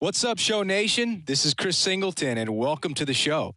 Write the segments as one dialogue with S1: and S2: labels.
S1: What's up, Show Nation? This is Chris Singleton, and welcome to the show.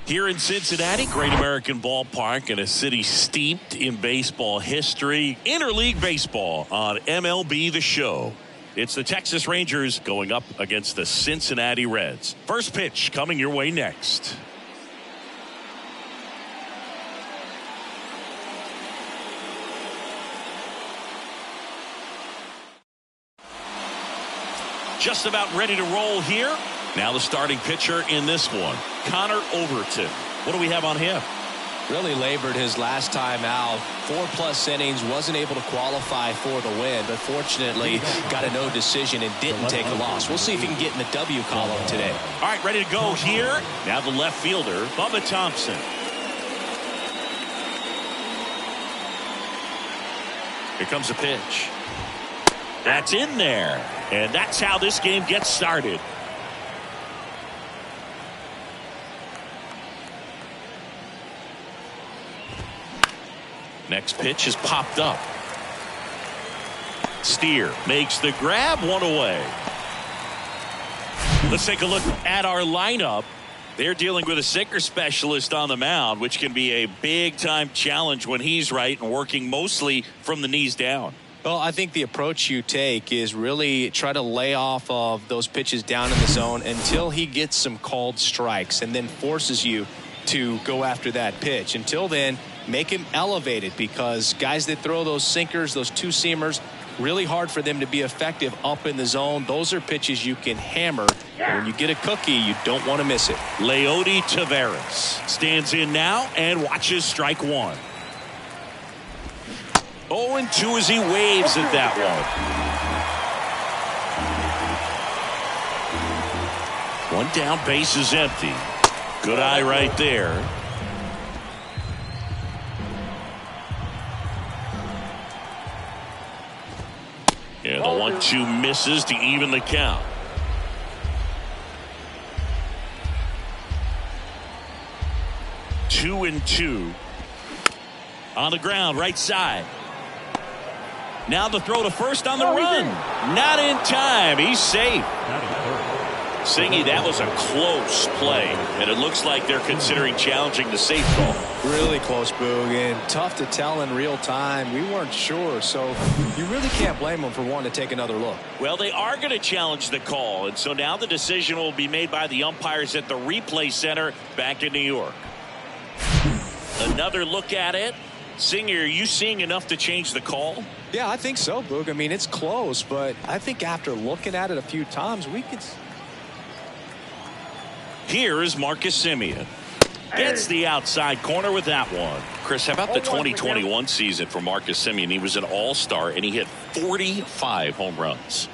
S2: Here in Cincinnati, great American ballpark and a city steeped in baseball history. Interleague baseball on MLB The Show. It's the Texas Rangers going up against the Cincinnati Reds. First pitch coming your way next. Just about ready to roll here. Now the starting pitcher in this one, Connor Overton. What do we have on him?
S1: Really labored his last time out. 4+ innings, wasn't able to qualify for the win, but fortunately got a no decision and didn't take a loss. We'll see if he can get in the W column today.
S2: All right, ready to go here. Now the left fielder, Bubba Thompson. Here comes the pitch. That's in there. And that's how this game gets started. Next pitch is popped up. Steer makes the grab, one away. Let's take a look at our lineup. They're dealing with a sinker specialist on the mound, which can be a big-time challenge when he's right and working mostly from the knees down.
S1: Well, I think the approach you take is really try to lay off of those pitches down in the zone until he gets some called strikes and then forces you to go after that pitch. Until then, make him elevated, because guys that throw those sinkers, those two-seamers, really hard for them to be effective up in the zone. Those are pitches you can hammer. When you get a cookie, you don't want to miss it.
S2: Leody Taveras stands in now and watches strike one. 0-2 as he waves at that one. One down, base is empty. Good eye right there. And the 1-2 misses to even the count. Two and two. On the ground, right side. Now the throw to first on the run. Not in time. He's safe. Singy, that was a close play, and it looks like they're considering challenging the safe call.
S1: Really close, Boog, and tough to tell in real time. We weren't sure, so you really can't blame them for wanting to take another look.
S2: Well, they are going to challenge the call, and so now the decision will be made by the umpires at the replay center back in New York. Another look at it. Singer, are you seeing enough to change the call?
S1: Yeah, I think so, Boog. I mean, it's close, but I think after looking at it a few times, we could...
S2: Here is Marcus Semien. Gets the outside corner with that one. Chris, how about the 2021 season for Marcus Semien? He was an all-star, and he hit 45 home runs.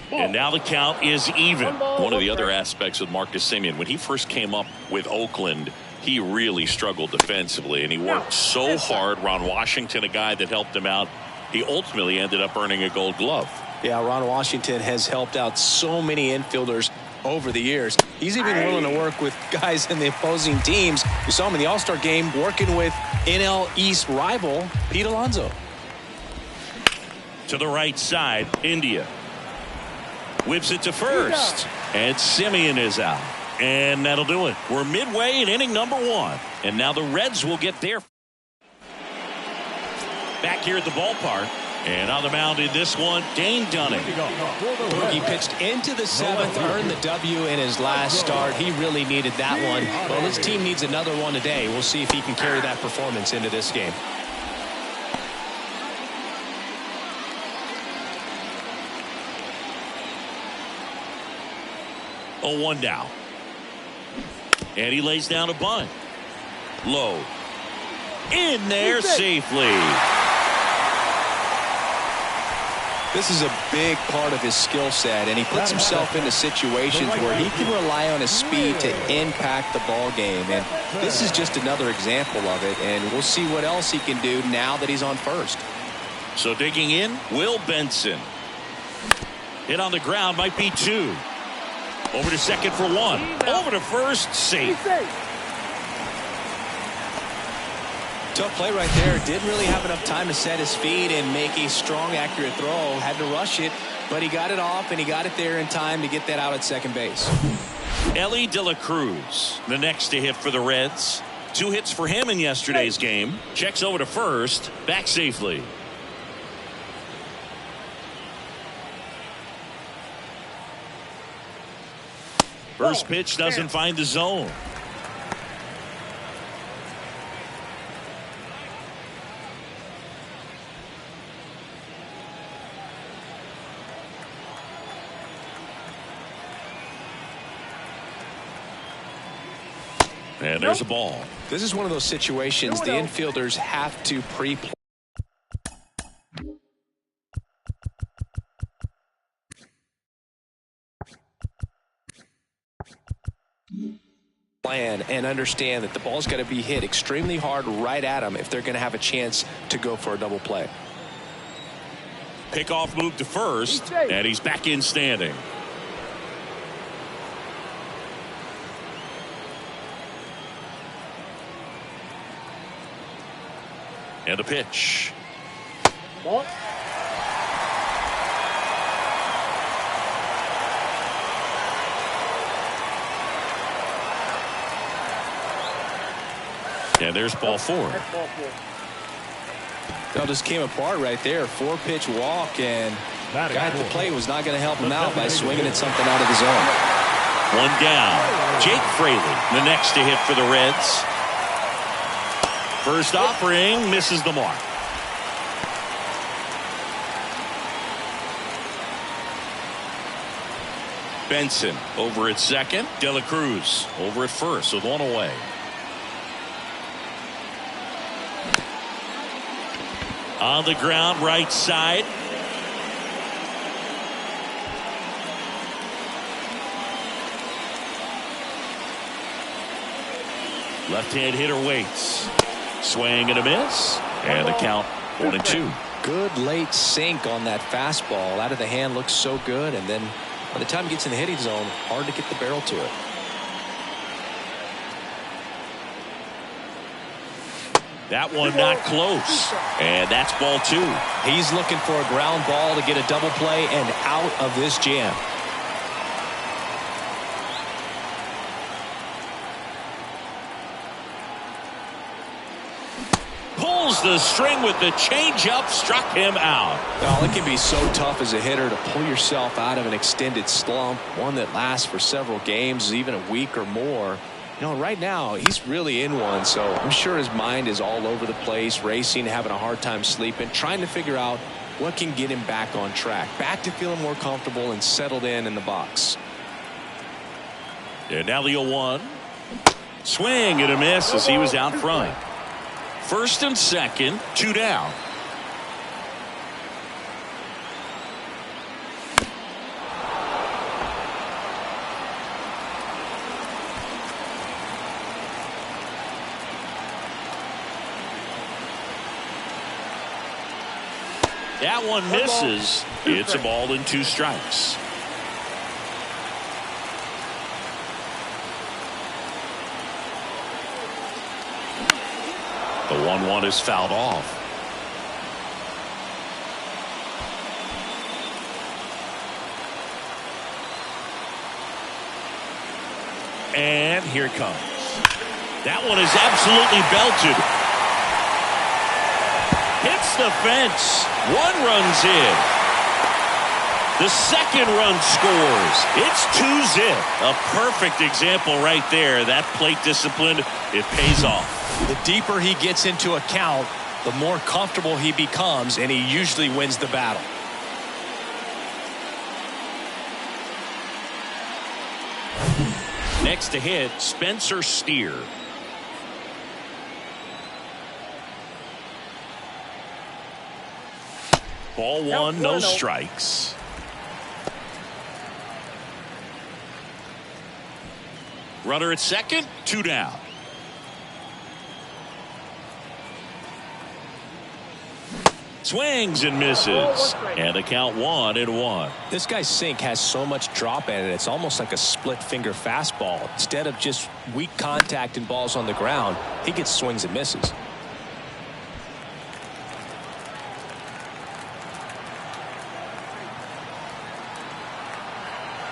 S2: And now the count is even. One of the other aspects with Marcus Semien, when he first came up with Oakland, he really struggled defensively, and he worked so hard. Ron Washington, a guy that helped him out, he ultimately ended up earning a Gold Glove.
S1: Yeah, Ron Washington has helped out so many infielders over the years. He's even willing to work with guys in the opposing teams. We saw him in the All-Star game working with NL East rival Pete Alonso.
S2: To the right side, India whips it to first, and Semien is out. And that'll do it. We're midway in inning number one. And now the Reds will get there. Back here at the ballpark. And on the mound in this one, Dane Dunning.
S1: He pitched into the seventh, earned the W in his last start. He really needed that one. Well, his team needs another one today. We'll see if he can carry that performance into this game.
S2: Oh, 1 down. And he lays down a bunt. Low. In there safely.
S1: This is a big part of his skill set, and he puts himself into situations where he can rely on his speed to impact the ball game. And this is just another example of it, and we'll see what else he can do now that he's on first.
S2: So digging in, Will Benson. Hit on the ground, might be 2. Over to second for 1. Over to first, safe.
S1: Tough play right there. Didn't really have enough time to set his feet and make a strong, accurate throw. Had to rush it. But he got it off, and he got it there in time to get that out at second base.
S2: Elly De La Cruz, the next to hit for the Reds. 2 hits for him in yesterday's game. Checks over to first, back safely. First pitch doesn't find the zone. And there's a ball.
S1: This is one of those situations the infielders have to pre-plan. And understand that the ball's got to be hit extremely hard right at them if they're going to have a chance to go for a double play.
S2: Pickoff move to first, and he's back in standing. And a pitch.
S3: Ball.
S2: And there's ball 4.
S1: That just came apart right there. 4-pitch walk, and the guy at the plate was not going to help him out by swinging at something out of the zone.
S2: 1 down. Jake Fraley, the next to hit for the Reds. First offering misses the mark. Benson over at second. De La Cruz over at first with 1 away. On the ground, right side. Left-hand hitter waits. Swing and a miss. And the count 1-2.
S1: Good late sink on that fastball. Out of the hand looks so good, and then by the time it gets in the hitting zone, hard to get the barrel to it.
S2: That one not close. And that's ball 2.
S1: He's looking for a ground ball to get a double play and out of this jam.
S2: Pulls the string with the changeup, struck him out.
S1: Well, it can be so tough as a hitter to pull yourself out of an extended slump, one that lasts for several games, even a week or more. You know, right now he's really in one, so I'm sure his mind is all over the place, racing, having a hard time sleeping, trying to figure out what can get him back on track, back to feeling more comfortable and settled in the box.
S2: And now the 0-1. Swing and a miss as he was out front. First and second, 2 down. That one misses. It's a ball and 2 strikes. The 1-1 is fouled off. And here it comes. That one is absolutely belted. Hits the fence. 1 run's in. The second run scores. It's 2-zip. A perfect example right there. That plate discipline, it pays off.
S1: The deeper he gets into a count, the more comfortable he becomes, and he usually wins the battle.
S2: Next to hit, Spencer Steer. Ball 1, no strikes. Runner at second, 2 down. Swings and misses. And the count 1-1.
S1: This guy's sink has so much drop in it. It's almost like a split finger fastball. Instead of just weak contact and balls on the ground, he gets swings and misses.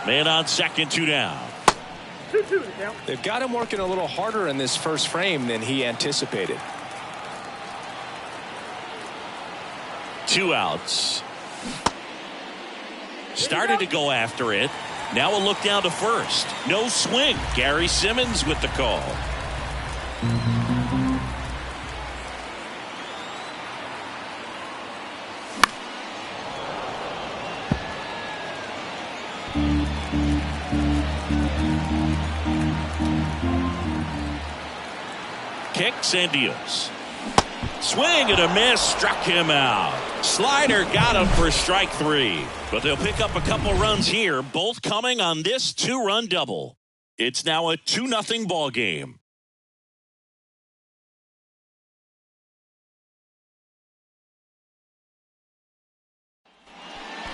S2: Man on second, 2 down.
S1: They've got him working a little harder in this first frame than he anticipated.
S2: 2 outs. Started to go after it. Now a look down to first. No swing. Gary Simmons with the call. Kicks and deals. Swing and a miss, struck him out. Slider got him for strike 3. But they'll pick up a couple runs here, both coming on this 2-run double. It's now a 2-0 ball game.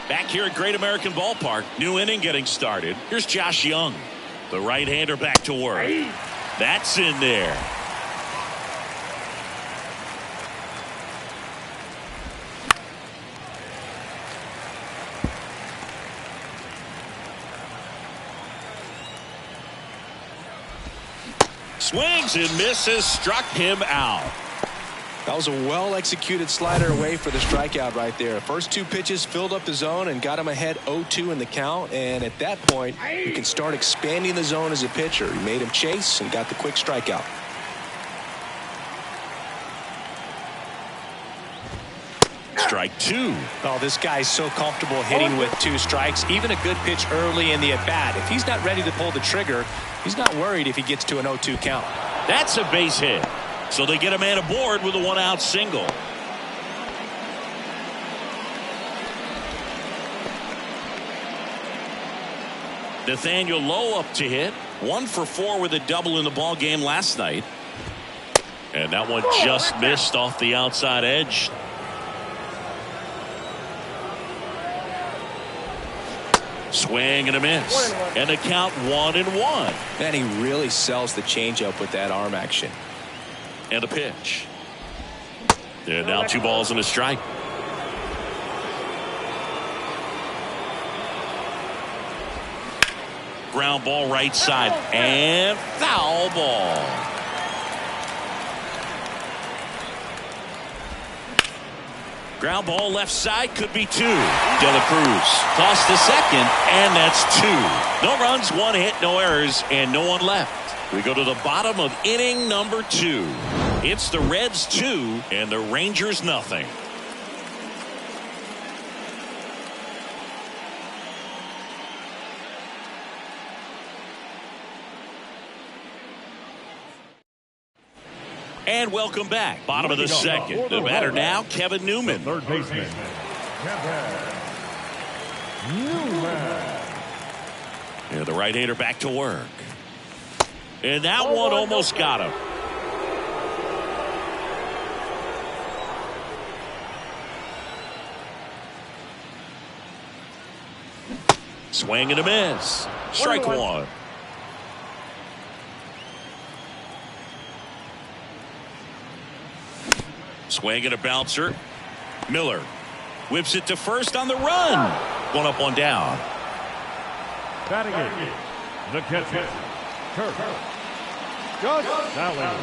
S2: Back here at Great American Ballpark, new inning getting started. Here's Josh Young. The right-hander back to work. That's in there. Swings and misses, struck him out.
S1: That was a well-executed slider away for the strikeout right there. First 2 pitches filled up the zone and got him ahead 0-2 in the count. And at that point, you can start expanding the zone as a pitcher. He made him chase and got the quick strikeout.
S2: Strike 2.
S1: Oh, this guy's so comfortable hitting with 2 strikes. Even a good pitch early in the at-bat. If he's not ready to pull the trigger, he's not worried if he gets to an 0-2 count.
S2: That's a base hit. So they get a man aboard with a 1-out single. Nathaniel Lowe up to hit. 1 for 4 with a double in the ball game last night. And that one just missed off the outside edge. Swing and a miss. And the count 1-1.
S1: And he really sells the changeup with that arm action.
S2: And a pitch. And now 2 balls and a strike. Ground ball right side and foul ball. Ground ball left side, could be 2. De La Cruz tossed to second, and that's 2. No runs, 1 hit, no errors, and no one left. We go to the bottom of inning number 2. It's the Reds 2 and the Rangers nothing. And welcome back. Bottom of the second. The batter now, Kevin Newman.
S3: Third baseman, Kevin Newman.
S2: And the right-hander back to work. And that one almost got him. Swing and a miss. Strike 1. Swing and a bouncer. Miller whips it to first on the run. 1 up, 1 down.
S3: Batting it, the catcher, Curt Casali.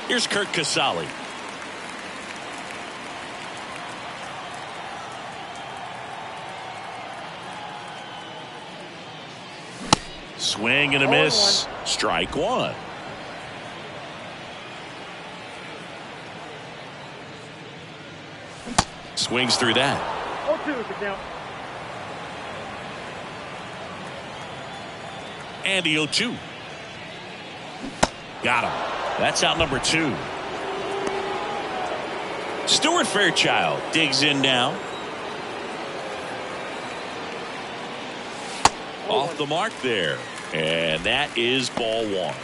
S2: Here's Curt Casali. Swing and a miss. Strike 1. Swings through that.
S3: 0-2 is the count.
S2: And the 0-2. Got him. That's out number 2. Stuart Fairchild digs in now. Off the mark there. And that is ball 1.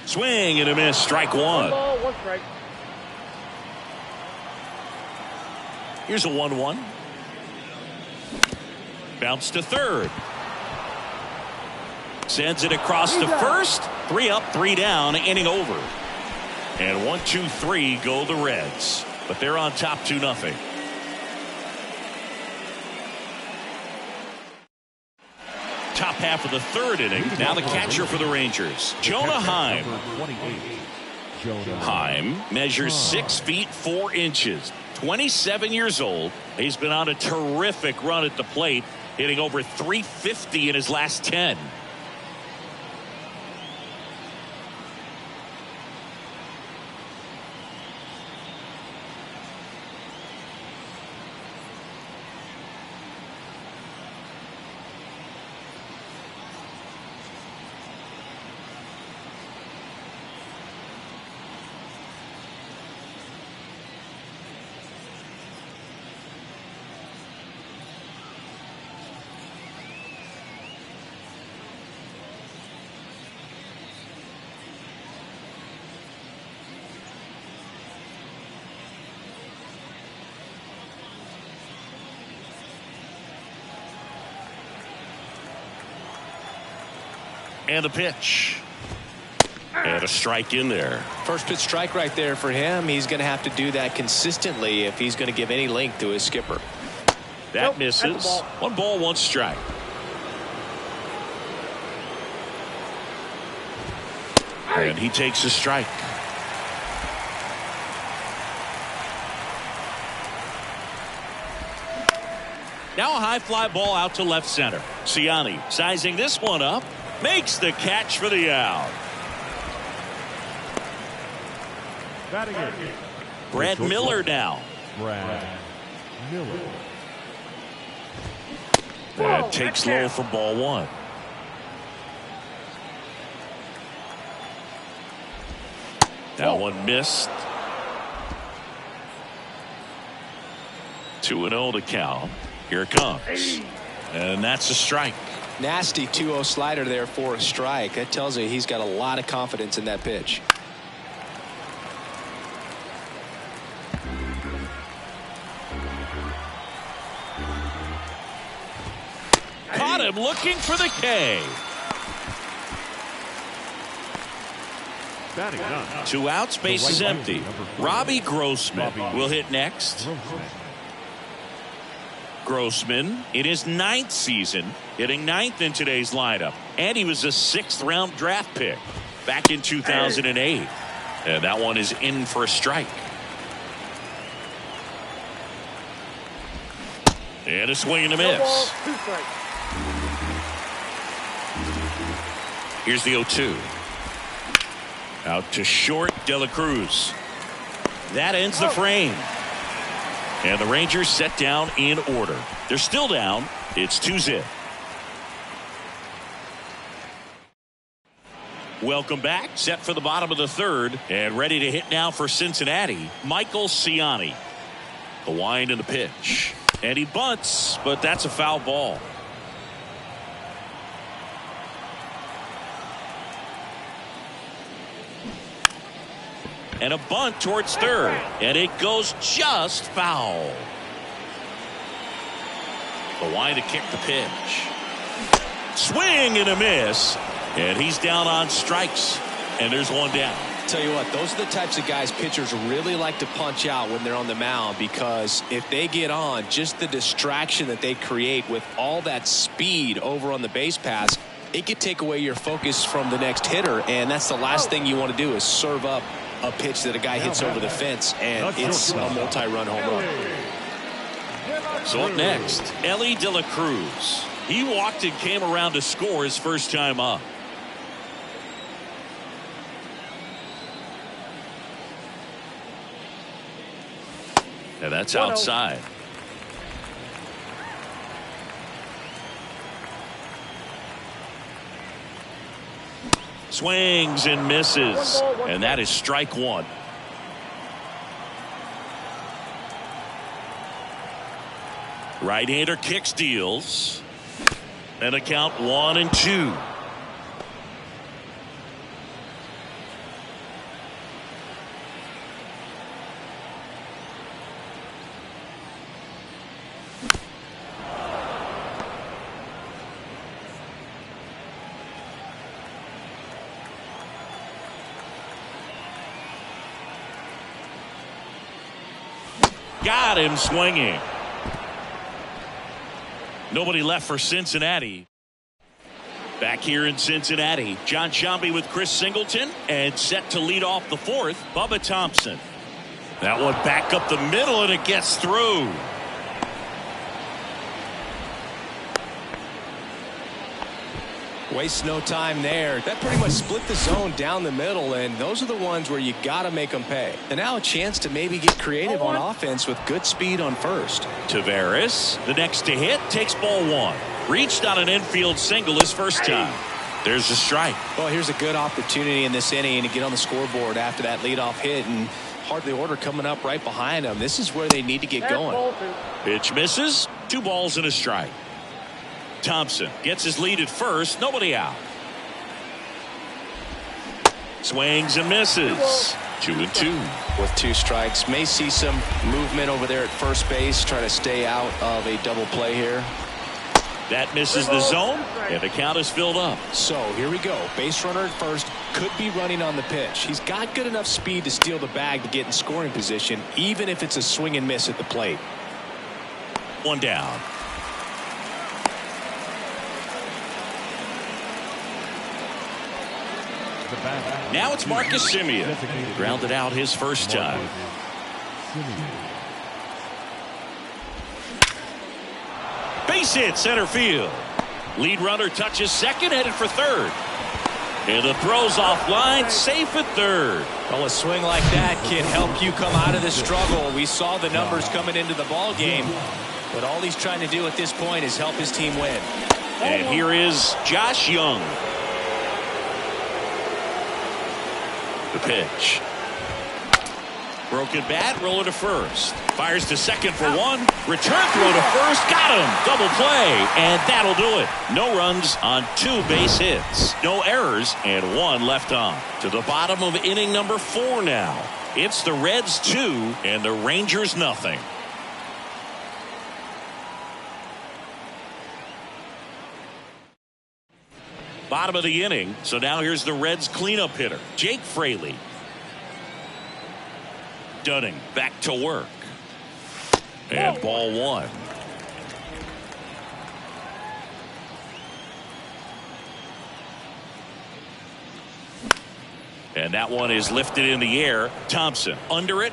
S2: Swing and a miss. Strike 1.
S3: 1 ball, 1 strike.
S2: Here's a 1-1. Bounce to third. Sends it across to first. 3 up, 3 down. Inning over. And 1, 2, 3 go the Reds. but they're on top 2-0. Top half of the third inning. Now the catcher for the Rangers, Jonah Heim. Heim measures 6 feet 4 inches, 27 years old. He's been on a terrific run at the plate, hitting over .350 in his last 10. And a pitch. And a strike in there.
S1: First pitch strike right there for him. He's going to have to do that consistently if he's going to give any length to his skipper.
S2: That misses. 1 ball, 1 strike. And he takes a strike. Now a high fly ball out to left center. Ciani sizing this one up. Makes the catch for the out. Brad Miller now. That takes low for ball 1. That one missed. 2-0 to count. Here it comes. And that's a strike.
S1: Nasty 2-0 slider there for a strike. That tells you he's got a lot of confidence in that pitch.
S2: Caught him looking for the K. 2 outs, base is empty. Robbie Grossman will hit next. Grossman in his 9th season, hitting 9th in today's lineup, and he was a 6th-round draft pick back in 2008. And that one is in for a strike. And a swing and a miss. Here's the 0-2. Out to short, De La Cruz. That ends the frame. And the Rangers set down in order. They're still down. It's 2-0. Welcome back. Set for the bottom of the third. And ready to hit now for Cincinnati, Michael Ciani. The wind and the pitch. And he bunts, but that's a foul ball. And a bunt towards third. And it goes just foul. The wind to kick the pitch. Swing and a miss. And he's down on strikes. And there's one down.
S1: Tell you what, those are the types of guys pitchers really like to punch out when they're on the mound, because if they get on, just the distraction that they create with all that speed over on the base pass, it could take away your focus from the next hitter. And that's the last thing you want to do, is serve up a pitch that a guy hits over the fence, and it's a multi-run home run.
S2: So up next, Elly De La Cruz. He walked and came around to score his first time up. And that's outside. Swings and misses. And that is strike one. Right-hander kicks, deals. And a count 1-2. Got him swinging. Nobody left for Cincinnati. Back here in Cincinnati, John Sciambi with Chris Singleton, and set to lead off the fourth, Bubba Thompson. That one back up the middle, and it gets through.
S1: Waste no time there. That pretty much split the zone down the middle, and those are the ones where you got to make them pay. And now a chance to maybe get creative on offense with good speed on first.
S2: Taveras, the next to hit, takes ball one. Reached on an infield single his first time. There's a strike.
S1: Well, here's a good opportunity in this inning to get on the scoreboard after that leadoff hit, and hardly order coming up right behind them. This is where they need to get going.
S2: Pitch misses. 2 balls and a strike. Thompson gets his lead at first. Nobody out. Swings and misses. 2-2.
S1: With 2 strikes. May see some movement over there at first base. Try to stay out of a double play here.
S2: That misses the zone, and the count is filled up.
S1: So here we go. Base runner at first. Could be running on the pitch. He's got good enough speed to steal the bag to get in scoring position, even if it's a swing and miss at the plate.
S2: 1 down. Now it's Marcus Semien. Grounded out his first time. Base hit center field. Lead runner touches second, headed for third. And the throw's offline, safe at third.
S1: Well, a swing like that can help you come out of the struggle. We saw the numbers coming into the ball game, but all he's trying to do at this point is help his team win.
S2: And here is Josh Young. The pitch. Broken bat, roller to first. Fires to second for 1. Return throw to first. Got him. Double play. And that'll do it. No runs on 2 base hits. No errors and 1 left on. To the bottom of inning number 4 now. It's the Reds 2 and the Rangers nothing. Bottom of the inning. So now here's the Reds cleanup hitter, Jake Fraley. Dunning back to work. And ball 1. And that one is lifted in the air. Thompson under it.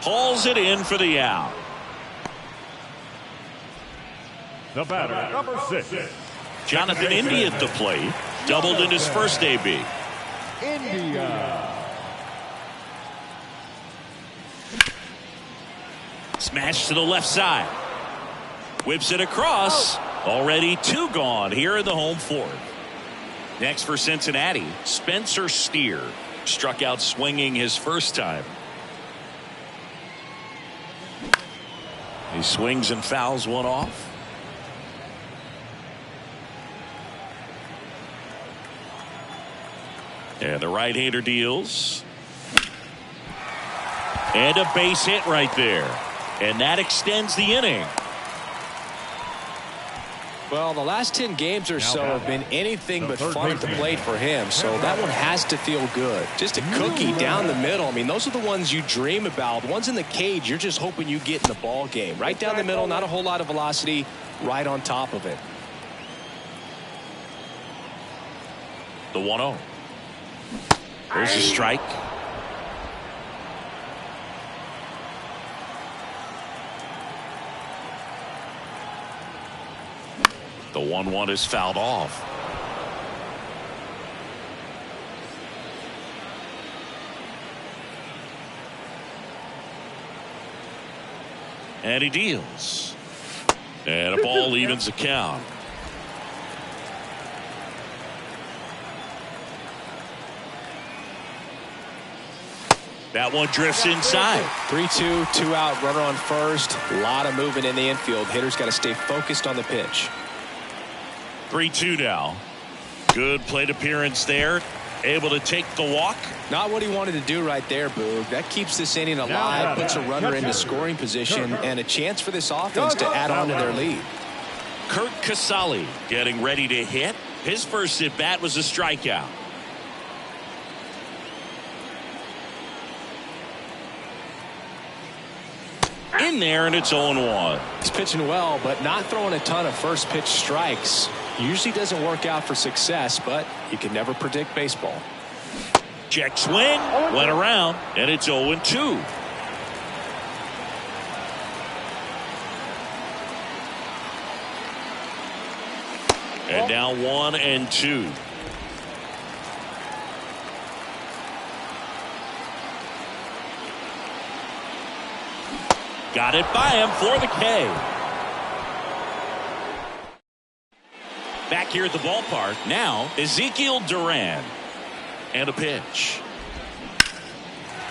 S2: Hauls it in for the out.
S3: The batter, number 6.
S2: Jonathan India at the plate. Doubled in his first AB.
S3: India.
S2: Smash to the left side. Whips it across. Already 2 gone here in the home fourth. Next for Cincinnati, Spencer Steer. Struck out swinging his first time. He swings and fouls one off. And the right-hander deals. And a base hit right there. And that extends the inning.
S1: Well, the last 10 games or so have been anything but fun at the plate for him, so that one has to feel good. Just a cookie down the middle. I mean, those are the ones you dream about. The ones in the cage, you're just hoping you get in the ball game. Right down the middle, not a whole lot of velocity, right on top of it.
S2: The 1-0. There's a strike. The 1-1 is fouled off. And he deals. And a ball evens the count. That one drifts inside.
S1: 3-2, 2 out, runner on first. A lot of movement in the infield. Hitter's got to stay focused on the pitch.
S2: 3-2 now. Good plate appearance there. Able to take the walk.
S1: Not what he wanted to do right there, Boog. That keeps this inning alive, puts a runner into scoring position, and a chance for this offense to add on to their lead.
S2: Curt Casali getting ready to hit. His first at bat was a strikeout. line there, and it's 0-1.
S1: He's pitching well, but not throwing a ton of first pitch strikes. Usually doesn't work out for success, but you can never predict baseball.
S2: Check swing, went around, and it's 0-2. And now 1-2. Got it by him for the K. Back here at the ballpark, now Ezekiel Duran. And a pitch.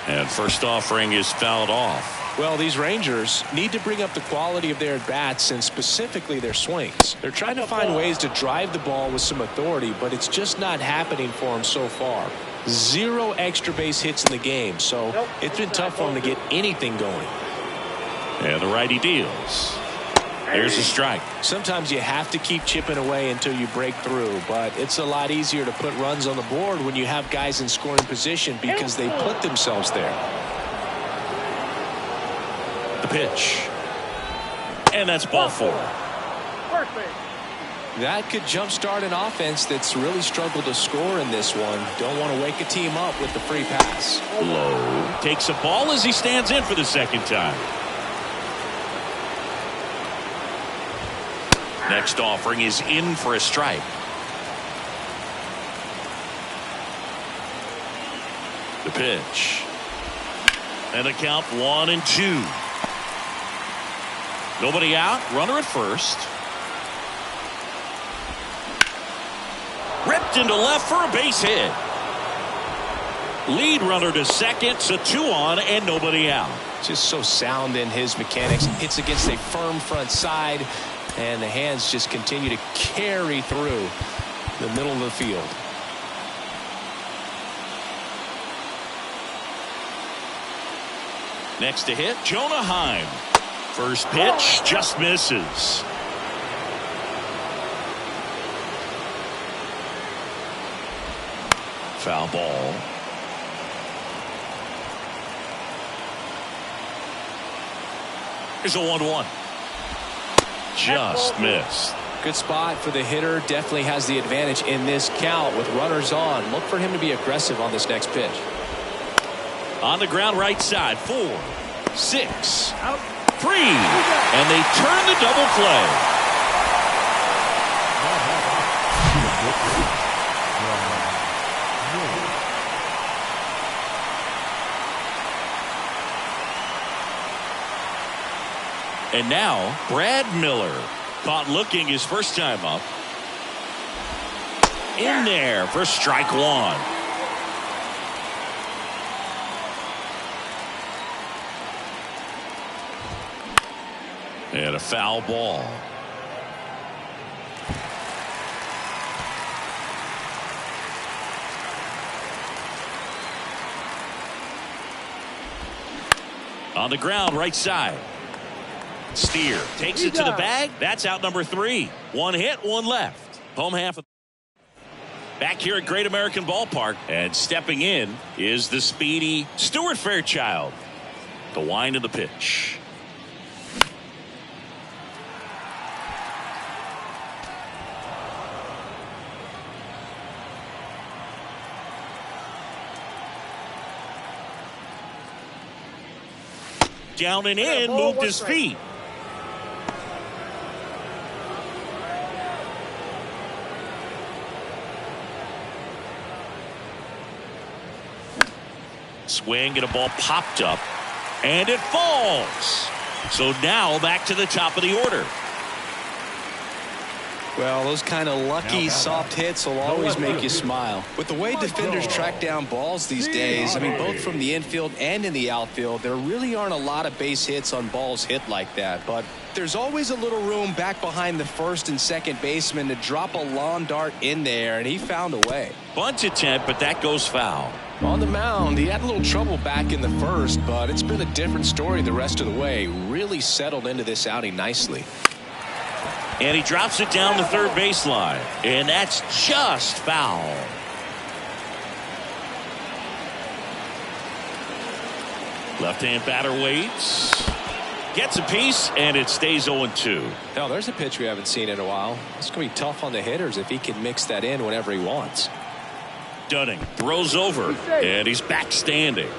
S2: And first offering is fouled off.
S1: Well, these Rangers need to bring up the quality of their at-bats and specifically their swings. They're trying to find ways to drive the ball with some authority, but it's just not happening for them so far. 0 extra base hits in the game, so it's been tough for them to get anything going.
S2: And the righty deals. There's a strike.
S1: Sometimes you have to keep chipping away until you break through, but it's a lot easier to put runs on the board when you have guys in scoring position because they put themselves there.
S2: The pitch. And that's ball 4.
S1: That could jumpstart an offense that's really struggled to score in this one. Don't want to wake a team up with the free pass.
S2: Low. Takes a ball as he stands in for the second time. Next offering is in for a strike. The pitch. And a count 1-2. Nobody out. Runner at first. Ripped into left for a base hit. Lead runner to second. So 2 on and nobody out.
S1: Just so sound in his mechanics. Hits against a firm front side. And the hands just continue to carry through the middle of the field.
S2: Next to hit, Jonah Heim. First pitch just misses. Foul ball. Here's a 1-1. Just missed.
S1: Good spot for the hitter. Definitely has the advantage in this count with runners on. Look for him to be aggressive on this next pitch.
S2: On the ground right side. 4, 6, 3. And they turn the double play. And now Brad Miller caught looking his first time up. In there for strike 1. And a foul ball. On the ground right side. Steer takes it to the bag. That's out number 3. 1 hit, 1 left. Home half of back here at Great American Ballpark. And stepping in is the speedy Stuart Fairchild. The wind of the pitch. Down and in, moved his feet. Swing and a ball popped up. And it falls. So now back to the top of the order.
S1: Well, those kind of lucky soft hits will always make you smile. With the way defenders track down balls these days, I mean, both from the infield and in the outfield, there really aren't a lot of base hits on balls hit like that. But there's always a little room back behind the first and second baseman to drop a lawn dart in there, and he found a way.
S2: Bunt attempt, but that goes foul.
S1: On the mound, he had a little trouble back in the first, but it's been a different story the rest of the way. Really settled into this outing nicely.
S2: And he drops it down the third baseline. And that's just foul. Left-hand batter waits. Gets a piece, and it stays 0-2.
S1: Now, there's a pitch we haven't seen in a while. It's going to be tough on the hitters if he can mix that in whenever he wants.
S2: Dunning throws over, and he's back standing.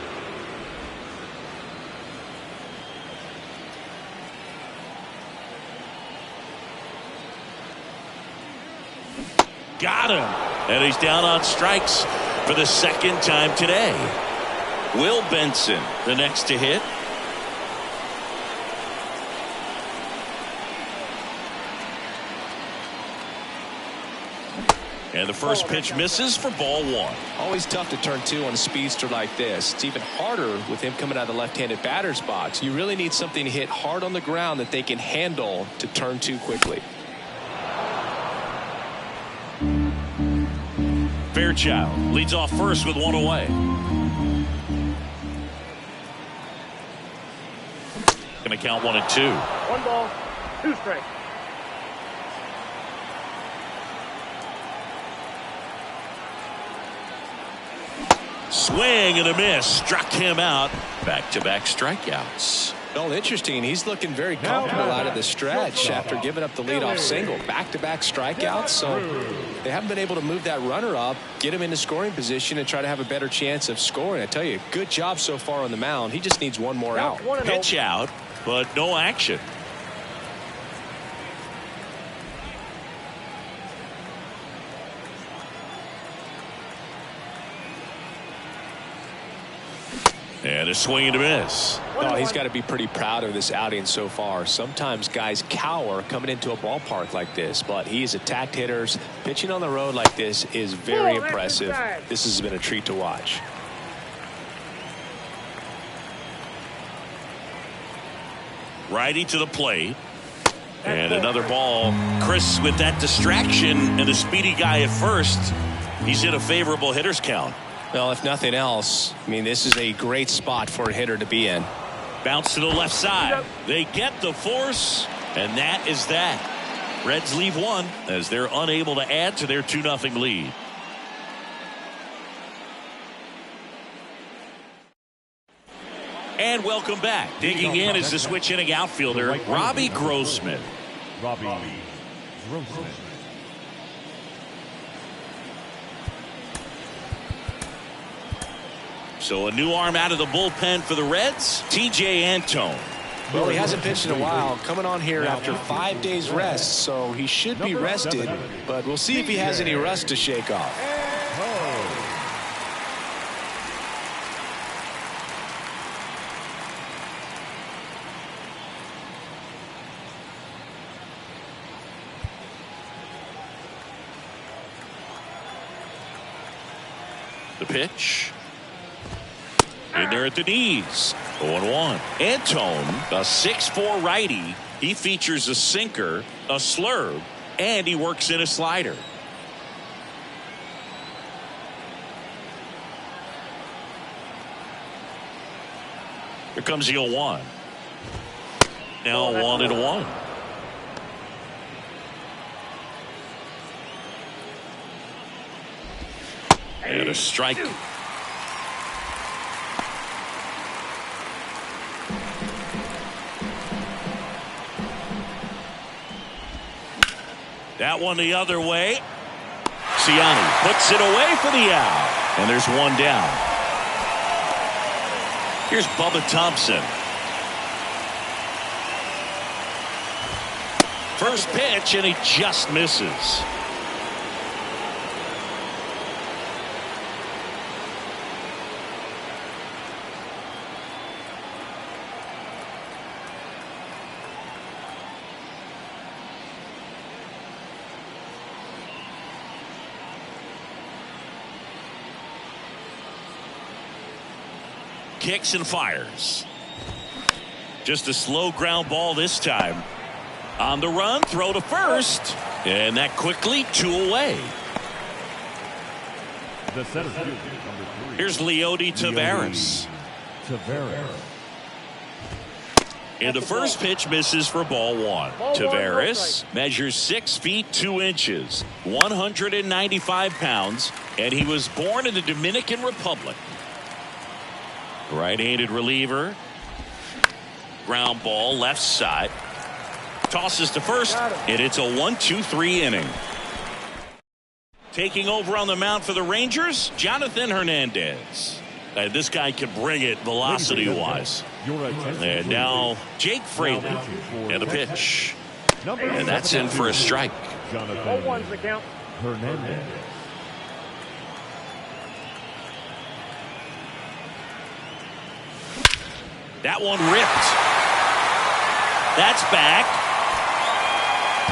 S2: Got him, and he's down on strikes for the second time today. Will Benson, the next to hit. And the first pitch misses for ball one.
S1: Always tough to turn two on a speedster like this. It's even harder with him coming out of the left-handed batter's box. You really need something to hit hard on the ground that they can handle to turn two quickly.
S2: Fairchild leads off first with one away. Going to count 1-2.
S4: 1 ball, 2 strikes.
S2: Swing and a miss. Struck him out. Back-to-back strikeouts.
S1: Well, interesting. He's looking very comfortable out of the stretch after giving up the leadoff single. Back-to-back strikeouts, so they haven't been able to move that runner up, get him into scoring position, and try to have a better chance of scoring. I tell you, good job so far on the mound. He just needs one more out.
S2: Pitch out, but no action. And a swing and a miss.
S1: Oh, he's got to be pretty proud of this outing so far. Sometimes guys cower coming into a ballpark like this, but he's attacked hitters. Pitching on the road like this is very impressive. This has been a treat to watch.
S2: Righty to the plate. And another ball. Chris with that distraction and a speedy guy at first. He's in a favorable hitter's count.
S1: Well, if nothing else, I mean, this is a great spot for a hitter to be in.
S2: Bounce to the left side. They get the force, and that is that. Reds leave one as they're unable to add to their 2-0 lead. And welcome back. Digging in is the switch inning outfielder, Robbie Grossman.
S3: Robbie Grossman.
S2: So a new arm out of the bullpen for the Reds, T.J. Antone.
S1: Well, he hasn't pitched in a while, coming on here after 5 days rest, so he should be rested, but we'll see if he has any rust to shake off.
S2: The pitch. In there at the knees. 0-1. Antone, a 6'4" righty. He features a sinker, a slurve, and he works in a slider. Here comes the 0-1. Now 1-1. And a strike. That one the other way. Ciani puts it away for the out. And there's one down. Here's Bubba Thompson. First pitch, and he just misses. Kicks and fires. Just a slow ground ball this time. On the run, throw to first. And that quickly 2 away.
S3: The center fielder, number 3.
S2: Here's Leody Taveras. And the first pitch misses for ball one. Taveras measures 6 feet 2 inches, 195 pounds, and he was born in the Dominican Republic. Right-handed reliever. Ground ball left side. Tosses to first, and it's a 1-2-3 inning. Taking over on the mound for the Rangers, Jonathan Hernandez. This guy can bring it velocity-wise. And now Jake Fraley and the pitch. And that's in for a strike.
S4: 0-1's the count.
S3: Hernandez.
S2: That one ripped. That's back.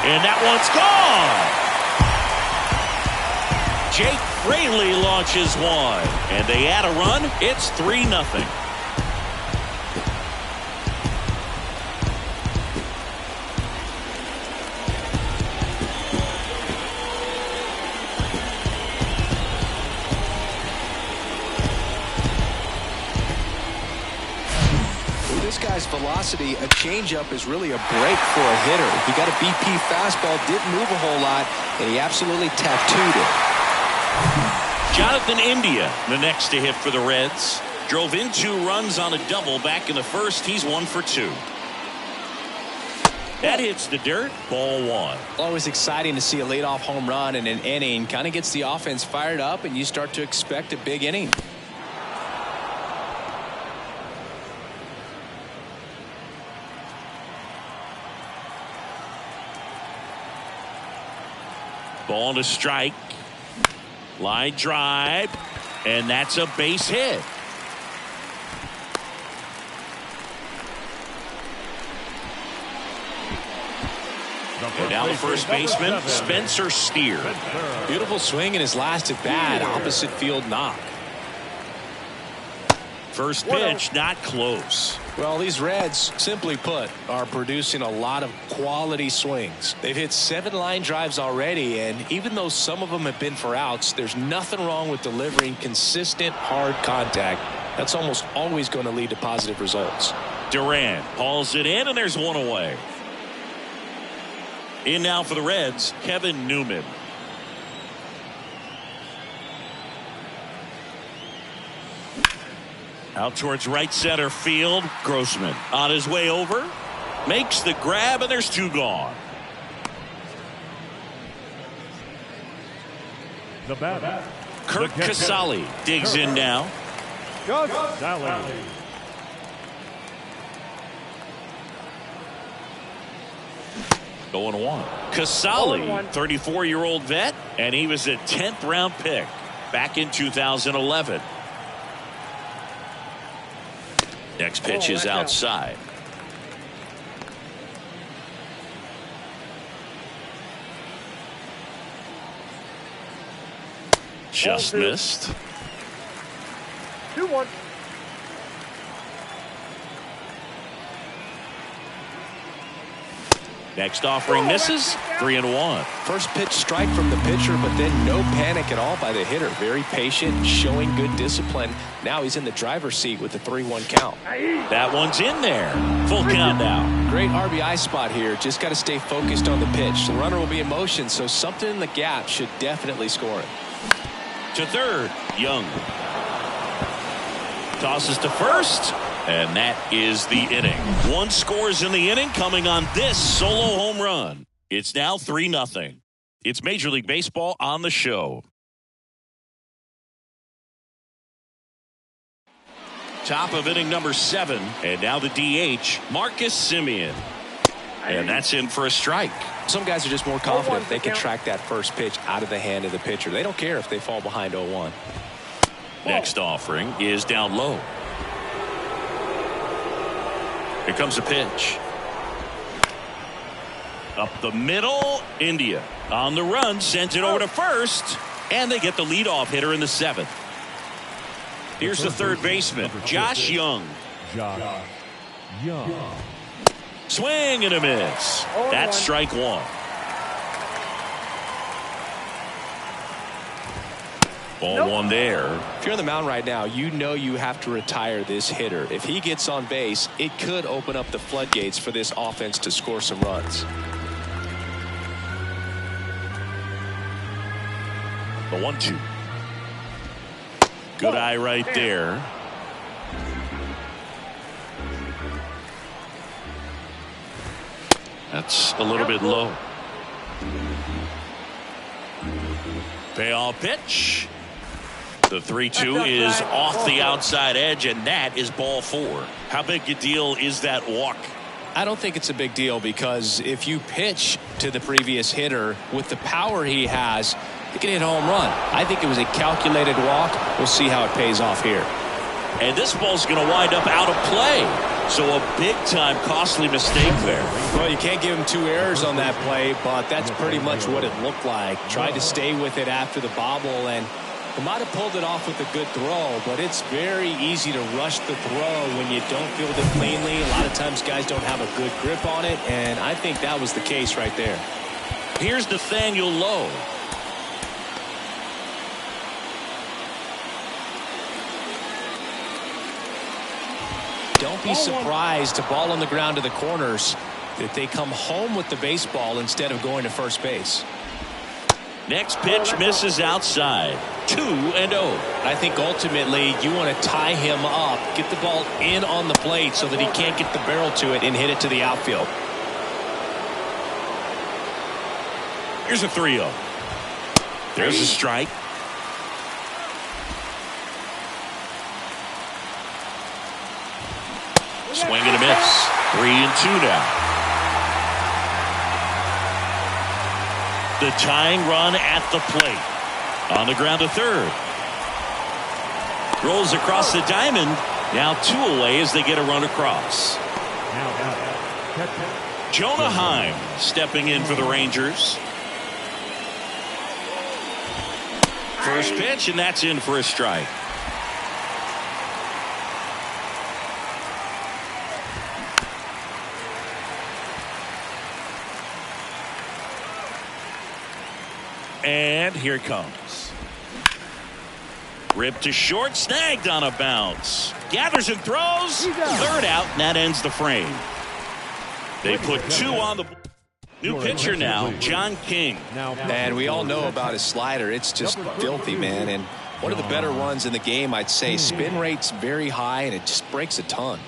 S2: And that one's gone. Jake Fraley launches one. And they add a run. It's 3-0.
S1: This guy's velocity, a changeup is really a break for a hitter. He got a BP fastball, didn't move a whole lot, and he absolutely tattooed it.
S2: Jonathan India, the next to hit for the Reds. Drove in 2 runs on a double back in the first. He's 1 for 2. That hits the dirt. Ball 1.
S1: Always exciting to see a leadoff home run in an inning. Kind of gets the offense fired up, and you start to expect a big inning.
S2: Ball to strike. Line drive. And that's a base hit. And now the first baseman, Spencer Steer.
S1: Beautiful swing in his last at bat. Opposite field knock.
S2: First pitch, not close.
S1: Well, these Reds, simply put, are producing a lot of quality swings. They've hit 7 line drives already, and even though some of them have been for outs, there's nothing wrong with delivering consistent, hard contact. That's almost always going to lead to positive results.
S2: Duran hauls it in, and there's one away. In now for the Reds, Kevin Newman. Out towards right center field. Grossman on his way over. Makes the grab, and there's 2 gone.
S3: The batter.
S2: Kurt Casale digs in now.
S3: Sally.
S2: Going 1. Casale, 34-year-old vet, and he was a 10th round pick back in 2011. Next pitch is outside. Just missed.
S4: 2-1.
S2: Next offering misses. 3-1.
S1: First pitch strike from the pitcher, but then no panic at all by the hitter. Very patient, showing good discipline. Now he's in the driver's seat with the 3-1 count.
S2: That one's in there. Full count now.
S1: Great RBI spot here. Just got to stay focused on the pitch. The runner will be in motion, so something in the gap should definitely score it.
S2: To third, Young. Tosses to first, and that is the inning. 1 scores in the inning coming on this solo home run. It's now 3-0. It's Major League Baseball on the show. Top of inning number 7, and now the DH, Marcus Semien. And that's in for a strike.
S1: Some guys are just more confident they can track that first pitch out of the hand of the pitcher. They don't care if they fall behind 0-1.
S2: Next offering is down low. Here comes a pitch. Up the middle, India. On the run, sends it over to first, and they get the leadoff hitter in the 7th. Here's the third baseman, Josh Young.
S3: Josh Young.
S2: Swing and a miss. That's strike 1. Ball 1 there.
S1: If you're on the mound right now, you know you have to retire this hitter. If he gets on base, it could open up the floodgates for this offense to score some runs.
S2: The 1-2. Good eye right there. That's a little bit low. Payoff pitch. The 3-2 is off the outside edge, and that is ball 4. How big a deal is that walk?
S1: I don't think it's a big deal, because if you pitch to the previous hitter with the power he has, he can hit a home run. I think it was a calculated walk. We'll see how it pays off here.
S2: And this ball's going to wind up out of play. So a big-time costly mistake there.
S1: Well, you can't give him 2 errors on that play, but that's pretty much what it looked like. Tried to stay with it after the bobble, and he might have pulled it off with a good throw, but it's very easy to rush the throw when you don't field it cleanly. A lot of times guys don't have a good grip on it, and I think that was the case right there.
S2: Here's Nathaniel Lowe.
S1: Don't be surprised to ball on the ground to the corners that they come home with the baseball instead of going to first base.
S2: Next pitch misses outside. 2-0.
S1: I think ultimately you want to tie him up, get the ball in on the plate so that he can't get the barrel to it and hit it to the outfield.
S2: Here's a 3-0. There's a strike. Swing and a miss. 3-2 now. The tying run at the plate. On the ground to third. Rolls across the diamond. Now 2 away as they get a run across. Jonah Heim stepping in for the Rangers. First pitch, and that's in for a strike. And here it comes. Ripped to short, snagged on a bounce. Gathers and throws. Third out, and that ends the frame. They put 2 on the new pitcher now, John King.
S1: And we all know about his slider. It's just filthy, man. And one of the better ones in the game, I'd say. Spin rate's very high, and it just breaks a ton.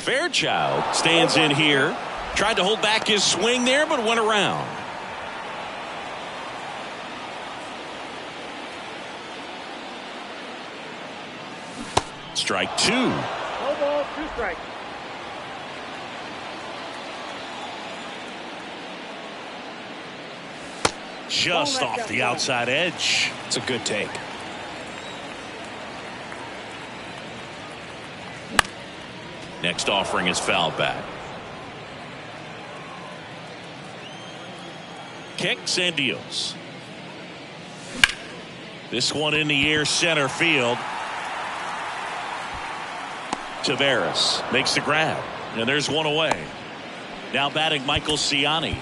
S2: Fairchild stands in here. Tried to hold back his swing there, but went around. Strike 2.
S4: No ball, 2 strikes.
S2: Just off the outside edge.
S1: It's a good take.
S2: Next offering is foul back. Kicks and deals. This one in the air, center field. Taveras makes the grab, and there's 1 away. Now batting Michael Ciani.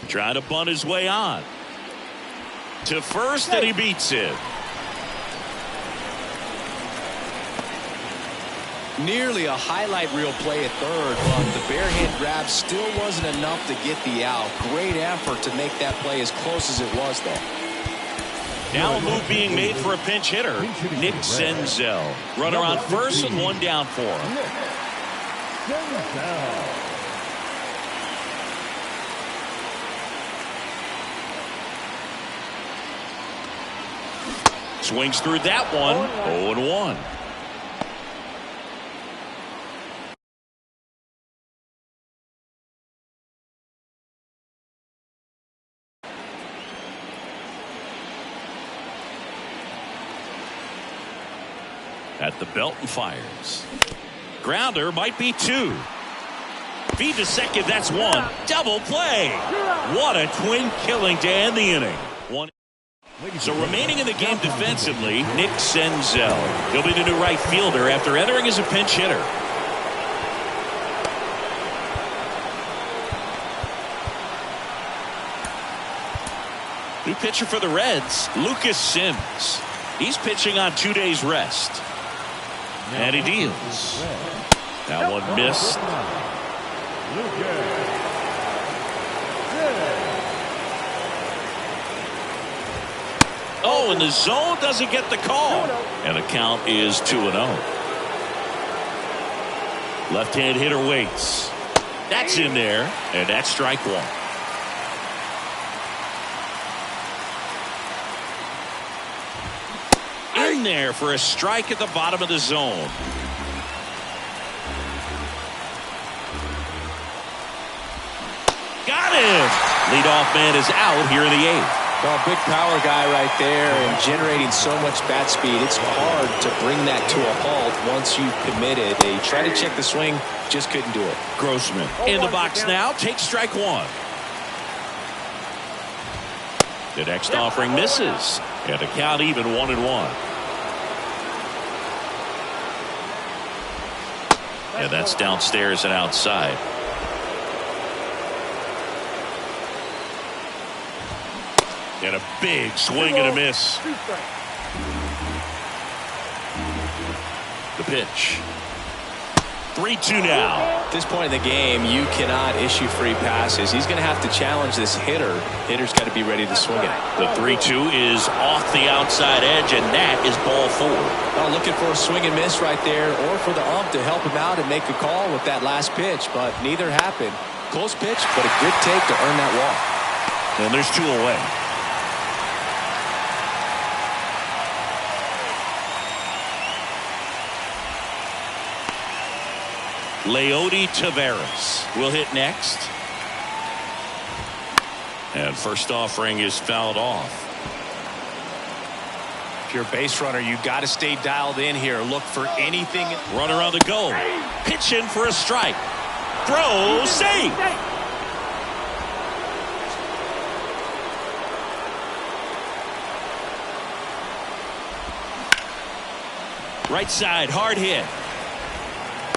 S2: Trying to bunt his way on. To first, and he beats it.
S1: Nearly a highlight reel play at third, but the barehand grab still wasn't enough to get the out. Great effort to make that play as close as it was, though.
S2: Now a move being made for a pinch hitter, Nick Senzel. Runner on first and 1 down for him. Swings through that one. 0-1. At the belt and fires. Grounder might be 2. Feed to second, that's 1. Double play. What a twin killing to end the inning. 1. So remaining in the game defensively, Nick Senzel. He'll be the new right fielder after entering as a pinch hitter. New pitcher for the Reds, Lucas Sims. He's pitching on 2 days rest. And he deals. That one missed. Oh, and the zone doesn't get the call. And the count is 2-0. Left-hand hitter waits. That's in there, and that's strike one. In there for a strike at the bottom of the zone. Got him. Leadoff man is out here in the 8th.
S1: Well, big power guy right there and generating so much bat speed. It's hard to bring that to a halt once you've committed. They tried to check the swing, just couldn't do it.
S2: Grossman in the box now, takes strike one. The next offering misses, and the count even 1-1. And that's downstairs and outside. And a big swing and a miss. The pitch. 3-2 now.
S1: At this point in the game, you cannot issue free passes. He's going to have to challenge this hitter. Hitter's got to be ready to swing it.
S2: The 3-2 is off the outside edge, and that is ball 4.
S1: Well, looking for a swing and miss right there, or for the ump to help him out and make a call with that last pitch, but neither happened. Close pitch, but a good take to earn that walk.
S2: And there's 2 away. Leody Taveras will hit next. And first offering is fouled off.
S1: If you're a base runner, you got to stay dialed in here. Look for anything.
S2: Runner on the go. Pitch in for a strike. Throw, save. Right side, hard hit.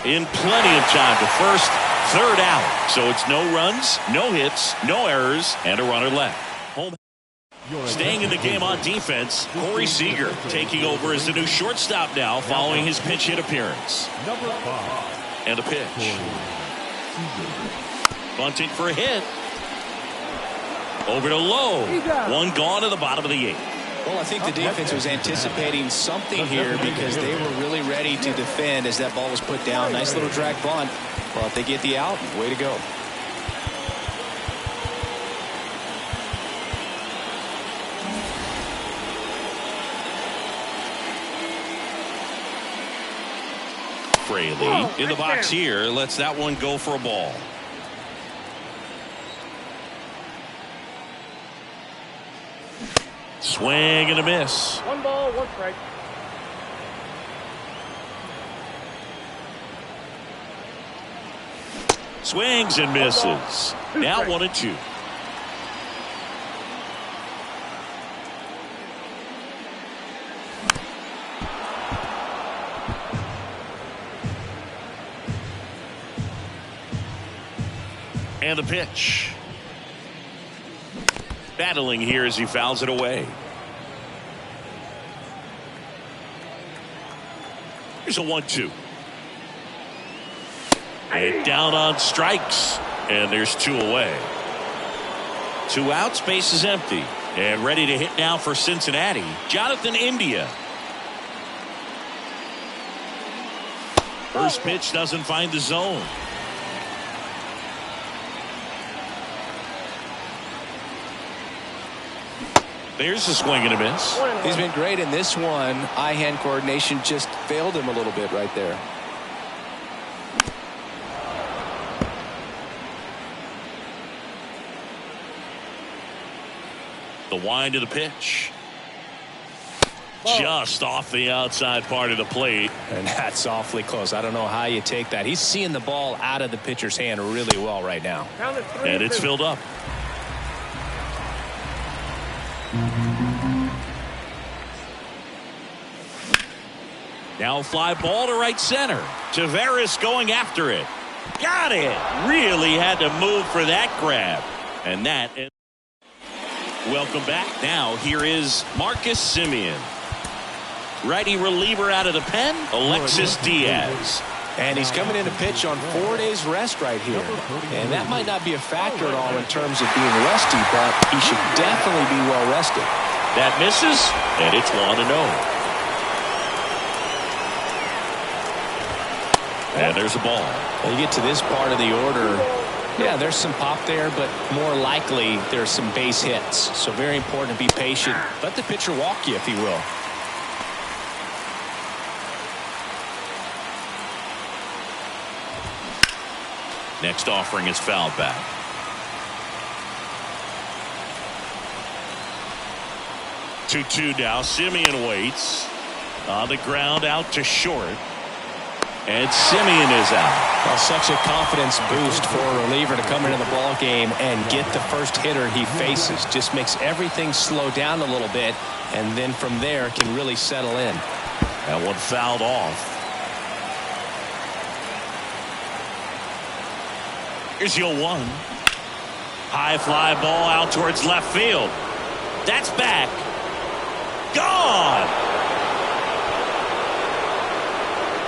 S2: In plenty of time to first, third out. So it's no runs, no hits, no errors, and a runner left. Home. Staying in the game on defense, Corey Seager taking over as the new shortstop now following his pinch hit appearance.
S3: Number 5.
S2: And a pitch. Bunting for a hit. Over to Lowe. One gone at the bottom of the 8th.
S1: Well, I think the defense was anticipating something here because they were really ready to defend as that ball was put down. Nice little drag bunt. Well, if they get the out, way to go.
S2: Fraley in the box here lets that one go for a ball. Swing and a miss.
S4: 1 ball, 1 strike.
S2: Swings and misses. Now 1-2. And the pitch. Battling here as he fouls it away. Here's a 1-2. And down on strikes. And there's 2 away. 2 outs, base is empty. And ready to hit now for Cincinnati, Jonathan India. First pitch doesn't find the zone. There's a swing and a miss.
S1: He's been great in this one. Eye-hand coordination just failed him a little bit right there.
S2: The wind of the pitch. Just off the outside part of the plate.
S1: And that's awfully close. I don't know how you take that. He's seeing the ball out of the pitcher's hand really well right now.
S2: And it's filled up. Now fly ball to right center. Taveras going after it. Got it. Really had to move for that grab. And that. Welcome back. Now here is Marcus Semien. Righty reliever out of the pen, Alexis Diaz.
S1: And he's coming in to pitch on 4 days rest right here. And that might not be a factor at all in terms of being rusty, but he should definitely be well rested.
S2: That misses, and it's 1-0. And there's a ball.
S1: Well, you get to this part of the order, yeah, there's some pop there, but more likely there's some base hits. So very important to be patient. Let the pitcher walk you, if he will.
S2: Next offering is fouled back. 2-2 now. Semien waits. On the ground, out to short. And Semien is out.
S1: Well, such a confidence boost for a reliever to come into the ball game and get the first hitter he faces. Just makes everything slow down a little bit, and then from there can really settle in.
S2: That one fouled off. Here's 0-1. High fly ball out towards left field. That's back. Gone.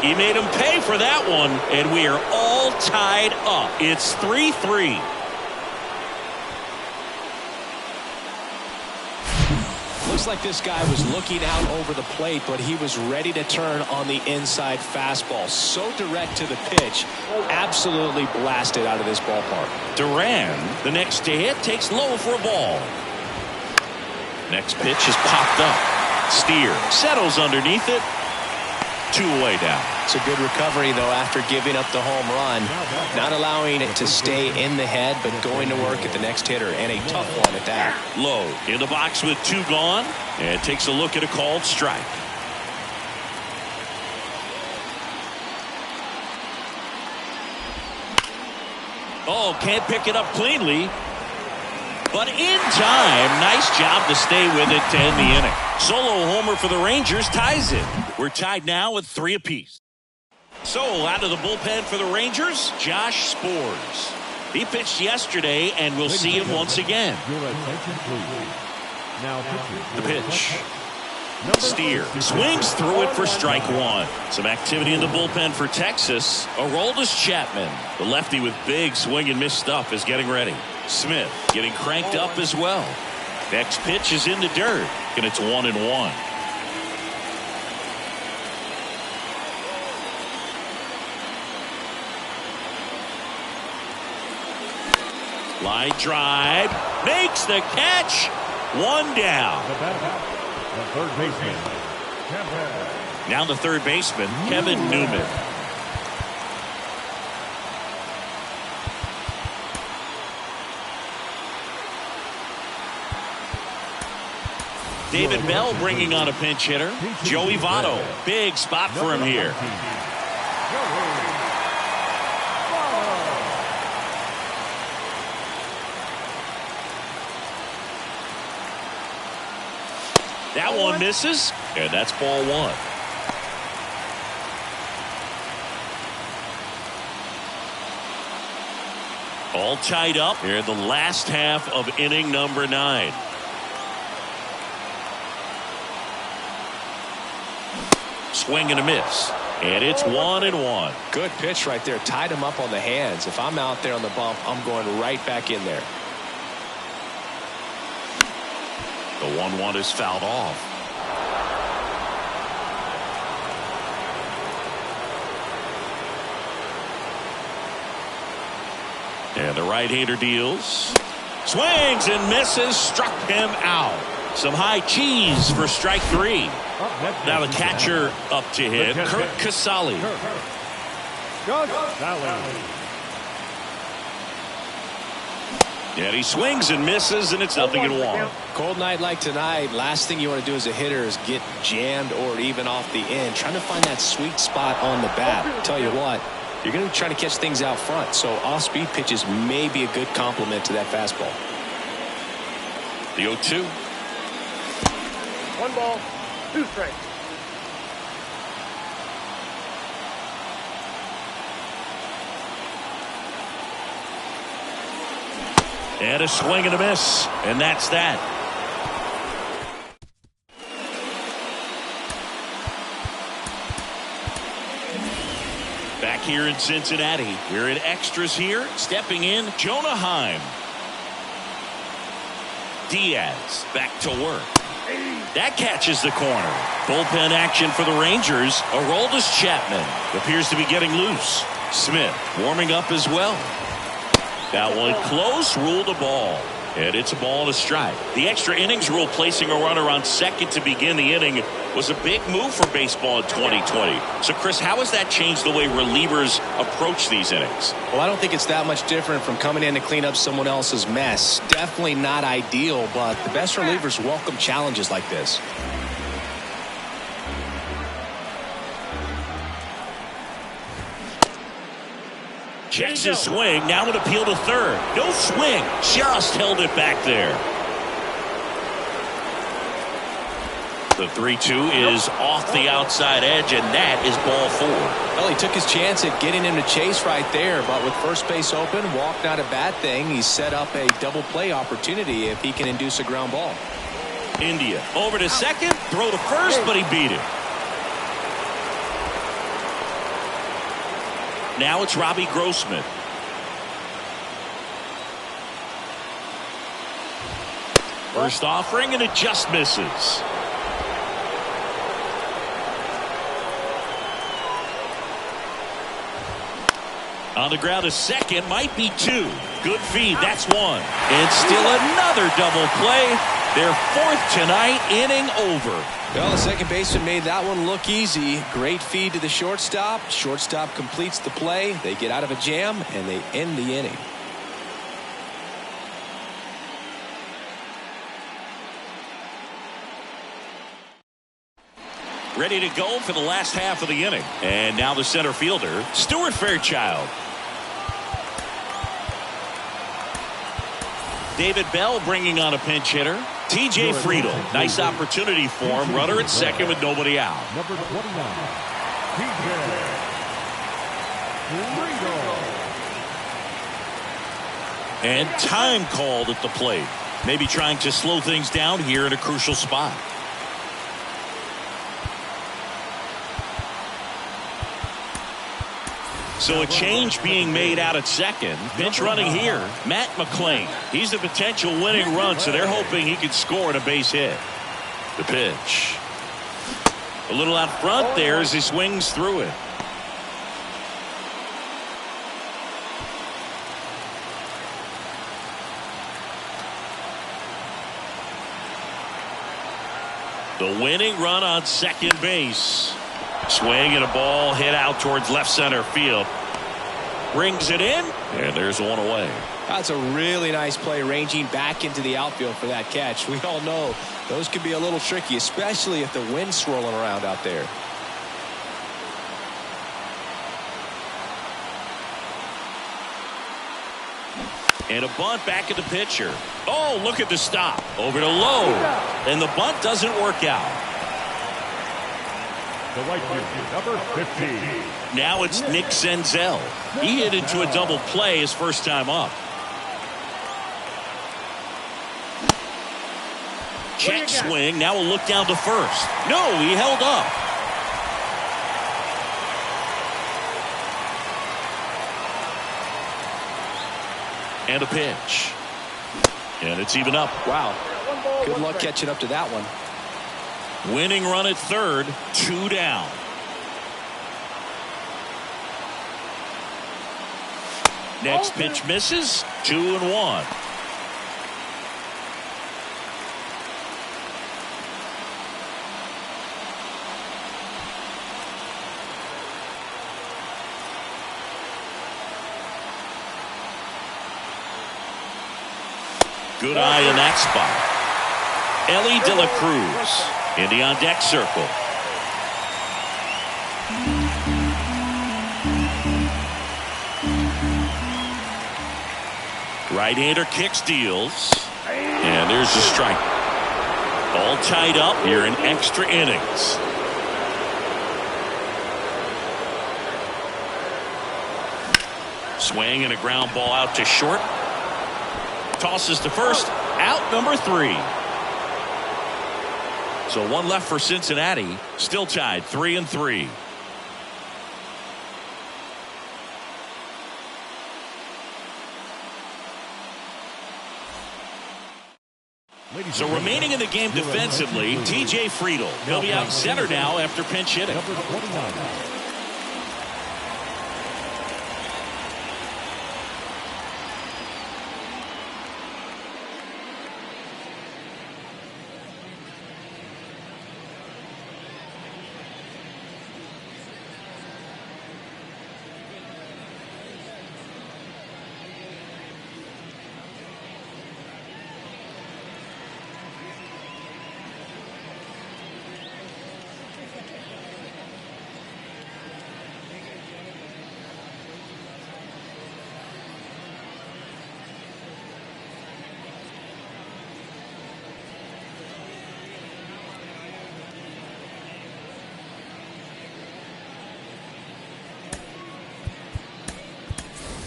S2: He made him pay for that one, and we are all tied up. It's 3-3.
S1: Looks like this guy was looking out over the plate, but he was ready to turn on the inside fastball. So direct to the pitch, absolutely blasted out of this ballpark.
S2: Duran, the next to hit, takes low for a ball. Next pitch is popped up. Steer settles underneath it. 2 away down.
S1: It's a good recovery, though, after giving up the home run. Not allowing it to stay in the head, but going to work at the next hitter, and a tough one at that.
S2: Low in the box with 2 gone, and takes a look at a called strike. Oh, can't pick it up cleanly. But in time, nice job to stay with it to end the inning. Solo homer for the Rangers ties it. We're tied now with 3 apiece. So out of the bullpen for the Rangers, Josh Sborz. He pitched yesterday, and we'll see him once again.
S3: Your attention, please. Now
S2: The pitch. Steer swings through it for strike 1. Some activity in the bullpen for Texas. Aroldis Chapman, the lefty with big swing and miss stuff, is getting ready. Smith getting cranked up as well. Next pitch is in the dirt, and it's 1-1. Line drive, makes the catch. 1 down.
S3: the third baseman,
S2: Now the third baseman, Kevin Newman. David Bell bringing on a pinch hitter. Joey Votto. Big spot for him here. That one misses, and that's ball 1. All tied up here in the last half of inning number 9. Swing and a miss, and it's 1-1.
S1: Good pitch right there. Tied him up on the hands. If I'm out there on the bump, I'm going right back in there.
S2: The 1-1 is fouled off. And the right-hander deals. Swings and misses. Struck him out. Some high cheese for strike 3. Now the catcher up to hit, Curt Casali. And he swings and misses, and it's 0-1.
S1: Cold night like tonight, last thing you want to do as a hitter is get jammed or even off the end. Trying to find that sweet spot on the bat. Tell you what, you're going to try to catch things out front, so off-speed pitches may be a good complement to that fastball.
S2: The 0-2.
S4: 1 ball, 2 strikes.
S2: And a swing and a miss, and that's that. Back here in Cincinnati, we're in extras here. Stepping in, Jonah Heim. Diaz back to work. That catches the corner. Bullpen action for the Rangers. Aroldis Chapman appears to be getting loose. Smith warming up as well. That one close, ruled a ball. And it's a ball and a strike. The extra innings rule placing a runner on second to begin the inning was a big move for baseball in 2020. So, Chris, how has that changed the way relievers approach these innings?
S1: Well, I don't think it's that much different from coming in to clean up someone else's mess. Definitely not ideal, but the best relievers welcome challenges like this.
S2: Checks his swing. Now an appeal to third. No swing. Just held it back there. The 3-2 is off the outside edge, and that is ball 4.
S1: Well, he took his chance at getting him to chase right there, but with first base open, walk not a bad thing. He set up a double play opportunity if he can induce a ground ball.
S2: India over to second. Throw to first, but he beat it. Now it's Robbie Grossman. First offering, and it just misses. On the ground, a second, might be 2. Good feed, that's 1. And still another double play. Their 4th tonight, inning over.
S1: Well, the second baseman made that one look easy. Great feed to the shortstop. Shortstop completes the play. They get out of a jam, and they end the inning.
S2: Ready to go for the last half of the inning. And now the center fielder, Stuart Fairchild. David Bell bringing on a pinch hitter. TJ Friedl. Nice opportunity for him. Runner at second with nobody out.
S3: Number 29, TJ Friedl.
S2: And time called at the plate. Maybe trying to slow things down here in a crucial spot. So a change being made out at second. Pinch running here, Matt McClain. He's a potential winning run, so they're hoping he can score on a base hit. The pitch. A little out front there as he swings through it. The winning run on second base. Swing and a ball hit out towards left center field. Brings it in, and there's one away.
S1: That's a really nice play, ranging back into the outfield for that catch. We all know those can be a little tricky, especially if the wind's swirling around out there.
S2: And a bunt back at the pitcher. Oh, look at the stop. Over to Lowe. And the bunt doesn't work out.
S3: The right fielder, number 15.
S2: Now it's Nick Senzel. He hit into a double play his first time up. Check swing. Now a look down to first. No, he held up. And a pitch. And it's even up.
S1: Wow. Good luck catching up to that one.
S2: Winning run at third, 2 down. Next pitch misses, 2-1. Good eye in that spot. Ellie De La Cruz in the on deck circle. Right-hander kicks, deals, and there's a strike. All tied up here in extra innings. Swing and a ground ball out to short. Tosses to first, out number 3. So one left for Cincinnati, still tied 3-3. So remaining in the game defensively, TJ Friedl. He'll be out center now after pinch hitting.
S3: Number 29.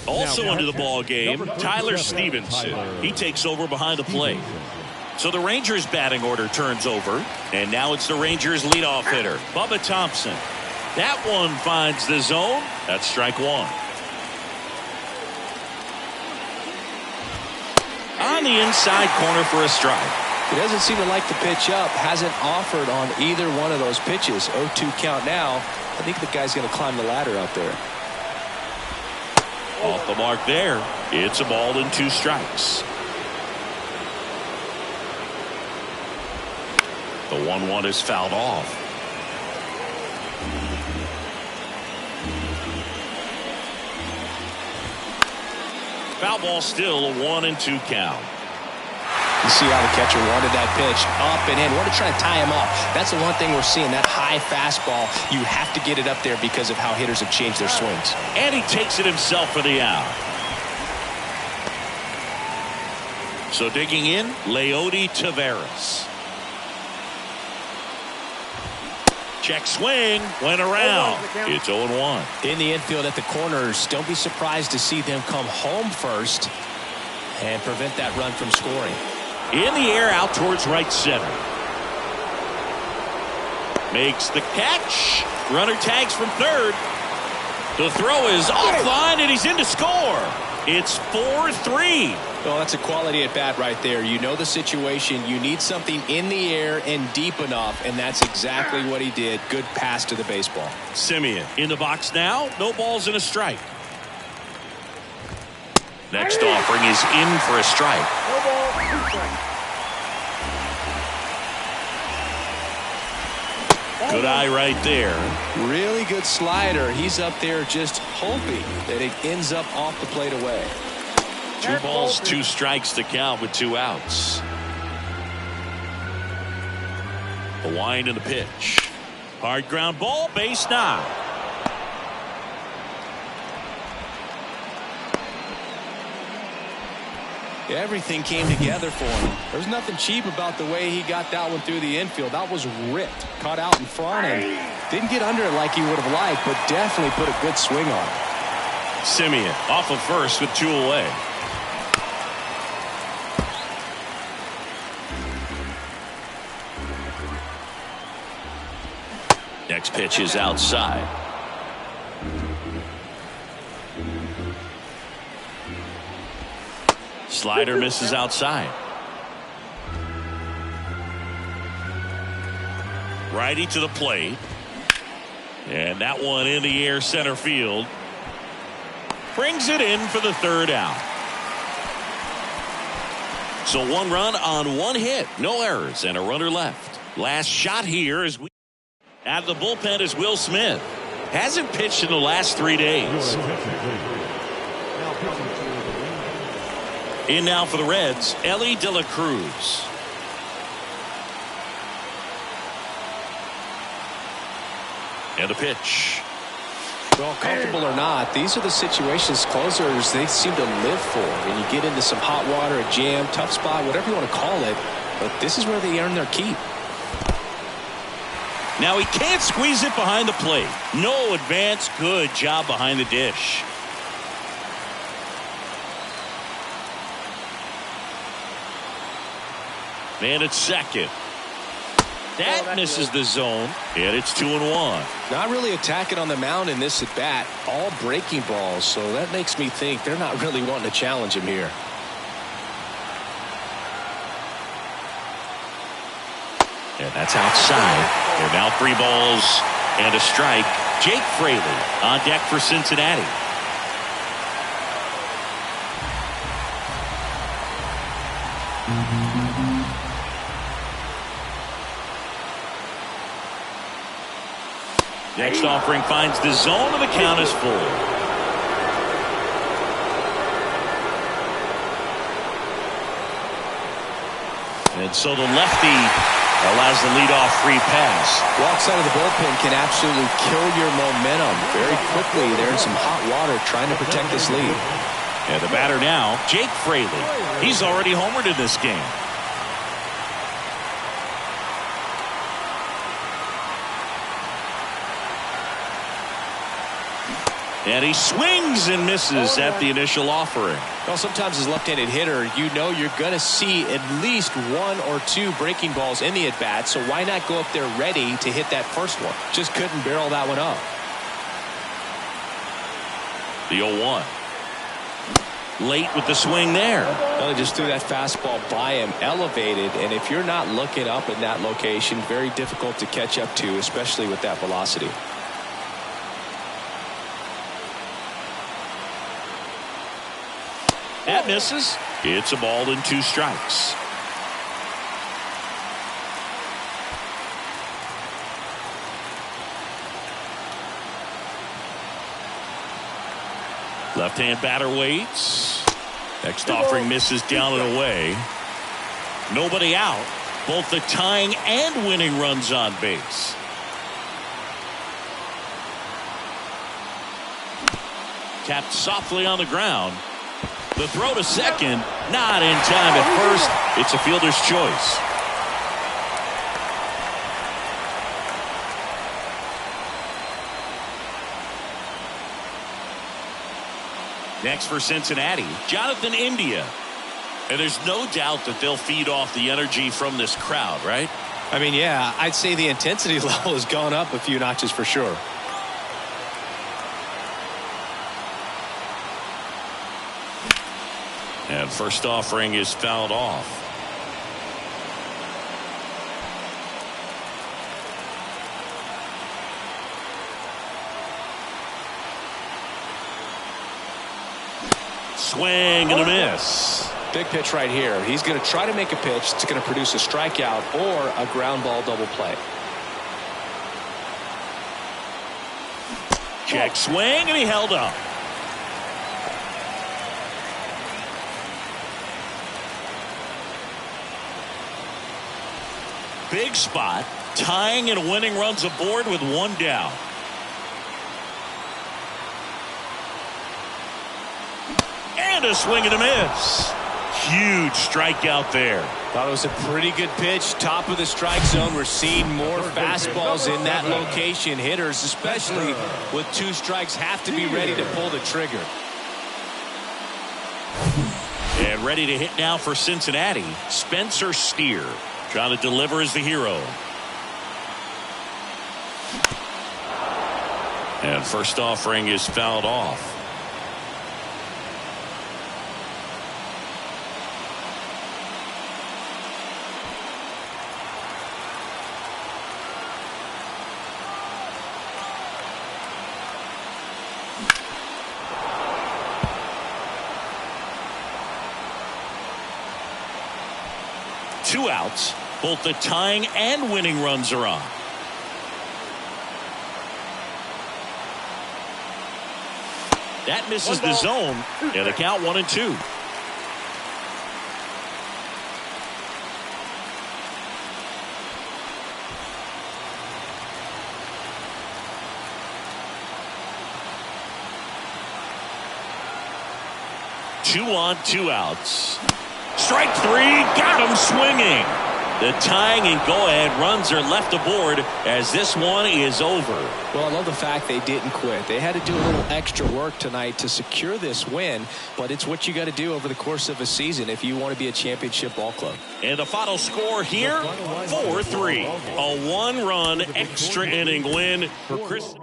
S2: Also into the ball game, Tyler Stevenson. He takes over behind the plate. So the Rangers batting order turns over, and now it's the Rangers leadoff hitter, Bubba Thompson. That one finds the zone. That's strike one. On the inside corner for a strike.
S1: He doesn't seem to like the pitch up. Hasn't offered on either one of those pitches. 0-2 count now. I think the guy's going to climb the ladder out there.
S2: Off the mark there. It's a ball and 2 strikes. The 1-1 is fouled off. Foul ball, still a 1-2 count.
S1: You see how the catcher wanted that pitch up and in. Wanted to try to tie him up. That's the one thing we're seeing, that high fastball. You have to get it up there because of how hitters have changed their swings.
S2: And he takes it himself for the out. So digging in, Leody Taveras. Check swing, went around. It's 0-1.
S1: In the infield at the corners, don't be surprised to see them come home first and prevent that run from scoring.
S2: In the air, out towards right center. Makes the catch. Runner tags from third. The throw is offline, and he's in to score. It's 4-3.
S1: Well, that's a quality at bat right there. You know the situation. You need something in the air and deep enough, and that's exactly what he did. Good pass to the baseball.
S2: Semien in the box now. No balls and a strike. Next offering is in for a strike.
S4: No ball, 2 strikes.
S2: Good eye right there.
S1: Really good slider. He's up there just hoping that it ends up off the plate away.
S2: 2 balls, 2 strikes to count with 2 outs. The wind and the pitch. Hard ground ball, base knock.
S1: Everything came together for him. There's nothing cheap about the way he got that one through the infield. That was ripped. Caught out in front and didn't get under it like he would have liked, but definitely put a good swing on it.
S2: Semien off of first with 2 away. Next pitch is outside. Slider misses outside. Righty to the plate. And that one in the air center field. Brings it in for the 3rd out. So 1 run on 1 hit. No errors and a runner left. Last shot here is out of the bullpen is Will Smith. Hasn't pitched in the last 3 days. In now for the Reds, Elly De La Cruz. And a pitch.
S1: Well, comfortable or not, these are the situations closers they seem to live for. And you get into some hot water, a jam, tough spot, whatever you want to call it. But this is where they earn their keep.
S2: Now he can't squeeze it behind the plate. No advance. Good job behind the dish. Man at second. That misses the zone, and it's 2-1.
S1: Not really attacking on the mound in this at bat. All breaking balls, so that makes me think they're not really wanting to challenge him here.
S2: And that's outside. They're now 3 balls and a strike. Jake Fraley on deck for Cincinnati. Next offering finds the zone, and the count is full. And so the lefty allows the leadoff free pass.
S1: Walk side of the bullpen can absolutely kill your momentum very quickly. They're in some hot water trying to protect this lead.
S2: And the batter now, Jake Fraley. He's already homered in this game. And he swings and misses at the initial offering.
S1: Well, sometimes as a left-handed hitter, you know you're going to see at least 1 or 2 breaking balls in the at-bat, so why not go up there ready to hit that first one? Just couldn't barrel that one up.
S2: The 0-1. Late with the swing there.
S1: Well, they just threw that fastball by him, elevated, and if you're not looking up in that location, very difficult to catch up to, especially with that velocity.
S2: That misses. It's a ball and 2 strikes. Left-hand batter waits. Next offering misses down and away. Nobody out. Both the tying and winning runs on base. Tapped softly on the ground. The throw to second, not in time at first. It's a fielder's choice. Next for Cincinnati, Jonathan India. And there's no doubt that they'll feed off the energy from this crowd, right?
S1: I mean, yeah, I'd say the intensity level has gone up a few notches for sure.
S2: And first offering is fouled off. Swing and a miss.
S1: Big pitch right here. He's going to try to make a pitch that's going to produce a strikeout or a ground ball double play.
S2: Check swing, and he held up. Big spot, tying and winning runs aboard with 1 down. And a swing and a miss. Huge strikeout there.
S1: Thought it was a pretty good pitch. Top of the strike zone. We're seeing more fastballs in that location. Hitters, especially with 2 strikes, have to be ready to pull the trigger.
S2: And ready to hit now for Cincinnati, Spencer Steer. Trying to deliver as the hero. And first offering is fouled off. Two outs. Both the tying and winning runs are on. That misses the zone, and the count 1-2. Two on, 2 outs. Strike 3, got him swinging. The tying and go-ahead runs are left aboard as this one is over.
S1: Well, I love the fact they didn't quit. They had to do a little extra work tonight to secure this win, but it's what you got to do over the course of a season if you want to be a championship ball club.
S2: And the final score here, 4-3. A 1-run extra inning win for Chris.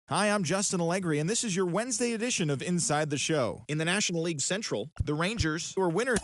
S5: Hi, I'm Justin Allegri, and this is your Wednesday edition of Inside the Show. In the National League Central, the Rangers were winners.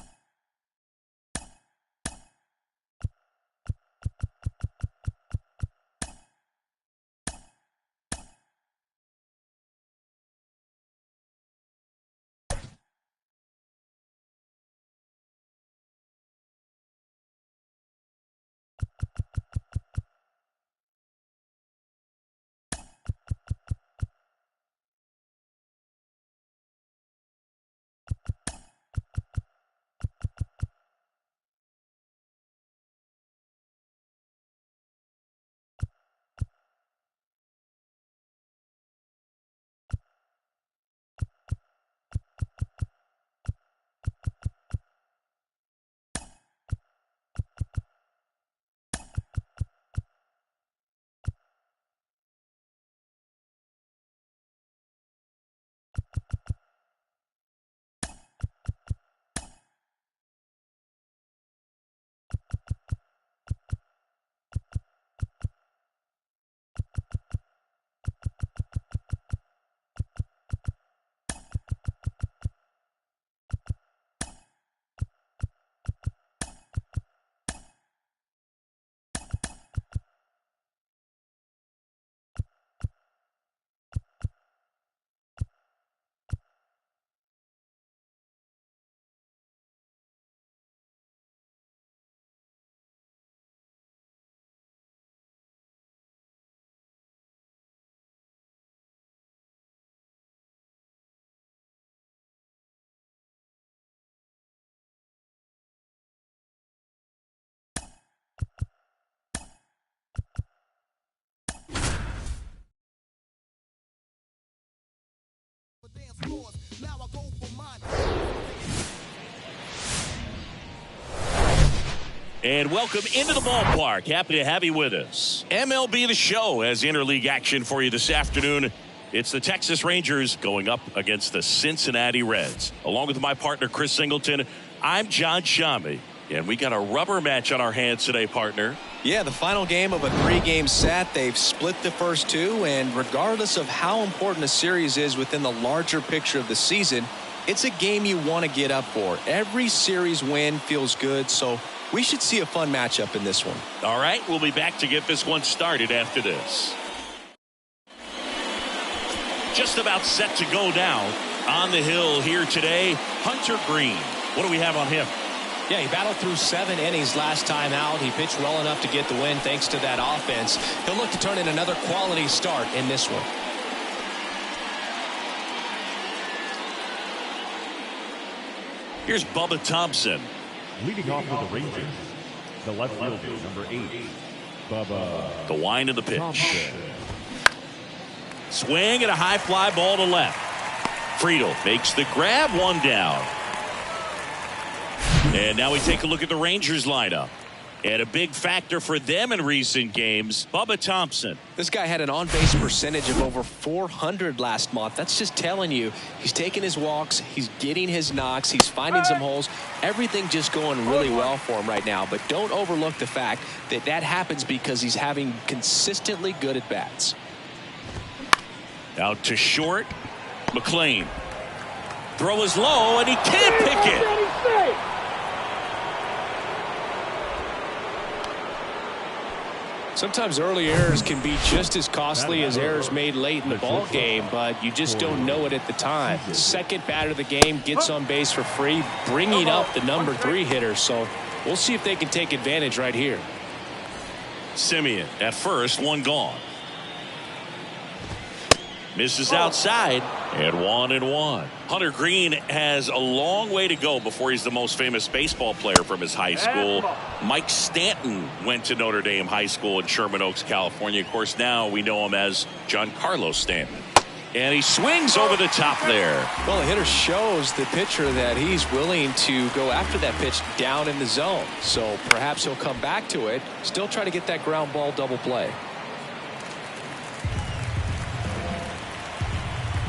S2: And welcome into the ballpark. Happy to have you with us. MLB The Show has interleague action for you this afternoon. It's the Texas Rangers going up against the Cincinnati Reds. Along with my partner, Chris Singleton, I'm John Shammy. And we got a rubber match on our hands today, partner.
S1: Yeah, the final game of a 3-game set. They've split the first two, and regardless of how important a series is within the larger picture of the season, it's a game you want to get up for. Every series win feels good, so we should see a fun matchup in this one.
S2: All right, we'll be back to get this one started after this. Just about set to go down on the hill here today, Hunter Greene. What do we have on him?
S1: Yeah, he battled through 7 innings last time out. He pitched well enough to get the win thanks to that offense. He'll look to turn in another quality start in this one.
S2: Here's Bubba Thompson.
S3: Leading off for the Rangers, the left fielder, number 8, Bubba.
S2: The wind of the pitch.
S3: Thompson.
S2: Swing and a high fly ball to left. Friedl makes the grab, one down. And now we take a look at the Rangers lineup. And a big factor for them in recent games, Bubba Thompson.
S1: This guy had an on-base percentage of over 400 last month. That's just telling you he's taking his walks, he's getting his knocks, he's finding some holes. Everything just going really well for him right now. But don't overlook the fact that that happens because he's having consistently good at-bats.
S2: Out to short, McLean. Throw is low, and he can't pick it.
S1: Sometimes early errors can be just as costly as errors made late in the ball game, but you just don't know it at the time. The second batter of the game gets on base for free, bringing up the number 3 hitter. So we'll see if they can take advantage right here.
S2: Semien at first, one gone. Misses outside, and 1-1. Hunter Greene has a long way to go before he's the most famous baseball player from his high school. Mike Stanton went to Notre Dame High School in Sherman Oaks, California. Of course, now we know him as Giancarlo Stanton. And he swings over the top there.
S1: Well, the hitter shows the pitcher that he's willing to go after that pitch down in the zone. So perhaps he'll come back to it, still try to get that ground ball double play.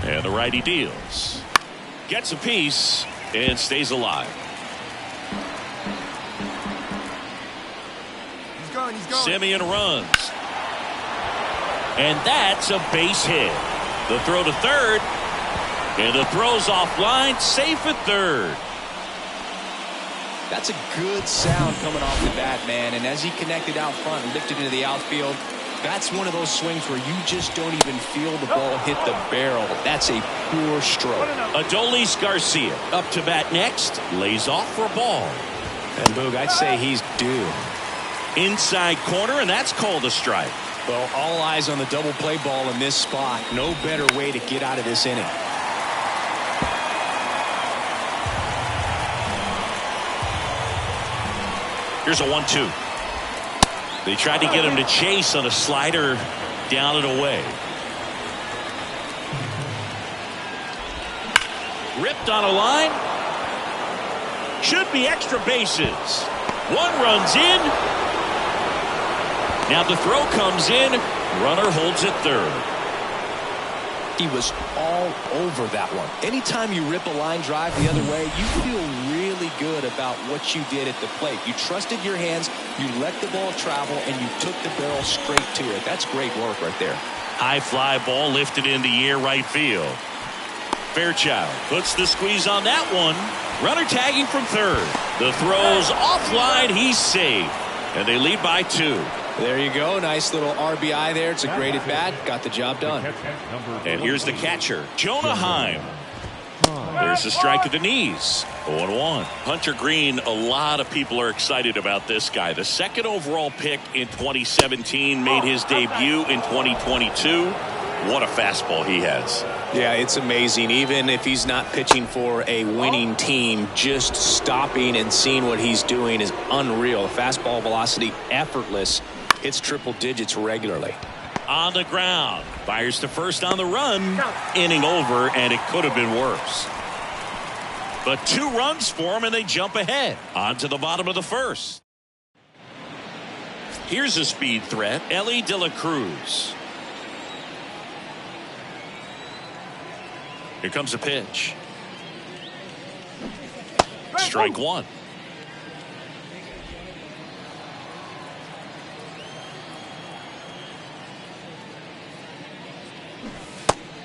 S2: And the righty deals. Gets a piece and stays alive.
S6: He's going.
S2: Semien runs. And that's a base hit. The throw to third. And the throw's offline, safe at third.
S1: That's a good sound coming off the bat, man. And as he connected out front and lifted into the outfield, that's one of those swings where you just don't even feel the ball hit the barrel. That's a pure stroke.
S2: Adolis Garcia up to bat next. Lays off for a ball.
S1: And Boog, I'd say he's due.
S2: Inside corner, and that's called a strike.
S1: Well, all eyes on the double play ball in this spot. No better way to get out of this inning.
S2: Here's a 1-2. They tried to get him to chase on a slider down and away. Ripped on a line. Should be extra bases. One runs in. Now the throw comes in. Runner holds it third.
S1: He was all over that one. Anytime you rip a line drive the other way, you feel really good about what you did at the plate. You trusted your hands, you let the ball travel, and you took the barrel straight to it. That's great work right there.
S2: High fly ball lifted in the air right field. Fairchild puts the squeeze on that one. Runner tagging from third. The throw's offline. He's safe. And they lead by 2.
S1: There you go. Nice little RBI there. It's a great at bat. Got the job done.
S2: And here's the catcher, Jonah Heim. There's a strike at the knees. 0-1. Hunter Green, a lot of people are excited about this guy. The second overall pick in 2017, made his debut in 2022. What a fastball he has.
S1: Yeah, it's amazing. Even if he's not pitching for a winning team, just stopping and seeing what he's doing is unreal. Fastball velocity, effortless. Hits triple digits regularly.
S2: On the ground. Fires to first on the run. Inning over, and it could have been worse. But 2 runs for him, and they jump ahead. On to the bottom of the first. Here's a speed threat. Elly De La Cruz. Here comes a pitch. Strike 1.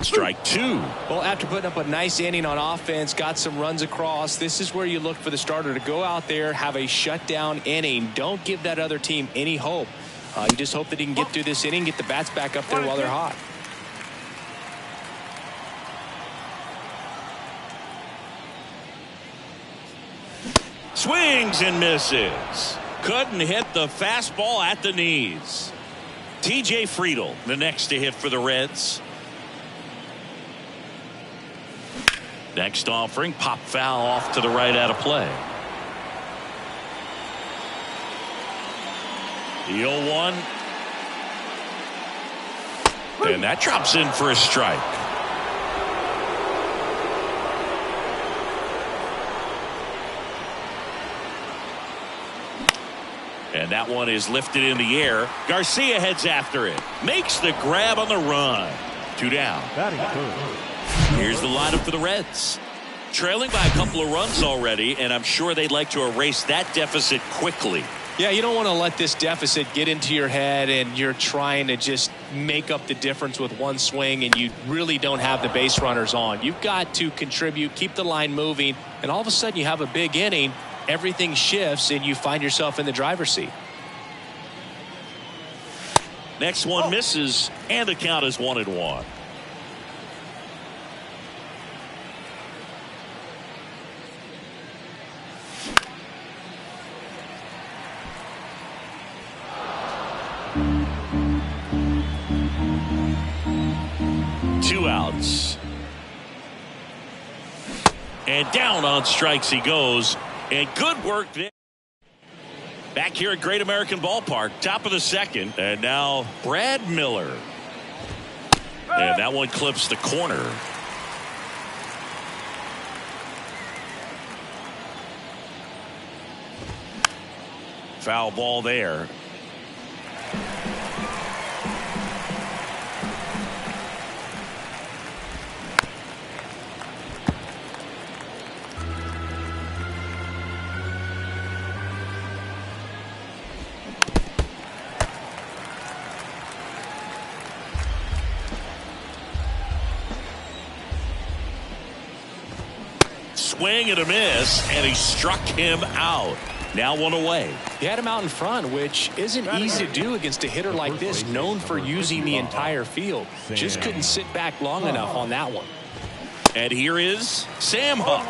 S2: Strike 2.
S1: Well, after putting up a nice inning on offense, got some runs across, this is where you look for the starter to go out there, have a shutdown inning. Don't give that other team any hope. You just hope that he can get through this inning, get the bats back up there while they're hot.
S2: Swings and misses. Couldn't hit the fastball at the knees. TJ Friedl, the next to hit for the Reds. Next offering, pop foul off to the right out of play. The 0-1. And that drops in for a strike. And that one is lifted in the air. Garcia heads after it. Makes the grab on the run. 2 down. Here's the lineup for the Reds. Trailing by a couple of runs already, and I'm sure they'd like to erase that deficit quickly.
S1: Yeah, you don't want to let this deficit get into your head and you're trying to just make up the difference with one swing and you really don't have the base runners on. You've got to contribute, keep the line moving, and all of a sudden you have a big inning. Everything shifts and you find yourself in the driver's seat.
S2: Next one misses, and the count is 1-1. Two outs. And down on strikes he goes. And good work there. Back here at Great American Ballpark, top of the second. And now Brad Miller. And that one clips the corner. Foul ball there. swing and a miss, and he struck him out. Now one away.
S1: He had him out in front, which isn't easy to do against a hitter like this, known for using the entire field. Just couldn't sit back long enough on that one.
S2: And here is Sam Huff.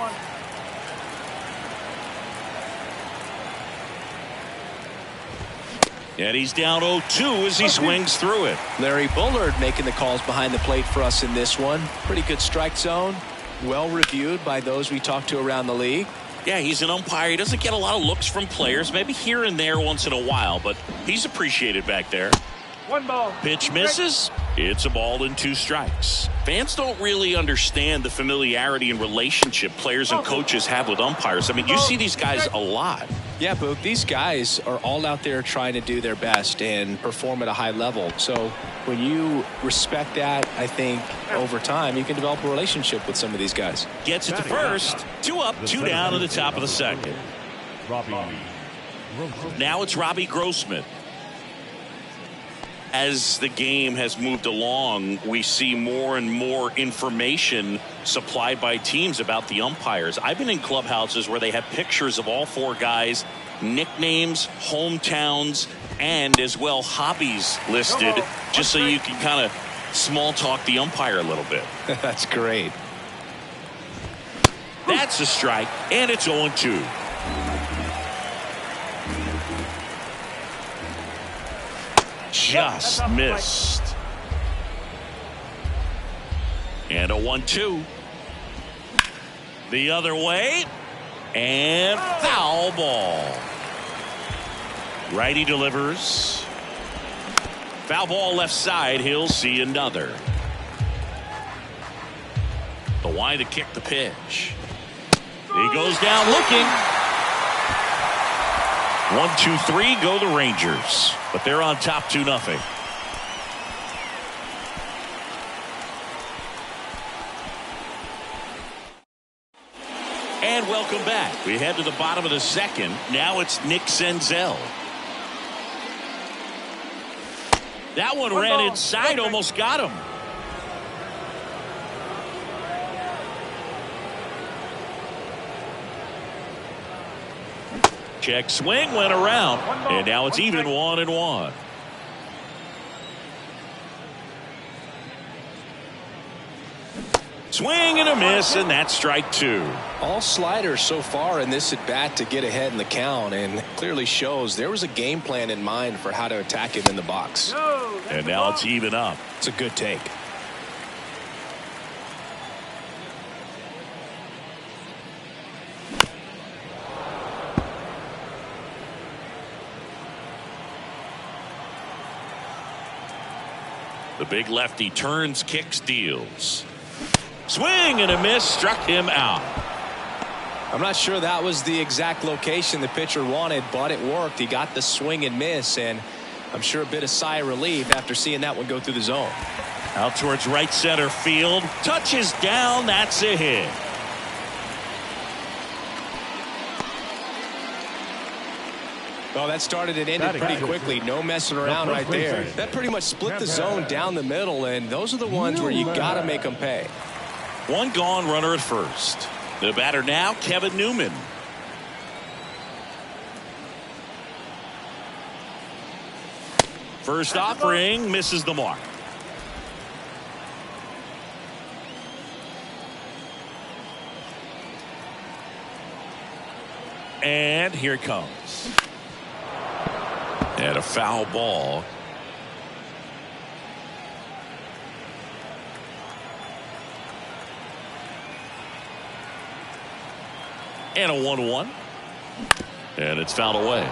S2: And he's down 0-2 as he swings through it.
S1: Larry Bullard making the calls behind the plate for us in this one. Pretty good strike zone. Well reviewed by those we talked to around the league.
S2: Yeah, he's an umpire. He doesn't get a lot of looks from players, maybe here and there once in a while, but he's appreciated back there.
S4: 1 ball.
S2: Pitch misses. It's a ball and 2 strikes. Fans don't really understand the familiarity and relationship players and coaches have with umpires. I mean, you see these guys a lot.
S1: Yeah, Boog, these guys are all out there trying to do their best and perform at a high level. So when you respect that, I think over time you can develop a relationship with some of these guys.
S2: Gets it to first. 2 up, 2 down at the top of the second. Now it's Robbie Grossman. As the game has moved along, we see more and more information supplied by teams about the umpires. I've been in clubhouses where they have pictures of all 4 guys, nicknames, hometowns, and as well hobbies listed, just so you can kind of small talk the umpire a little bit.
S1: That's great.
S2: That's a strike, and it's 0-2. Just missed. And a 1-2. The other way. And foul ball. Righty delivers. Foul ball left side. He'll see another. The wide to kick the pitch. He goes down looking. 1, 2, 3 go the Rangers, but they're on top 2-0. And welcome back. We head to the bottom of the second. Now it's Nick Senzel. That one ran inside, almost got him. Check swing, went around, and now it's even 1-1. Swing and a miss, and that's strike 2.
S1: All sliders so far in this at bat to get ahead in the count, and clearly shows there was a game plan in mind for how to attack him in the box.
S2: And now it's even up.
S1: It's a good take.
S2: The big lefty turns, kicks, deals. Swing and a miss, struck him out.
S1: I'm not sure that was the exact location the pitcher wanted, but it worked. He got the swing and miss, and I'm sure a bit of sigh of relief after seeing that one go through the zone.
S2: Out towards right center field. Touches down. That's a hit.
S1: Well, that started and ended pretty quickly. No messing around right there. That pretty much split the zone down the middle, and those are the ones where you got to make them pay.
S2: 1 gone, runner at first. The batter now, Kevin Newman. First offering, misses the mark. And here it comes. And a foul ball. And a 1-1. And it's fouled away.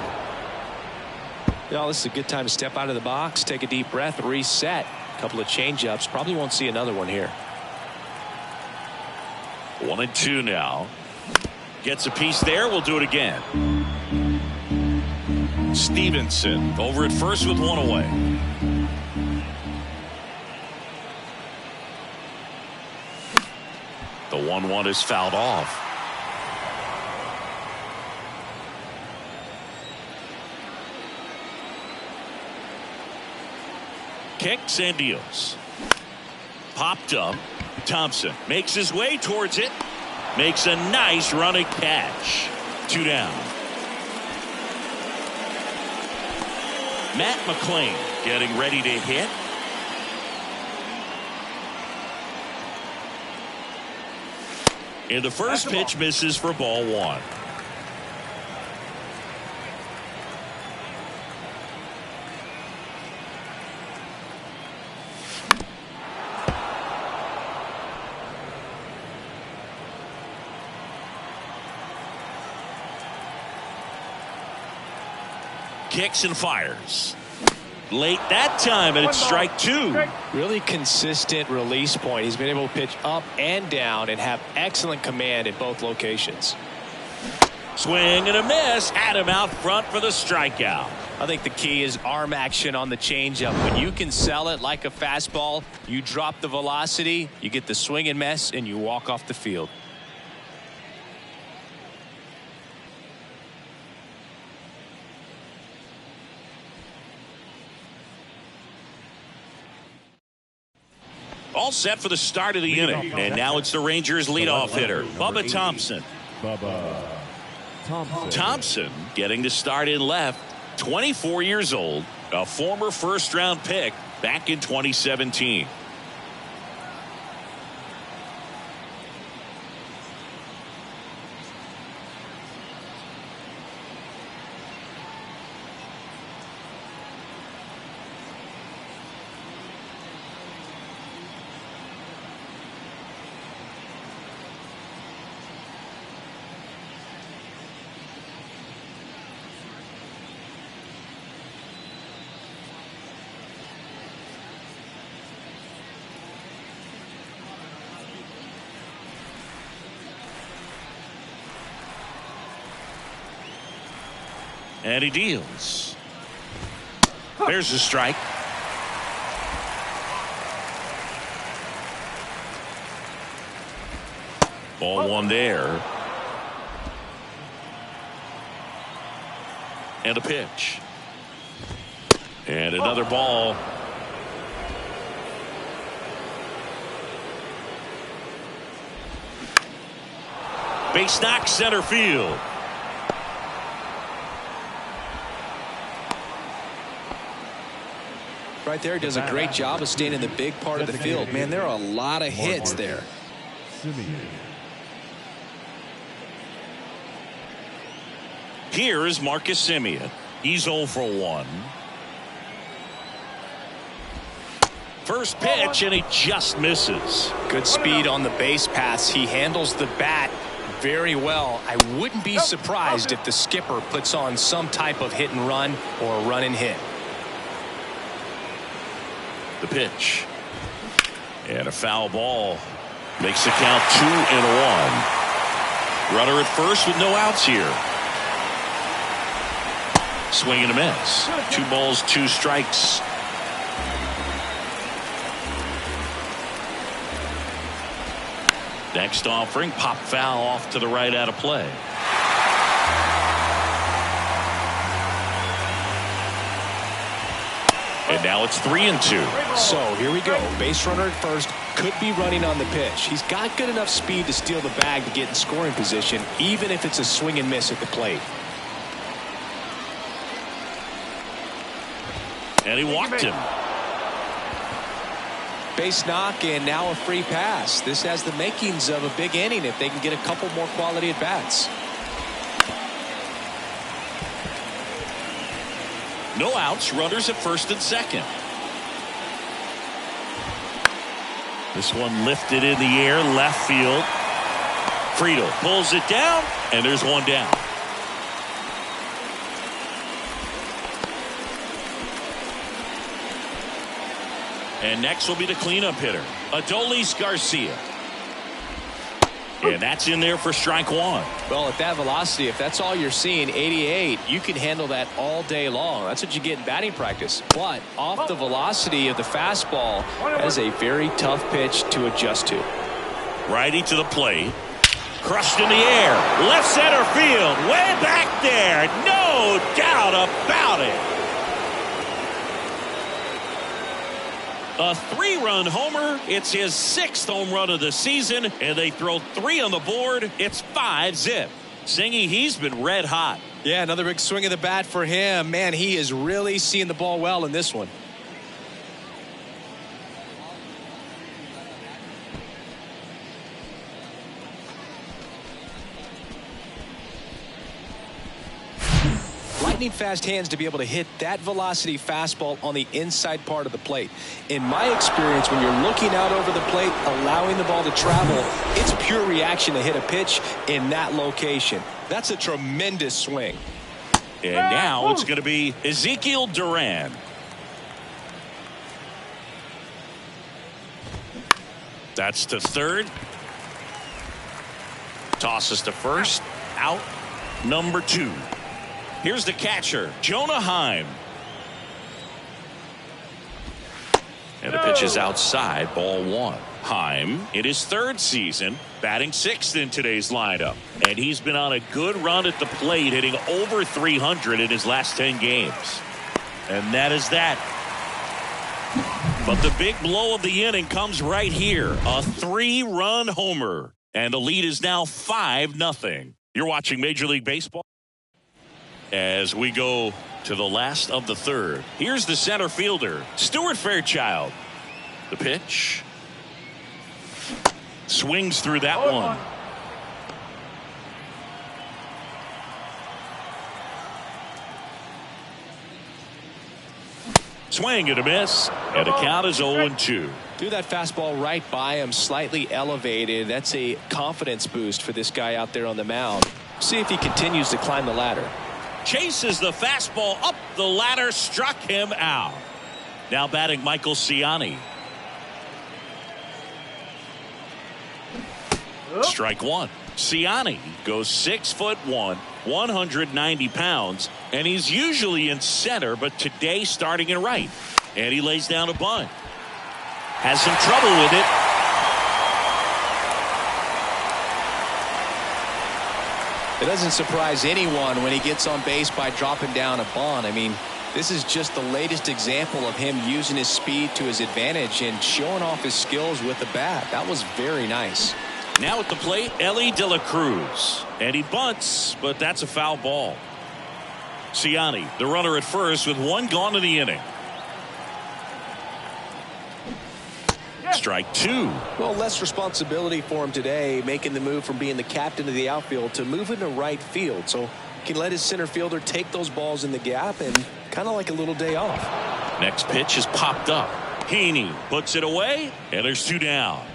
S1: Well, this is a good time to step out of the box, take a deep breath, reset. A couple of change-ups. Probably won't see another one here.
S2: 1-2 now. Gets a piece there. We'll do it again. Stevenson over at first with 1 away. The 1-1 is fouled off. Kicks and deals. Popped up. Thompson makes his way towards it. makes a nice running catch. 2 down. Matt McLean getting ready to hit. And the first pitch misses for ball 1. Kicks and fires. Late that time, and it's strike 2.
S1: Really consistent release point. He's been able to pitch up and down and have excellent command at both locations.
S2: Swing and a miss. Had him out front for the strikeout.
S1: I think the key is arm action on the changeup. When you can sell it like a fastball, you drop the velocity, you get the swing and miss, and you walk off the field.
S2: All set for the start of the inning. And now it's the Rangers leadoff hitter, Bubba Thompson.
S3: Bubba Thompson.
S2: Thompson getting to start in left. 24 years old. A former first-round pick back in 2017. And he deals. There's a strike. Ball 1 there. And a pitch. And another ball. Base knock, center field.
S1: Right there, does a great job of staying in the big part of the field. Man, there are a lot of hits there.
S2: Here is Marcus Semien. He's 0 for 1. First pitch, and he just misses.
S1: Good speed on the base paths. He handles the bat very well. I wouldn't be surprised if the skipper puts on some type of hit and run or a run and hit.
S2: The pitch. And a foul ball. Makes the count 2-1. Runner at first with no outs here. Swing and a miss. 2 balls, 2 strikes. Next offering, pop foul off to the right out of play. And now it's 3-2.
S1: So here we go. Base runner at first, could be running on the pitch. He's got good enough speed to steal the bag to get in scoring position, even if it's a swing and miss at the plate.
S2: And he walked him.
S1: Base knock, and now a free pass. This has the makings of a big inning if they can get a couple more quality at bats.
S2: No outs, runners at first and second. This one lifted in the air, left field. Friedl pulls it down, and there's one down. And next will be the cleanup hitter, Adolis Garcia. And that's in there for strike 1.
S1: Well, at that velocity, if that's all you're seeing, 88, you can handle that all day long. That's what you get in batting practice. But off the velocity of the fastball, that is a very tough pitch to adjust to.
S2: Righty to the plate. Crushed in the air. Left center field. Way back there. No doubt about it. A 3-run homer. It's his 6th home run of the season, and they throw 3 on the board. It's 5-zip. Singy, he's been red hot.
S1: Yeah, another big swing of the bat for him. Man, he is really seeing the ball well in this one. Lightning fast hands to be able to hit that velocity fastball on the inside part of the plate. In my experience, when you're looking out over the plate, allowing the ball to travel, it's pure reaction to hit a pitch in that location. That's a tremendous swing.
S2: And now it's going to be Ezekiel Duran. That's to third. Tosses to first. Out number 2. Here's the catcher, Jonah Heim. And the pitch is outside, ball 1. Heim, in his 3rd season, batting 6th in today's lineup. And he's been on a good run at the plate, hitting over 300 in his last 10 games. And that is that. But the big blow of the inning comes right here. A 3-run homer. And the lead is now 5-0. You're watching Major League Baseball. As we go to the last of the 3rd. Here's the center fielder, Stuart Fairchild. The pitch. Swings through that one. Swing and a miss. And the count is 0-2.
S1: Threw that fastball right by him, slightly elevated. That's a confidence boost for this guy out there on the mound. See if he continues to climb the ladder.
S2: Chases the fastball up the ladder, struck him out. Now batting Michael Ciani. Strike 1. Ciani goes 6'1", 190 pounds, and he's usually in center, but today starting in right. And he lays down a bunt. Has some trouble with it.
S1: It doesn't surprise anyone when he gets on base by dropping down a bunt. I mean, this is just the latest example of him using his speed to his advantage and showing off his skills with the bat. That was very nice.
S2: Now at the plate, Elly De La Cruz. And he bunts, but that's a foul ball. Ciani, the runner at first with 1 gone in the inning. Strike 2.
S1: Well, less responsibility for him today, making the move from being the captain of the outfield to moving to right field. So he can let his center fielder take those balls in the gap and kind of like a little day off.
S2: Next pitch is popped up. Heaney puts it away, and there's 2 down.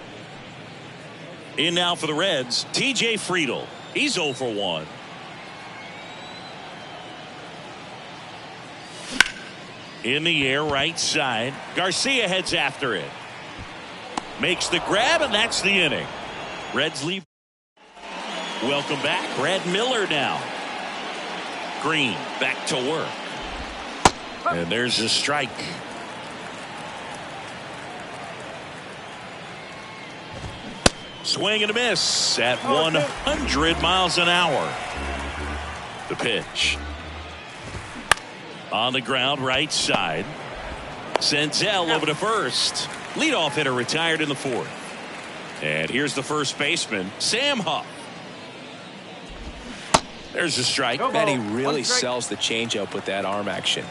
S2: In now for the Reds, TJ Friedl. He's 0 for 1. In the air, right side. Garcia heads after it. Makes the grab, and that's the inning. Reds leave. Welcome back. Brad Miller now. Green back to work. And there's a strike. Swing and a miss at 100 miles an hour. The pitch. On the ground, right side. Senzel over to first. Leadoff hitter retired in the 4th. And here's the first baseman, Sam Huff. There's a strike.
S1: Man, he really sells the changeup with that arm action.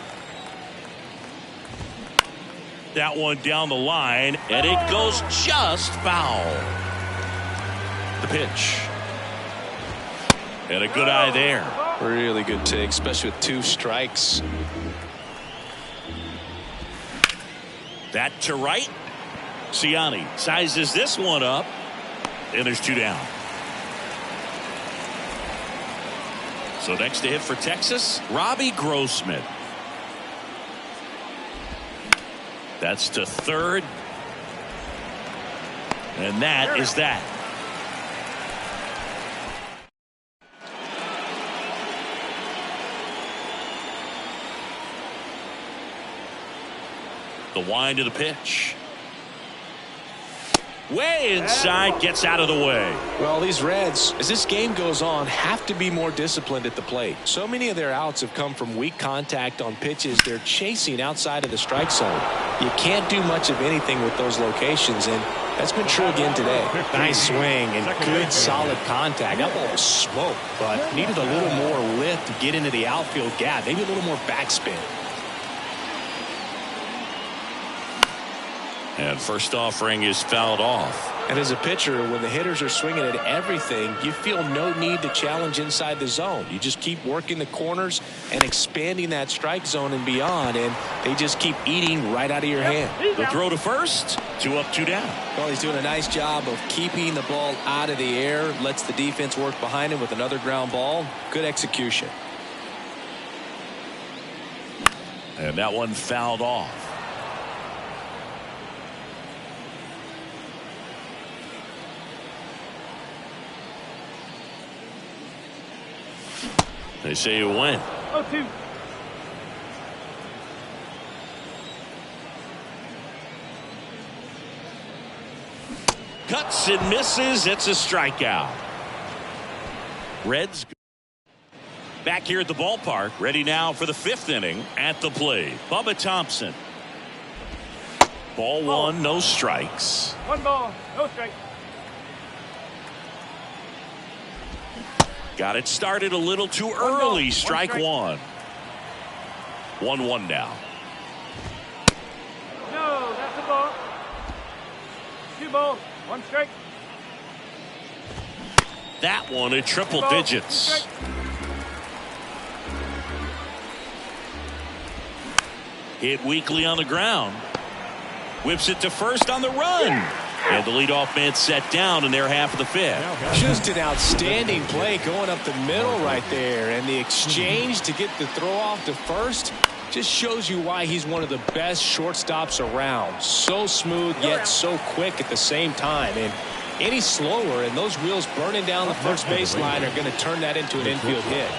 S2: That one down the line, and it goes just foul. The pitch. And a good eye there.
S1: Really good take, especially with 2 strikes.
S2: That to right. Ciani sizes this one up, and there's 2 down. So next to hit for Texas, Robbie Grossman. That's to third. And that is that. The wind of the pitch. Way inside, gets out of the way.
S1: Well, these Reds, as this game goes on, have to be more disciplined at the plate. So many of their outs have come from weak contact on pitches they're chasing outside of the strike zone. You can't do much of anything with those locations, and that's been true again today. Nice swing and good solid contact. That ball was smoke, but needed a little more lift to get into the outfield gap. Maybe a little more backspin.
S2: And first offering is fouled off.
S1: And as a pitcher, when the hitters are swinging at everything, you feel no need to challenge inside the zone. You just keep working the corners and expanding that strike zone and beyond, and they just keep eating right out of your hand.
S2: The throw to first. 2 up, 2 down.
S1: Well, he's doing a nice job of keeping the ball out of the air, lets the defense work behind him with another ground ball. Good execution.
S2: And that one fouled off. They say you win.
S4: 0-2.
S2: Cuts and misses. It's a strikeout. Reds back here at the ballpark. Ready now for the 5th inning. At the plate, Bubba Thompson. Ball 1, no strikes.
S4: 1 ball, no strike.
S2: Got it started a little too early. Strike 1. 1-1 now.
S4: No, that's a ball. 2 balls, 1 strike.
S2: That one at triple
S4: Ball,
S2: digits.
S4: 2 strike.
S2: Hit weakly on the ground. Whips it to first on the run. And the leadoff man set down in their half of the 5th.
S1: Just an outstanding play going up the middle right there. And the exchange to get the throw off to first just shows you why he's one of the best shortstops around. So smooth yet so quick at the same time. And any slower and those wheels burning down the first base line are going to turn that into an infield hit.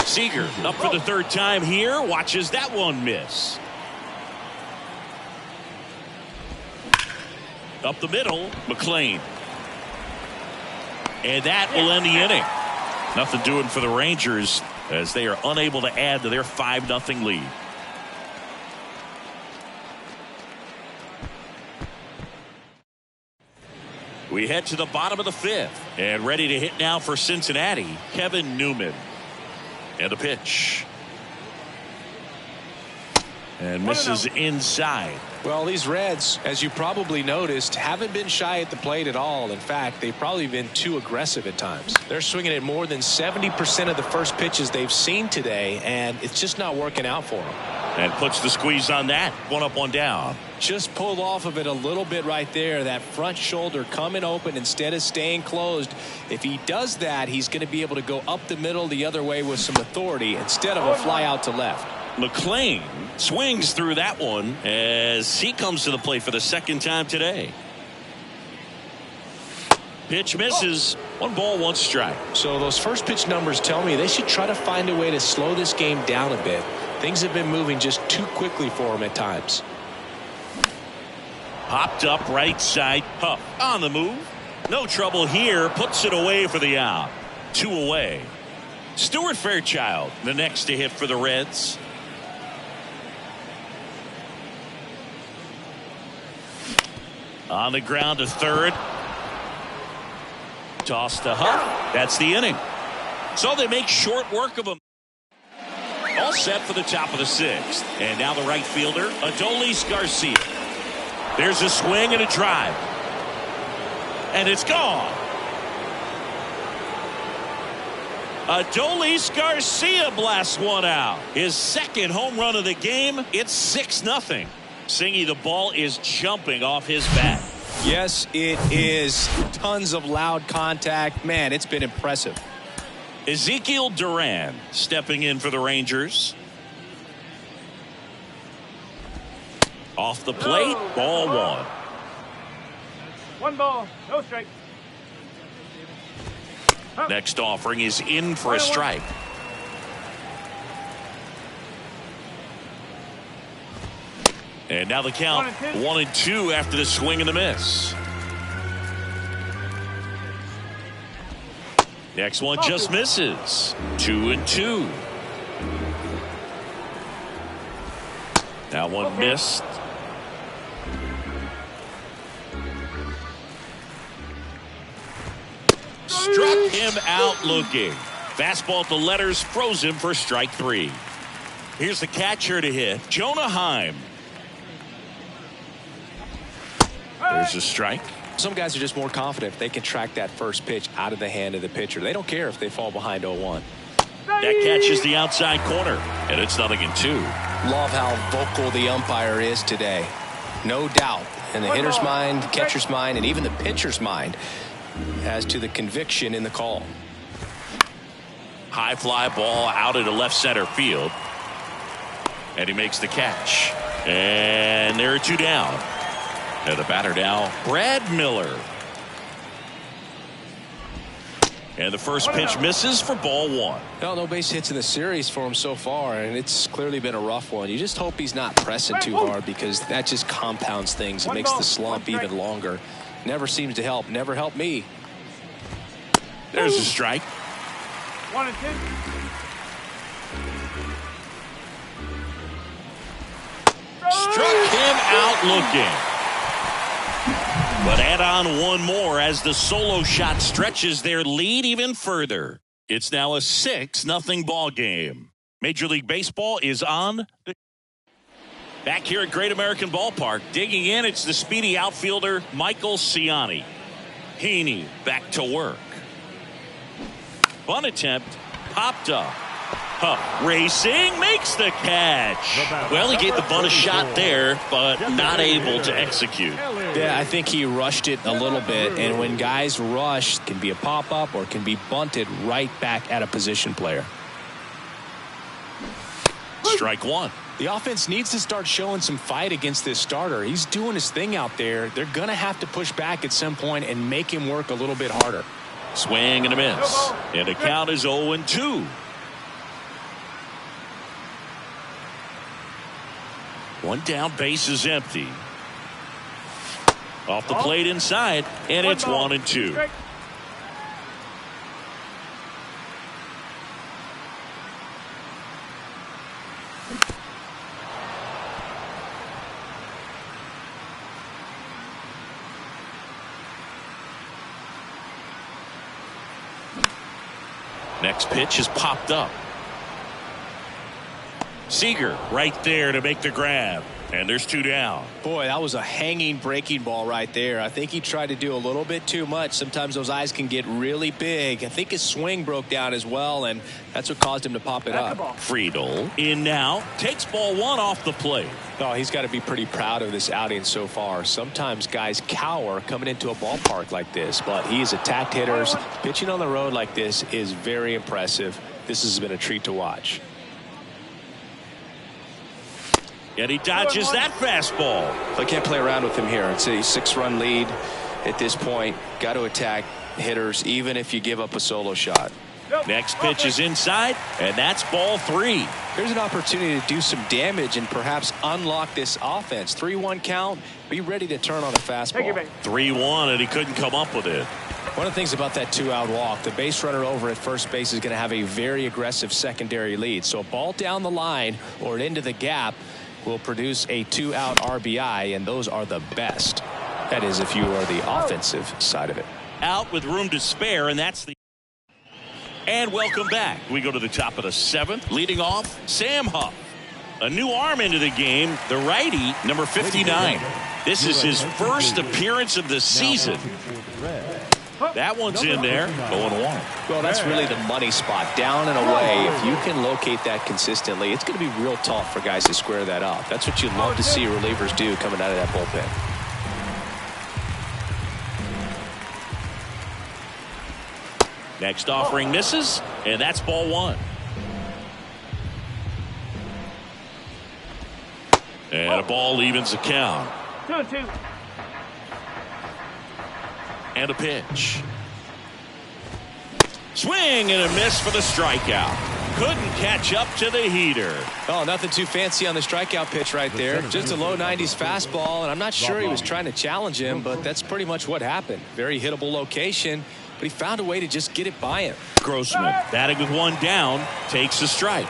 S2: Seager up for the 3rd time here. Watches that one miss. Up the middle, McLean. And that will end the inning. Nothing doing for the Rangers as they are unable to add to their 5-0 lead. We head to the bottom of the 5th and ready to hit now for Cincinnati, Kevin Newman. And a pitch. And misses inside.
S1: Well, these Reds, as you probably noticed, haven't been shy at the plate at all. In fact, they've probably been too aggressive at times. They're swinging at more than 70% of the first pitches they've seen today, and it's just not working out for them.
S2: And puts the squeeze on that. 1 up, 1 down.
S1: Just pulled off of it a little bit right there. That front shoulder coming open instead of staying closed. If he does that, he's going to be able to go up the middle the other way with some authority instead of a fly out to left.
S2: McLean swings through that one as he comes to the plate for the 2nd time today. Pitch misses. 1 ball, 1 strike.
S1: So those first pitch numbers tell me they should try to find a way to slow this game down a bit. Things have been moving just too quickly for him at times.
S2: Popped up right side. Huff on the move. No trouble here. Puts it away for the out. 2 away. Stuart Fairchild the next to hit for the Reds. On the ground to 3rd. Toss to Huff. That's the inning. So they make short work of him. All set for the top of the 6th. And now the right fielder, Adolis Garcia. There's a swing and a drive. And it's gone. Adolis Garcia blasts one out. His 2nd home run of the game. It's 6-0. Singy, the ball is jumping off his bat.
S1: Yes, it is. Tons of loud contact. Man, it's been impressive.
S2: Ezekiel Duran stepping in for the Rangers. Off the plate, ball 1.
S4: 1 ball, no strike.
S2: Next offering is in for a strike. And now the count 1-2 after the swing and the miss. Next one just misses. 2-2. That one missed. Struck him out looking. Fastball at the letters froze him for strike 3. Here's the catcher to hit, Jonah Heim. There's a strike.
S1: Some guys are just more confident if they can track that first pitch out of the hand of the pitcher. They don't care if they fall behind 0-1.
S2: That catches the outside corner, and it's 0-2.
S1: Love how vocal the umpire is today. No doubt in the hitter's mind, catcher's mind, and even the pitcher's mind as to the conviction in the call.
S2: High fly ball out into left center field. And he makes the catch. And there are 2 down. And the batter now, Brad Miller. And the first pitch misses for ball 1.
S1: Well, no base hits in the series for him so far, and it's clearly been a rough one. You just hope he's not pressing too hard because that just compounds things. It makes the slump even longer. Never seems to help. Never helped me.
S2: There's a strike.
S4: 1-2.
S2: Struck him out looking. But add on one more as the solo shot stretches their lead even further. It's now a 6-0 ball game. Major League Baseball is on. Back here at Great American Ballpark, digging in, it's the speedy outfielder Michael Ciani. Heaney back to work. Bunt attempt, popped up. Racing, makes the catch. Well, he gave the bunt a shot there, but not able to execute.
S1: Yeah, I think he rushed it a little bit, and when guys rush, it can be a pop-up or can be bunted right back at a position player.
S2: Strike 1.
S1: The offense needs to start showing some fight against this starter. He's doing his thing out there. They're going to have to push back at some point and make him work a little bit harder.
S2: Swing and a miss. And the count is 0-2. One down, base is empty. Off the plate inside, and it's 1-2. Next pitch is popped up. Seager right there to make the grab. And there's 2 down.
S1: Boy, that was a hanging breaking ball right there. I think he tried to do a little bit too much. Sometimes those eyes can get really big. I think his swing broke down as well, and that's what caused him to pop it up.
S2: Friedel in now. Takes ball 1 off the plate.
S1: Oh, he's got to be pretty proud of this outing so far. Sometimes guys cower coming into a ballpark like this, but he's attacked hitters. Pitching on the road like this is very impressive. This has been a treat to watch.
S2: And he dodges that fastball.
S1: I can't play around with him here. It's a 6-run lead at this point. Got to attack hitters even if you give up a solo shot.
S2: Next pitch is inside, and that's ball 3.
S1: Here's an opportunity to do some damage and perhaps unlock this offense. 3-1 count. Be ready to turn on a fastball.
S2: 3-1, and he couldn't come up with it.
S1: One of the things about that 2-out walk, the base runner over at first base is going to have a very aggressive secondary lead. So a ball down the line or into the gap will produce a 2-out RBI, and those are the best. That is if you are the offensive side of it.
S2: Out with room to spare, and that's the... And welcome back. We go to the top of the 7th. Leading off, Sam Huff. A new arm into the game, the righty, number 59. This is his first appearance of the season. That one's in there, 0-1.
S1: Well, that's really the money spot, down and away. If you can locate that consistently, it's going to be real tough for guys to square that up. That's what you love to see relievers do coming out of that bullpen.
S2: Next offering misses, and that's ball 1. And a ball evens the count.
S4: 2-2.
S2: And a pitch. Swing and a miss for the strikeout. Couldn't catch up to the heater.
S1: Oh, nothing too fancy on the strikeout pitch right there. Just a low 90s fastball, and I'm not sure he was trying to challenge him, but that's pretty much what happened. Very hittable location, but he found a way to just get it by him.
S2: Grossman batting with one down, takes a strike.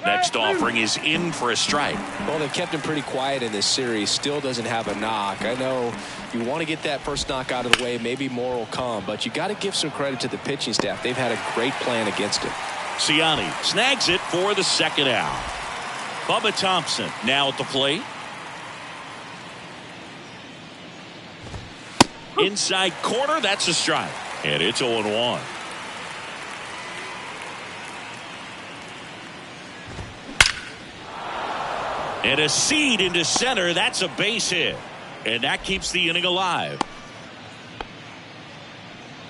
S2: Next offering is in for a strike.
S1: Well, they've kept him pretty quiet in this series. Still doesn't have a knock. I know you want to get that first knock out of the way. Maybe more will come, but you got to give some credit to the pitching staff. They've had a great plan against him.
S2: Siani snags it for the second out. Bubba Thompson now at the plate. Inside corner, that's a strike. And it's 0-1. And a seed into center. That's a base hit. And that keeps the inning alive.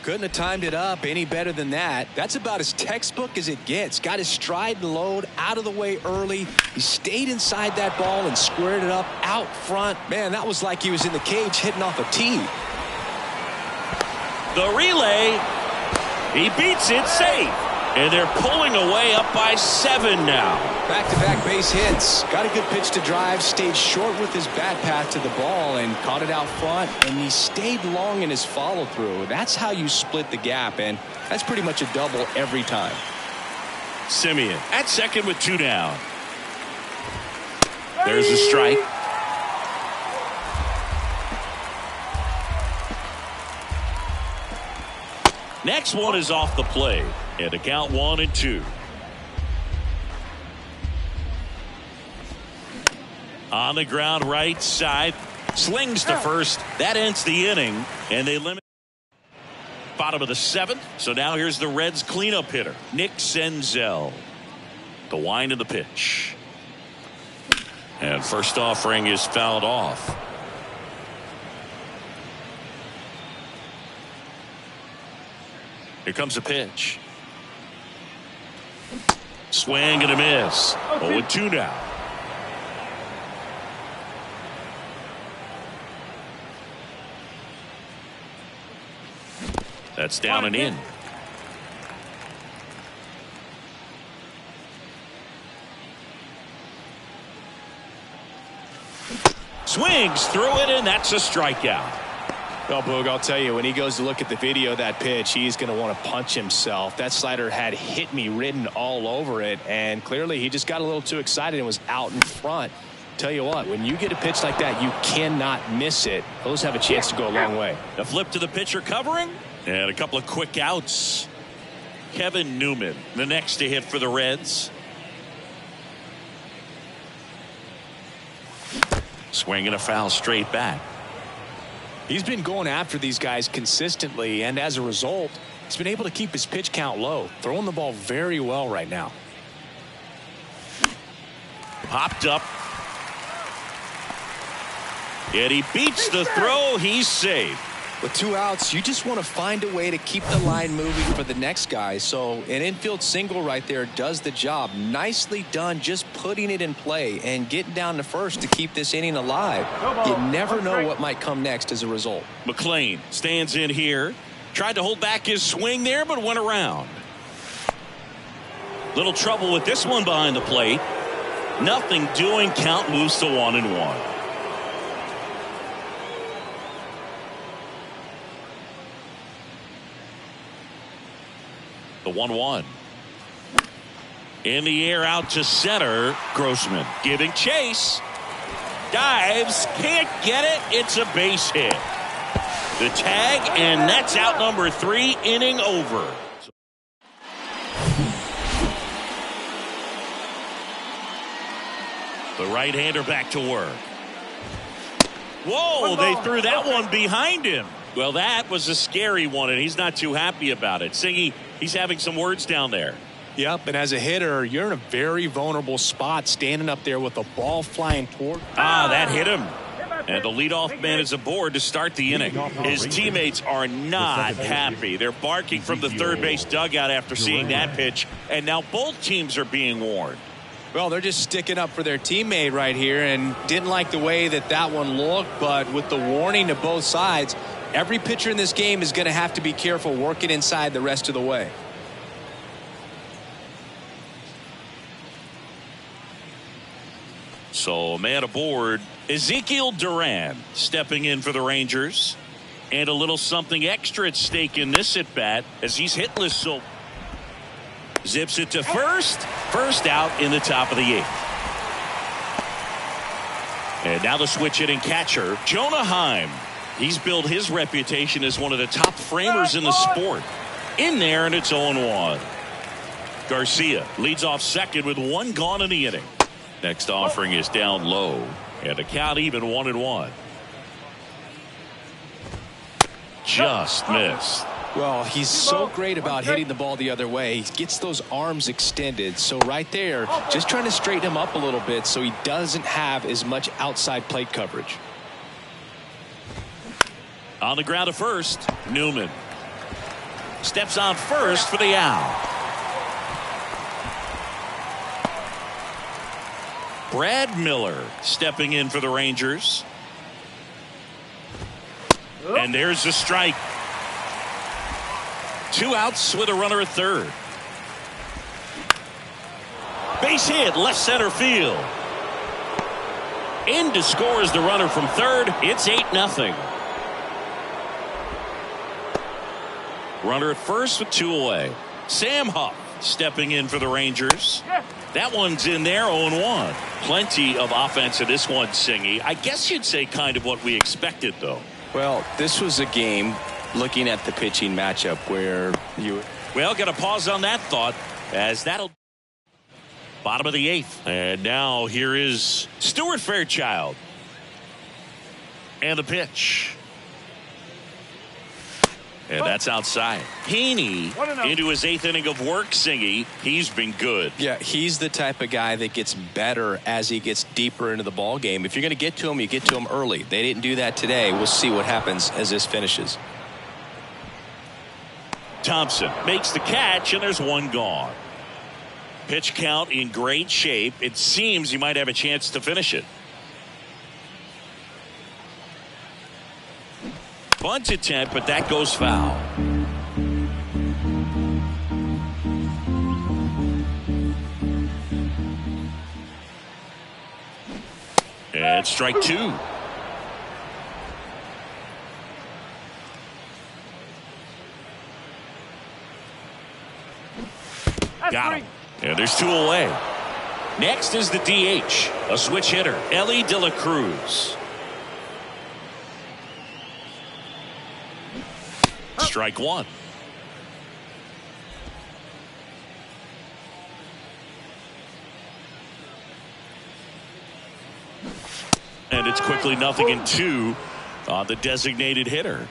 S1: Couldn't have timed it up any better than that. That's about as textbook as it gets. Got his stride and load out of the way early. He stayed inside that ball and squared it up out front. Man, that was like he was in the cage hitting off a tee.
S2: The relay. He beats it safe. And they're pulling away up by 7 now.
S1: Back-to-back base hits. Got a good pitch to drive. Stayed short with his bat path to the ball and caught it out front. And he stayed long in his follow-through. That's how you split the gap. And that's pretty much a double every time.
S2: Semien at second with 2 down. There's a strike. Next one is off the plate. And a count 1-2. On the ground right side. Slings to first. That ends the inning. And they limit. Bottom of the 7th. So now here's the Reds cleanup hitter, Nick Senzel. The wind of the pitch. And first offering is fouled off. Here comes a pitch. Swing and a miss. 0-2 now. That's down and in. Swings through it, and that's a strikeout.
S1: Well, Boog, I'll tell you, when he goes to look at the video of that pitch, he's going to want to punch himself. That slider had hit me written all over it, and clearly he just got a little too excited and was out in front. Tell you what, when you get a pitch like that, you cannot miss it. Those have a chance to go a long way.
S2: A flip to the pitcher covering, and a couple of quick outs. Kevin Newman, the next to hit for the Reds. Swinging a foul straight back.
S1: He's been going after these guys consistently, and as a result, he's been able to keep his pitch count low, throwing the ball very well right now.
S2: Popped up. Yet he beats the throw. He's safe.
S1: With 2 outs, you just want to find a way to keep the line moving for the next guy. So an infield single right there does the job. Nicely done, just putting it in play and getting down to first to keep this inning alive. You never know what might come next as a result.
S2: McLean stands in here. Tried to hold back his swing there, but went around. Little trouble with this one behind the plate. Nothing doing. Count moves to 1-1. The 1-1. In the air out to center. Grossman giving chase. Dives. Can't get it. It's a base hit. The tag, and that's out number 3. Inning over. The right-hander back to work. Whoa, they threw that one behind him. Well, that was a scary one, and he's not too happy about it. Singy, he's having some words down there.
S1: Yep, and as a hitter, you're in a very vulnerable spot standing up there with the ball flying toward.
S2: That hit him. And the leadoff man is aboard to start the inning. His teammates are not happy. They're barking from the third base dugout after seeing that pitch, and now both teams are being warned.
S1: Well, they're just sticking up for their teammate right here and didn't like the way that one looked, but with the warning to both sides, Every pitcher in this game is going to have to be careful working inside the rest of the way.
S2: So, man aboard, Ezekiel Duran stepping in for the Rangers. And a little something extra at stake in this at bat as he's hitless. So zips it to first. First out in the top of the 8th. And now the switch hitting catcher, Jonah Heim. He's built his reputation as one of the top framers in the sport. In there, and it's 0-1. Garcia leads off second with 1 gone in the inning. Next offering is down low, and a count even 1-1. Just missed.
S1: Well, he's so great about hitting the ball the other way. He gets those arms extended. So right there, just trying to straighten him up a little bit so he doesn't have as much outside plate coverage.
S2: On the ground to first, Newman steps on first for the out. Brad Miller stepping in for the Rangers. And there's a strike. 2 outs with a runner at third. Base hit, left center field. In to score is the runner from third. It's 8-0. Runner at first with 2 away. Sam Huff stepping in for the Rangers. That one's in there, 0-1. Plenty of offense in this one, Singy. I guess you'd say kind of what we expected, though.
S1: Well, this was a game looking at the pitching matchup where you...
S2: Well, got to pause on that thought as that'll... Bottom of the 8th. And now here is Stuart Fairchild. And the pitch. And that's outside. Heaney into his 8th inning of work, Singy. He's been good.
S1: Yeah, he's the type of guy that gets better as he gets deeper into the ball game. If you're going to get to him, you get to him early. They didn't do that today. We'll see what happens as this finishes.
S2: Thompson makes the catch, and there's 1 gone. Pitch count in great shape. It seems he might have a chance to finish it. Bunt attempt, but that goes foul. And strike 2. Got him. And there's 2 away. Next is the DH, a switch hitter, Ellie De La Cruz. Strike 1. And it's quickly 0-2 on the designated hitter.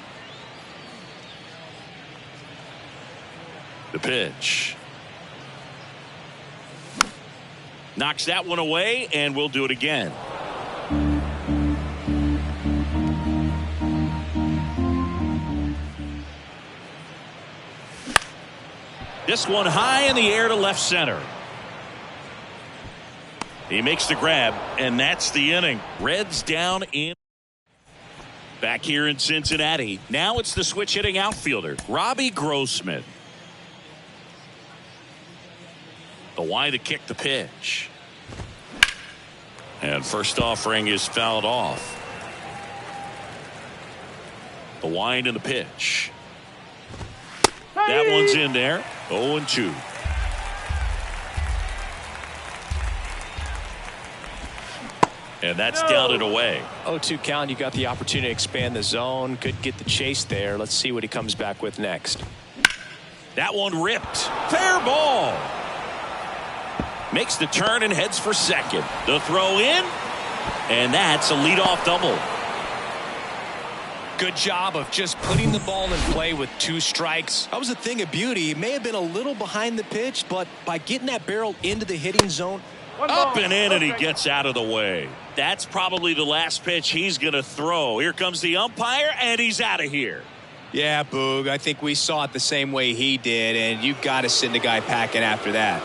S2: The pitch. Knocks that one away, and we'll do it again. This one high in the air to left center. He makes the grab, and that's the inning. Reds down in. Back here in Cincinnati. Now it's the switch hitting outfielder, Robbie Grossman. The wide to kick the pitch. And first offering is fouled off. The wind and the pitch. That one's in there. 0-2. And that's down and away.
S1: 0-2 count. You got the opportunity to expand the zone. Could get the chase there. Let's see what he comes back with next.
S2: That one ripped. Fair ball. Makes the turn and heads for second. The throw in. And that's a leadoff double.
S1: Good job of just putting the ball in play with 2 strikes. That was a thing of beauty. He may have been a little behind the pitch, but by getting that barrel into the hitting zone.
S2: Up and in, and he gets out of the way. That's probably the last pitch he's going to throw. Here comes the umpire, and he's out of here.
S1: Yeah, Boog, I think we saw it the same way he did, and you've got to send a guy packing after that.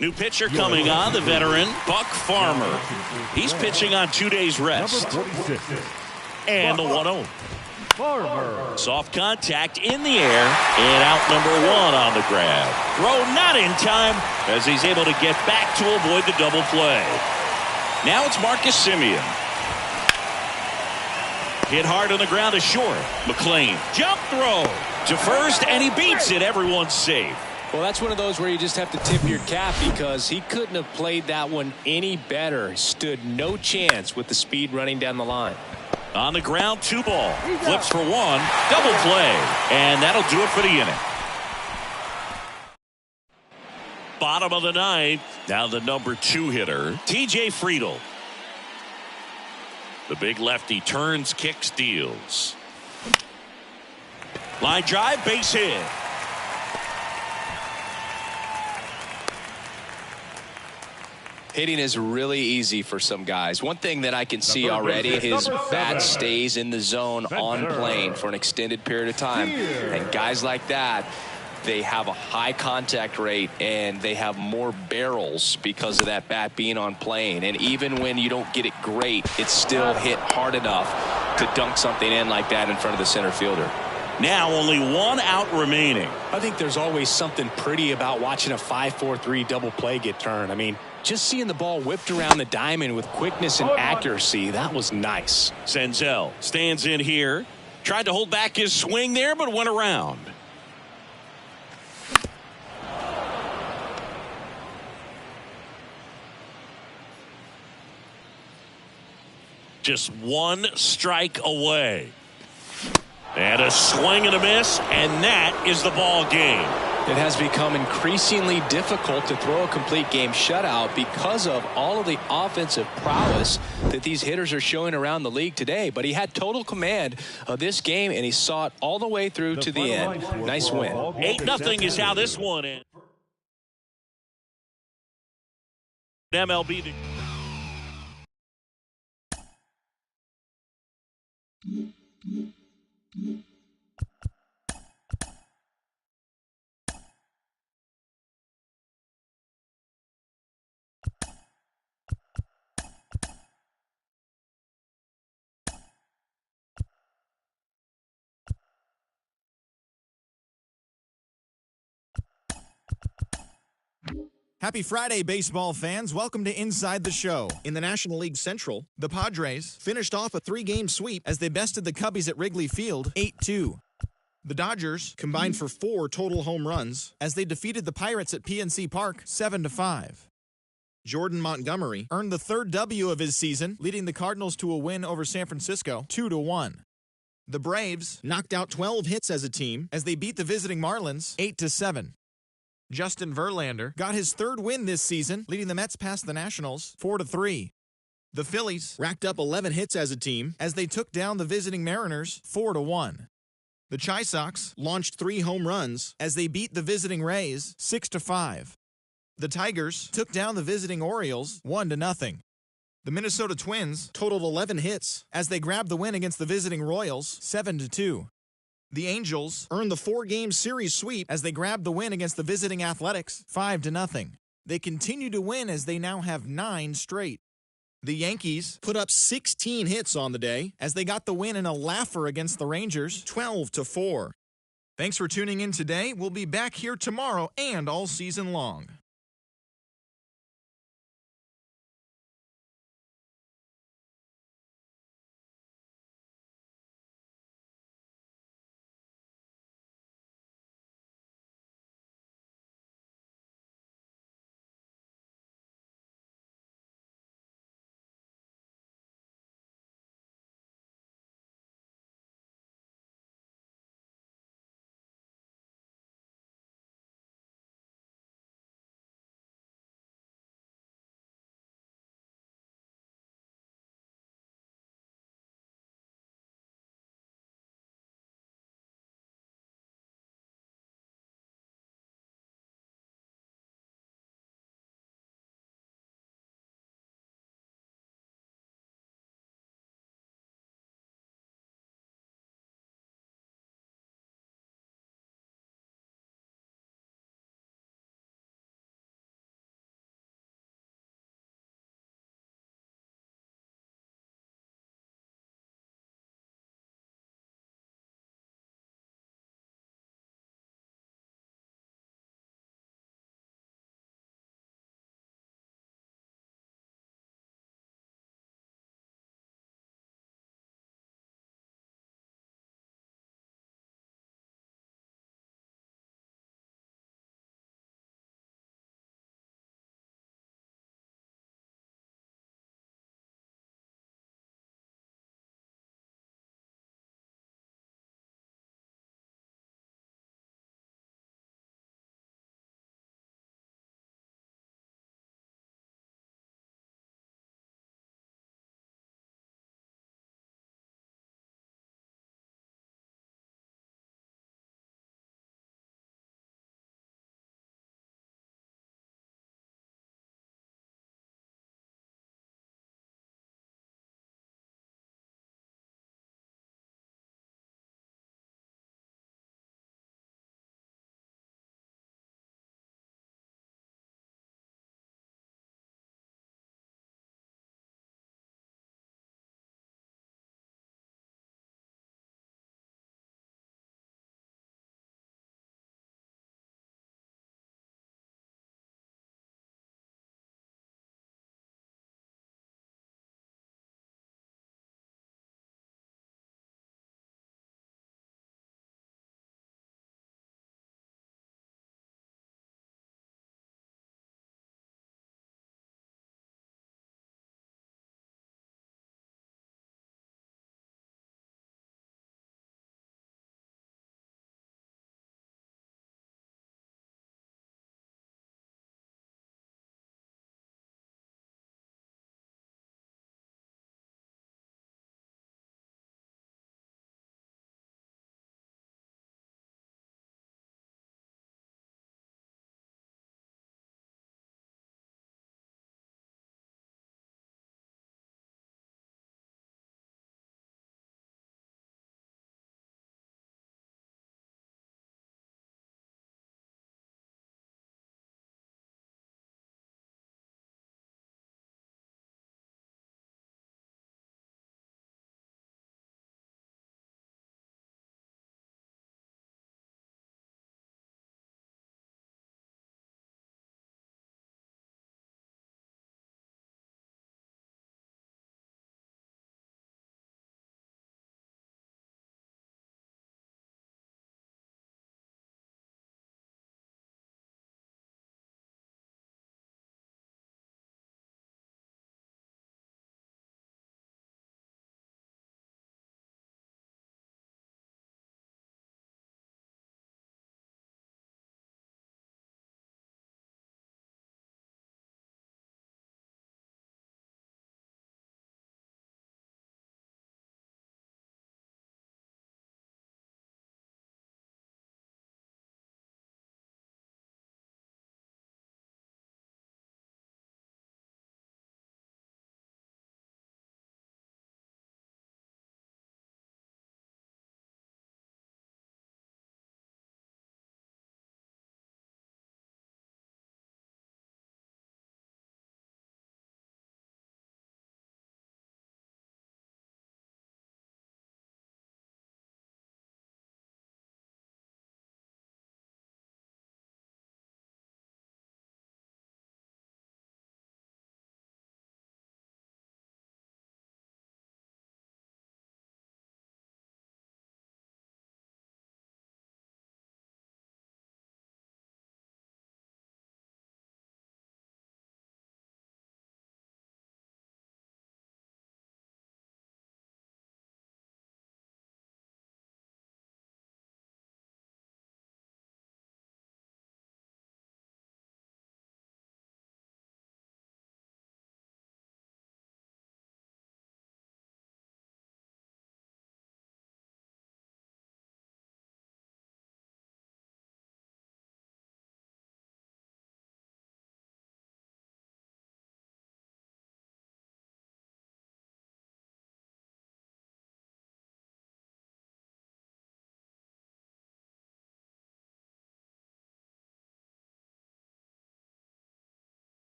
S2: New pitcher coming on, the veteran, Buck Farmer. He's pitching on 2 days rest.
S3: Number 46.
S2: And the 1-0.
S3: Farmer.
S2: Soft contact in the air, and out number 1 on the grab. Throw not in time as he's able to get back to avoid the double play. Now it's Marcus Semien. Hit hard on the ground to short. McLean, jump throw to first, and he beats it. Everyone's safe.
S1: Well, that's one of those where you just have to tip your cap because he couldn't have played that one any better. Stood no chance with the speed running down the line.
S2: On the ground, 2 ball. Flips for 1. Double play. And that'll do it for the inning. Bottom of the 9th. Now the number 2 hitter, TJ Friedl. The big lefty turns, kicks, deals. Line drive, base hit.
S1: Hitting is really easy for some guys. One thing that I can see already, his bat stays in the zone on plane for an extended period of time. And guys like that, they have a high contact rate and they have more barrels because of that bat being on plane. And even when you don't get it great, it's still hit hard enough to dunk something in like that in front of the center fielder.
S2: Now only 1 out remaining.
S1: I think there's always something pretty about watching a 5-4-3 double play get turned. I mean, just seeing the ball whipped around the diamond with quickness and accuracy, that was nice.
S2: Senzel stands in here. Tried to hold back his swing there, but went around. Just 1 strike away. And a swing and a miss, and that is the ball game.
S1: It has become increasingly difficult to throw a complete game shutout because of all of the offensive prowess that these hitters are showing around the league today. But he had total command of this game, and he saw it all the way through to the end. Nice win.
S2: 8-0 is how this one ends. MLB.
S5: Happy Friday, baseball fans. Welcome to Inside the Show. In the National League Central, the Padres finished off a 3-game sweep as they bested the Cubbies at Wrigley Field 8-2. The Dodgers combined for 4 total home runs as they defeated the Pirates at PNC Park 7-5. Jordan Montgomery earned the 3rd W of his season, leading the Cardinals to a win over San Francisco 2-1. The Braves knocked out 12 hits as a team as they beat the visiting Marlins 8-7. Justin Verlander got his 3rd win this season, leading the Mets past the Nationals 4-3. The Phillies racked up 11 hits as a team as they took down the visiting Mariners 4-1. The Chi Sox launched 3 home runs as they beat the visiting Rays 6-5. The Tigers took down the visiting Orioles 1-0. The Minnesota Twins totaled 11 hits as they grabbed the win against the visiting Royals 7-2. The Angels earned the 4-game series sweep as they grabbed the win against the visiting Athletics 5-0. They continue to win as they now have 9 straight. The Yankees put up 16 hits on the day as they got the win in a laugher against the Rangers 12-4. Thanks for tuning in today. We'll be back here tomorrow and all season long.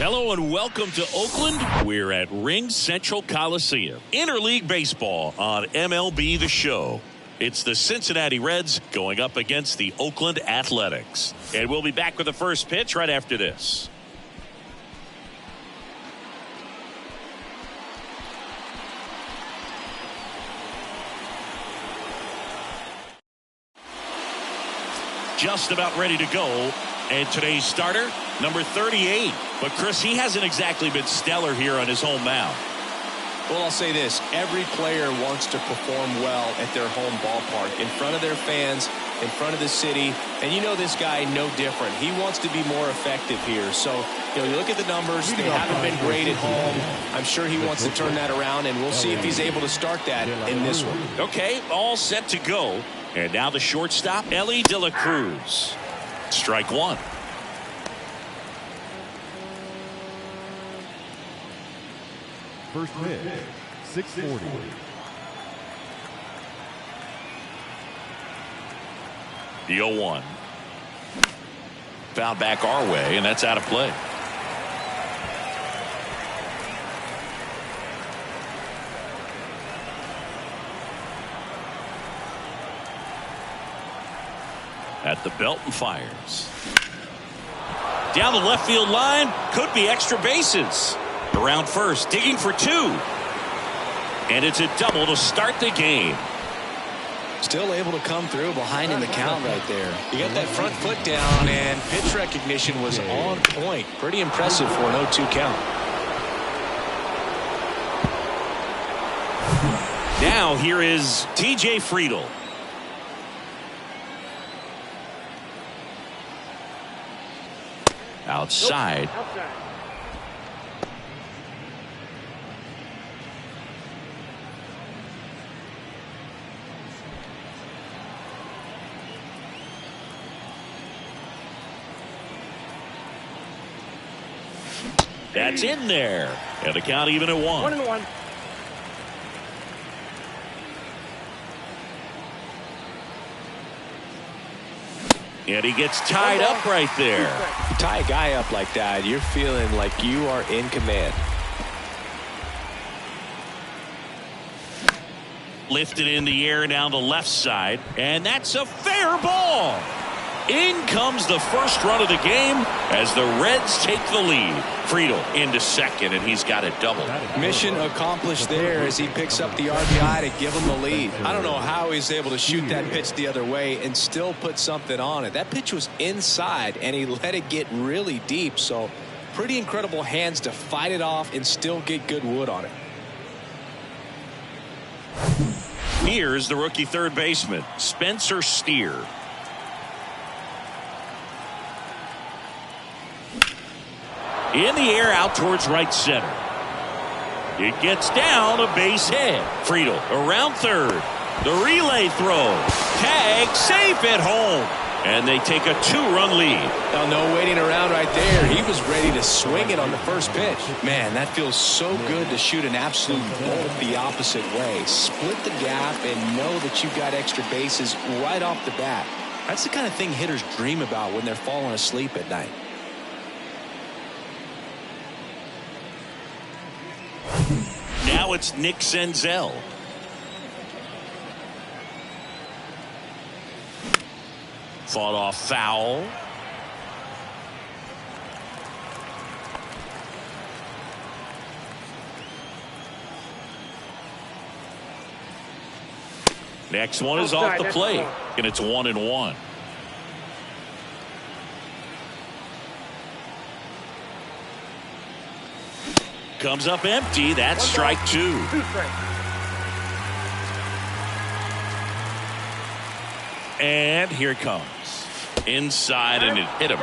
S2: Hello and welcome to Oakland. We're at Ring Central Coliseum. Interleague Baseball on MLB The Show. It's the Cincinnati Reds going up against the Oakland Athletics. And we'll be back with the first pitch right after this. Just about ready to go. And today's starter, number 38. But, Chris, he hasn't exactly been stellar here on his home mound.
S1: Well, I'll say this. Every player wants to perform well at their home ballpark, in front of their fans, in front of the city. And you know this guy no different. He wants to be more effective here. So, you look at the numbers. They haven't been great at home. I'm sure he wants to turn that around, and we'll see if he's able to start that in this one.
S2: Okay, all set to go. And now the shortstop, Elly De La Cruz. Strike one.
S3: First pitch, 640.
S2: The 0-1. Fouled back our way, and that's out of play. At the belt and fires. Down the left field line. Could be extra bases. Around first, digging for two. And it's a double to start the game.
S1: Still able to come through behind in the count right there. You got that front foot down, and pitch recognition was on point. Pretty impressive for an 0-2 count.
S2: Now here is TJ Friedl. Outside. That's in there. And the count even at 1.
S4: 1-1.
S2: And he gets tied up right there.
S1: You tie a guy up like that, you're feeling like you are in command.
S2: Lifted in the air down the left side. And that's a fair ball. In comes the first run of the game as the Reds take the lead. Friedl into second, and he's got a double.
S1: Mission accomplished there as he picks up the RBI to give him the lead. I don't know how he's able to shoot that pitch the other way and still put something on it. That pitch was inside, and he let it get really deep. So pretty incredible hands to fight it off and still get good wood on it.
S2: Here's the rookie third baseman, Spencer Steer. In the air out towards right center. It gets down a base hit. Friedl around third. The relay throw. Tag safe at home. And they take a 2-run lead.
S1: Now, no waiting around right there. He was ready to swing it on the first pitch. Man, that feels so good to shoot an absolute bolt the opposite way. Split the gap and know that you've got extra bases right off the bat. That's the kind of thing hitters dream about when they're falling asleep at night.
S2: Now it's Nick Senzel. Fought off foul. Next one is off the plate, and it's 1-1. Comes up empty. That's strike 2. And here it comes. Inside, and it hit him.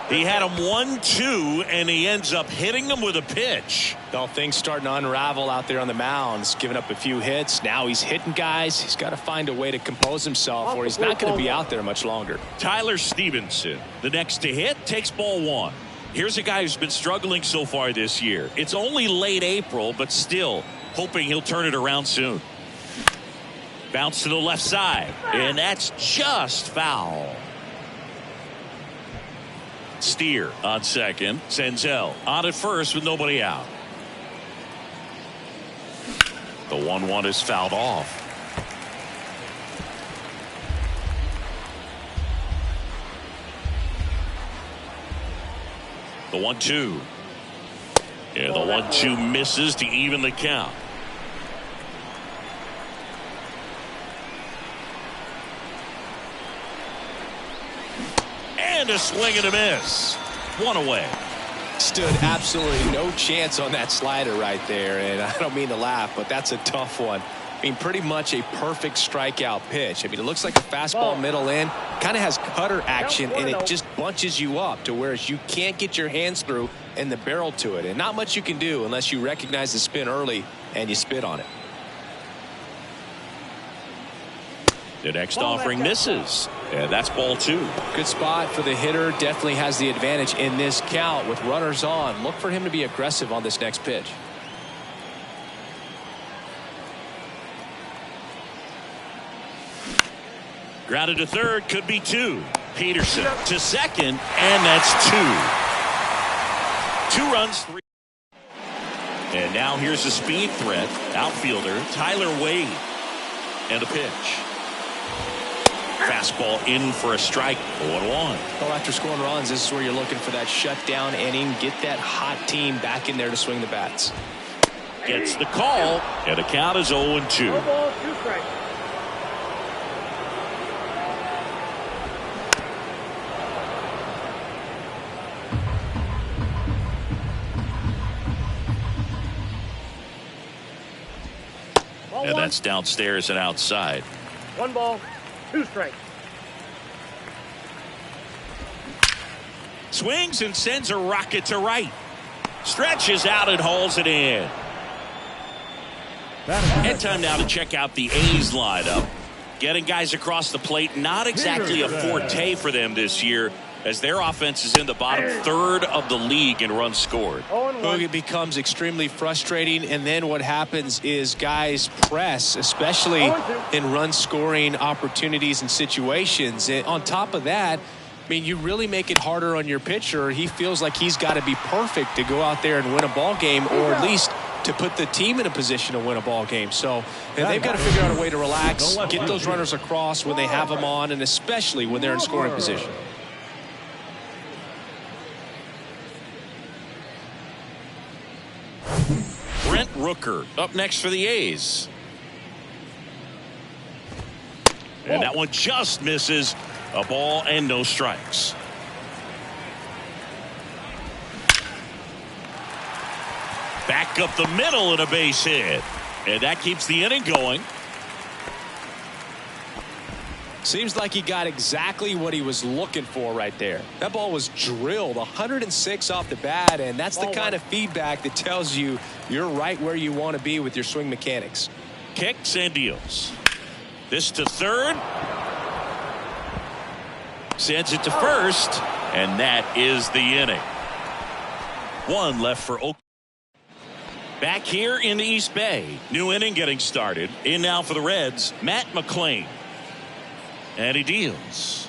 S2: He had him 1-2, and he ends up hitting him with a pitch.
S1: Well, things starting to unravel out there on the mound. He's giving up a few hits. Now he's hitting guys. He's got to find a way to compose himself, or he's not going to be out there much longer.
S2: Tyler Stevenson, the next to hit, takes ball 1. Here's a guy who's been struggling so far this year. It's only late April, but still hoping he'll turn it around soon. Bounce to the left side, and that's just foul. Steer on second. Senzel on at first with nobody out. The 1-1 is fouled off. The 1-2. Yeah, the 1-2 misses to even the count. And a swing and a miss. One away.
S1: Stood absolutely no chance on that slider right there, and I don't mean to laugh, but that's a tough one. I mean, pretty much a perfect strikeout pitch. I mean, it looks like a fastball middle in, kind of has cutter action, and it just bunches you up to where you can't get your hands through and the barrel to it, and not much you can do unless you recognize the spin early and you spit on it.
S2: The next offering misses. Yeah, that's ball 2.
S1: Good spot for the hitter. Definitely has the advantage in this count with runners on. Look for him to be aggressive on this next pitch.
S2: Grounded to third, could be 2. Peterson to second, and that's 2. 2 runs, 3. And now here's a speed threat. Outfielder Tyler Wade. And a pitch. Fastball in for a strike. 0-1.
S1: Well, after scoring runs, this is where you're looking for that shutdown inning. Get that hot team back in there to swing the bats.
S2: Gets the call, and the count is 0-2.
S4: No ball, 2 strikes.
S2: And that's downstairs and outside.
S4: 1 ball, 2 strikes.
S2: Swings and sends a rocket to right. Stretches out and hauls it in. And time now to check out the A's lineup. Getting guys across the plate, not exactly a forte for them this year, as their offense is in the bottom third of the league in runs scored.
S1: It becomes extremely frustrating, and then what happens is guys press, especially in run scoring opportunities and situations. And on top of that, I mean, you really make it harder on your pitcher. He feels like he's got to be perfect to go out there and win a ball game, or at least to put the team in a position to win a ball game. So they've got to figure out a way to relax, get those runners across when they have them on, and especially when they're in scoring position.
S2: Brent Rooker up next for the A's. And that one just misses. A ball and no strikes. Back up the middle and a base hit. And that keeps the inning going.
S1: Seems like he got exactly what he was looking for right there. That ball was drilled 106 off the bat, and that's the kind of feedback that tells you you're right where you want to be with your swing mechanics.
S2: Kicks and deals. This to third. Sends it to first, and that is the inning. 1 left for Oakland. Back here in the East Bay. New inning getting started. In now for the Reds, Matt McClain. And he deals.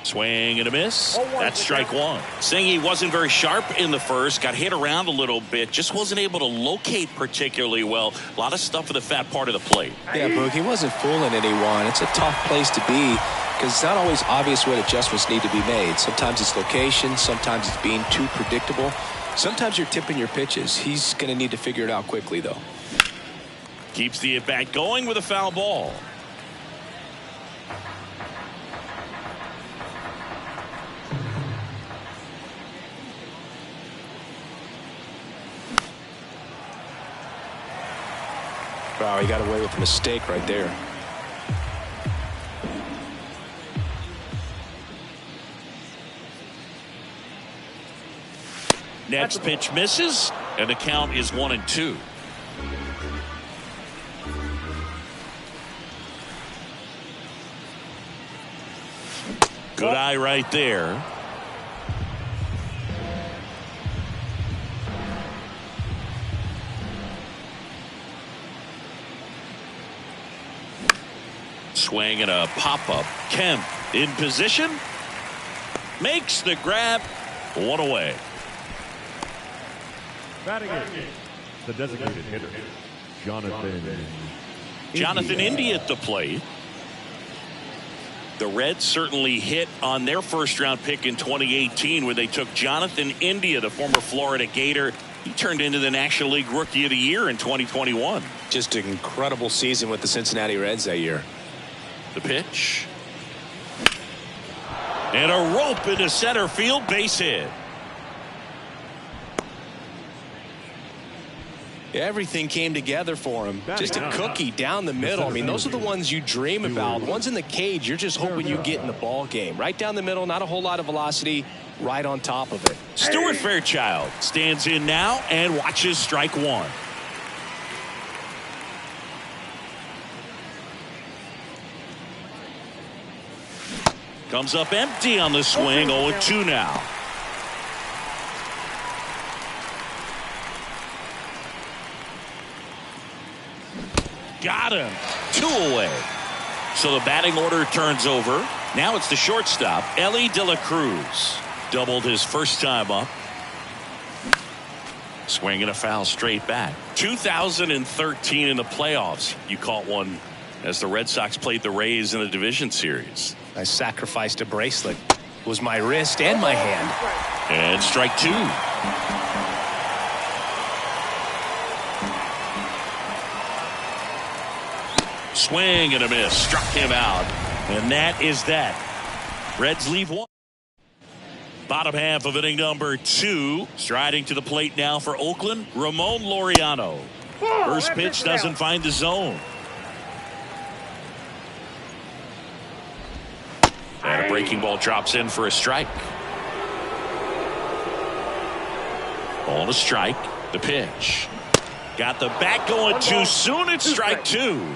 S2: Swing and a miss. That's strike 1. Saying he wasn't very sharp in the first. Got hit around a little bit. Just wasn't able to locate particularly well. A lot of stuff for the fat part of the plate.
S1: Yeah, Boog, he wasn't fooling anyone. It's a tough place to be because it's not always obvious what adjustments need to be made. Sometimes it's location. Sometimes it's being too predictable. Sometimes you're tipping your pitches. He's going to need to figure it out quickly, though.
S2: Keeps the at-bat going with a foul ball.
S1: Wow, he got away with a mistake right there.
S2: Next pitch misses, and the count is 1-2. Good eye right there. Swing and a pop-up. Kemp in position. makes the grab. One away.
S3: Batting it, the designated hitter,
S2: Jonathan India at the plate. The Reds certainly hit on their first-round pick in 2018 when they took Jonathan India, the former Florida Gator. He turned into the National League Rookie of the Year in 2021.
S1: Just an incredible season with the Cincinnati Reds that year.
S2: The pitch. And a rope into center field, base hit.
S1: Everything came together for him. Just a cookie down the middle. I mean, those are the ones you dream about. Ones in the cage, you're just hoping you get in the ball game. Right down the middle, not a whole lot of velocity, right on top of it.
S2: Stuart Fairchild stands in now and watches strike one. Comes up empty on the swing. 0-2 now. Got him. 2 away. So the batting order turns over. Now it's the shortstop, Elly De La Cruz. Doubled his first time up. Swing and a foul straight back. 2013 in the playoffs. You caught one as the Red Sox played the Rays in the division series.
S1: I sacrificed a bracelet. It was my wrist and my hand.
S2: And strike two. Swing and a miss. Struck him out. And that is that. Reds leave one. Bottom half of inning number 2. Striding to the plate now for Oakland, Ramon Laureano. First pitch doesn't find the zone. And a breaking ball drops in for a strike. On a strike. The pitch. Got the bat going too soon. It's strike 2.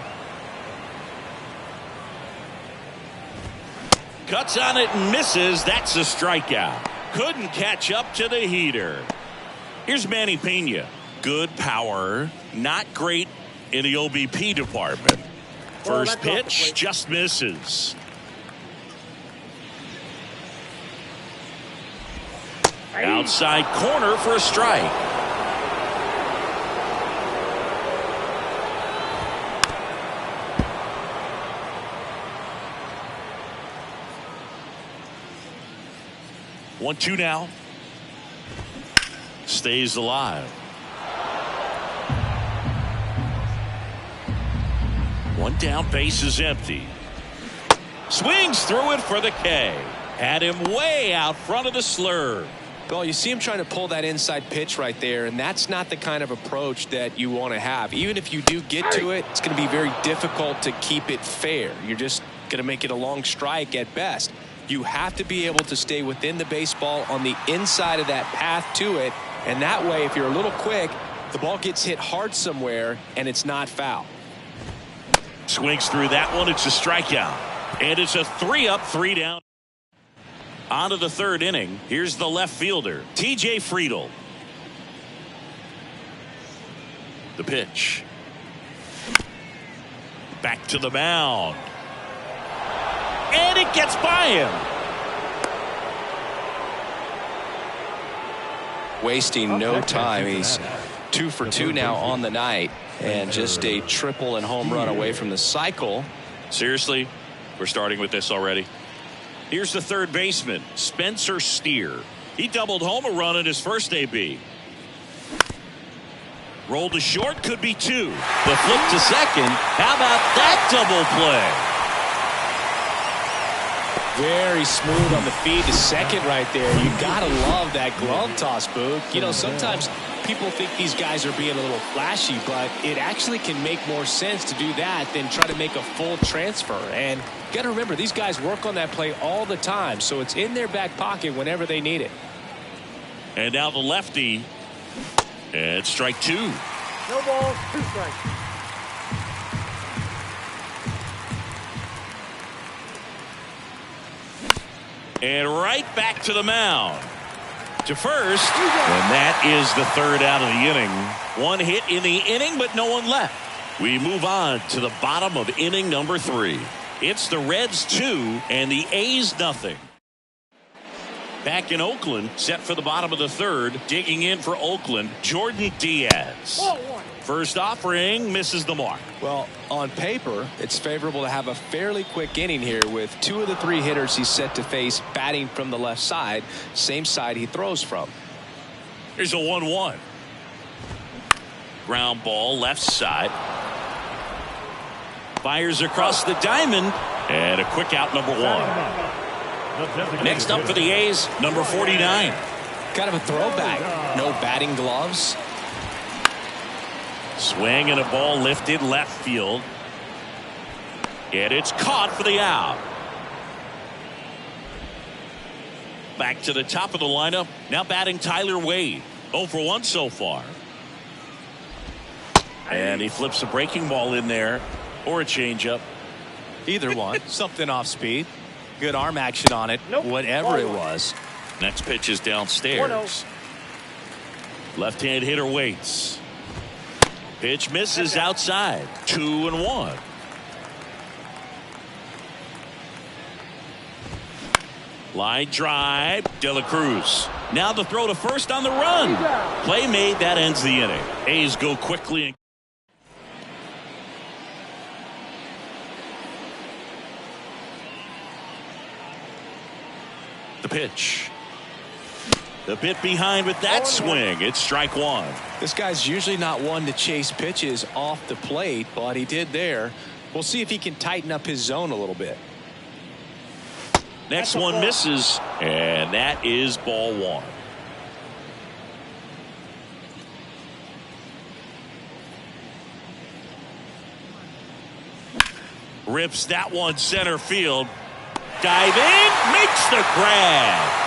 S2: Cuts on it and misses. That's a strikeout. Couldn't catch up to the heater. Here's Manny Pena. Good power. Not great in the OBP department. First pitch just misses. Outside corner for a strike. One, two now. Stays alive. One down, base is empty. Swings through it for the K. Had him way out front of the slurve.
S1: Well, you see him trying to pull that inside pitch right there, and that's not the kind of approach that you want to have. Even if you do get to it, it's going to be very difficult to keep it fair. You're just going to make it a long strike at best. You have to be able to stay within the baseball on the inside of that path to it, and that way, if you're a little quick, the ball gets hit hard somewhere, and it's not foul.
S2: Swings through that one. It's a strikeout. And it's a 3-up, 3-down. On to the third inning. Here's the left fielder, TJ Friedl. The pitch. Back to the mound. And it gets by him.
S1: Wasting no time. He's 2 for 2 now on the night, and just a triple and home run away from the cycle.
S2: Seriously, we're starting with this already. Here's the third baseman, Spencer Steer. He doubled home a run in his first AB. Rolled to short, could be 2. The flip to second. How about that double play?
S1: Very smooth on the feed to second right there. You gotta love that glove toss, Boog. You know, sometimes people think these guys are being a little flashy, but it actually can make more sense to do that than try to make a full transfer. And you gotta remember, these guys work on that play all the time, so it's in their back pocket whenever they need it.
S2: And now the lefty. And strike 2.
S4: No balls, 2 strikes.
S2: And right back to the mound. To first. And that is the third out of the inning. One hit in the inning, but no one left. We move on to the bottom of inning number 3. It's the Reds 2 and the A's nothing. Back in Oakland, set for the bottom of the third. Digging in for Oakland, Jordan Diaz. First offering misses the mark.
S1: Well, on paper, it's favorable to have a fairly quick inning here with 2 of the 3 hitters he's set to face batting from the left side, same side he throws from.
S2: Here's a 1-1. Ground ball left side. Fires across the diamond, and a quick out, number 1. Next up for the A's, number 49.
S1: Kind of a throwback. No batting gloves.
S2: Swing and a ball lifted left field. And it's caught for the out. Back to the top of the lineup. Now batting Tyler Wade. 0 for 1 so far. And he flips a breaking ball in there. Or a changeup.
S1: Either one. Something off speed. Good arm action on it.
S4: Nope.
S1: Whatever it was.
S2: Next pitch is downstairs. Left-hand hitter waits. Pitch misses outside. 2-1. Line drive. De La Cruz. Now the throw to first on the run. Play made. That ends the inning. A's go quickly. The pitch. A bit behind with that swing. It's strike 1.
S1: This guy's usually not one to chase pitches off the plate, but he did there. We'll see if he can tighten up his zone a little bit.
S2: Next one misses, and that is ball 1. Rips that one center field. Diving, makes the grab.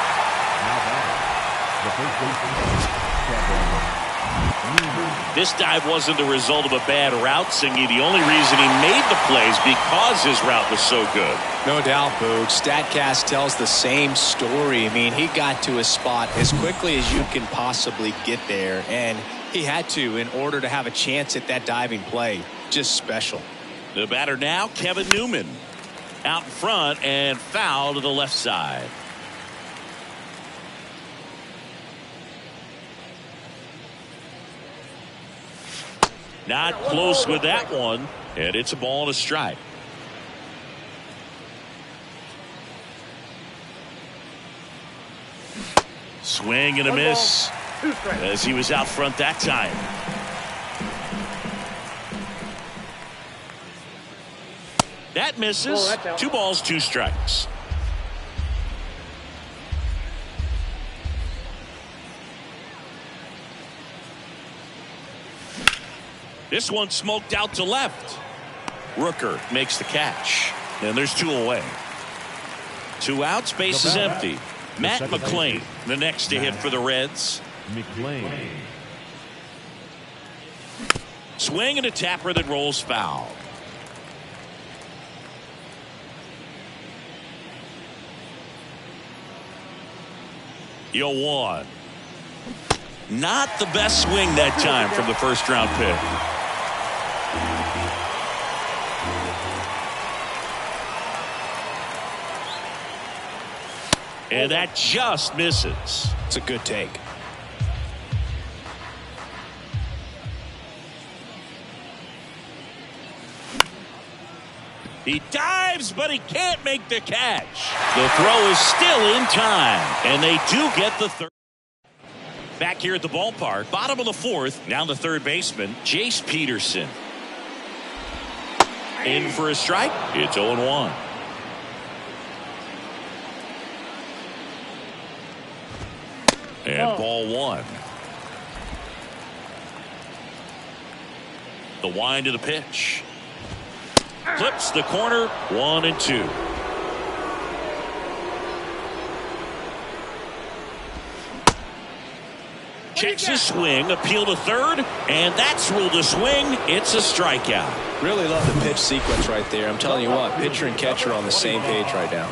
S2: This dive wasn't the result of a bad route, Singy. The only reason he made the play is because his route was so good.
S1: No doubt, Boog. StatCast tells the same story. I mean, he got to his spot as quickly as you can possibly get there, and he had to in order to have a chance at that diving play. Just special.
S2: The batter now, Kevin Newman. Out in front and foul to the left side. Not close with that one, and it's a ball and a strike. Swing and a miss as he was out front that time. That misses. 2 balls, 2 strikes. This one smoked out to left. Rooker makes the catch. And there's 2 away. 2 outs, base is empty. Matt McClain, the next to hit for the Reds.
S3: McClain.
S2: Swing and a tapper that rolls foul. Yo, 1. Not the best swing that time from the first round pick. And that just misses.
S1: It's a good take.
S2: He dives, but he can't make the catch. The throw is still in time, and they do get the third. Back here at the ballpark, bottom of the 4th, now the third baseman, Jace Peterson. In for a strike. It's 0-1. And ball 1. The wind of the pitch. Clips the corner, 1-2. Checks his swing, appeal to third, and that's ruled a swing. It's a strikeout.
S1: Really love the pitch sequence right there. I'm telling you what, pitcher and catcher are on the same page right now.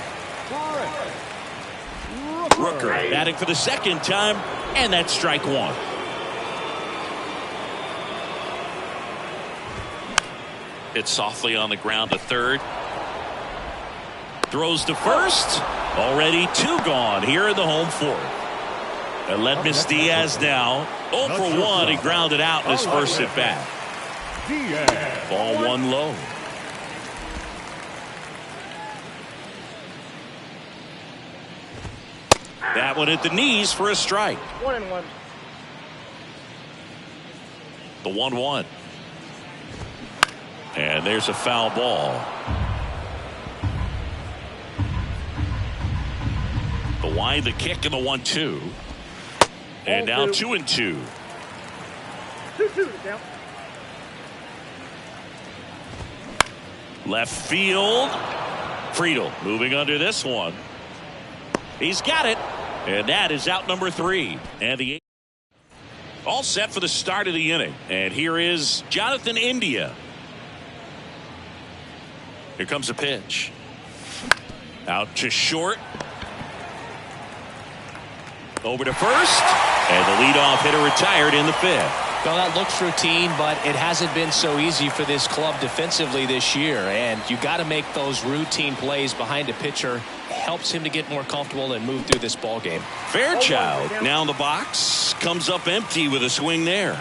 S2: Rooker batting for the second time, and that's strike 1. Hit softly on the ground to third. Throws to first, Already 2 gone here in the home fourth. Aledmys Diaz now 0 for 1. He grounded out in his first at bat. Ball 1 low. That one at the knees for a strike.
S4: 1-1.
S2: The 1-1. And there's a foul ball. The wide, the kick, and the 1-2. And now 2-2.
S4: 2-2 down.
S2: Left field. Friedl moving under this one. He's got it. And that is out number 3. And the all set for the start of the inning. And here is Jonathan India. Here comes a pitch. Out to short. Over to first. And the leadoff hitter retired in the 5th.
S1: Well, that looks routine, but it hasn't been so easy for this club defensively this year. And you got to make those routine plays behind a pitcher. Helps him to get more comfortable and move through this ball game.
S2: Fairchild now in the box. Comes up empty with a swing there.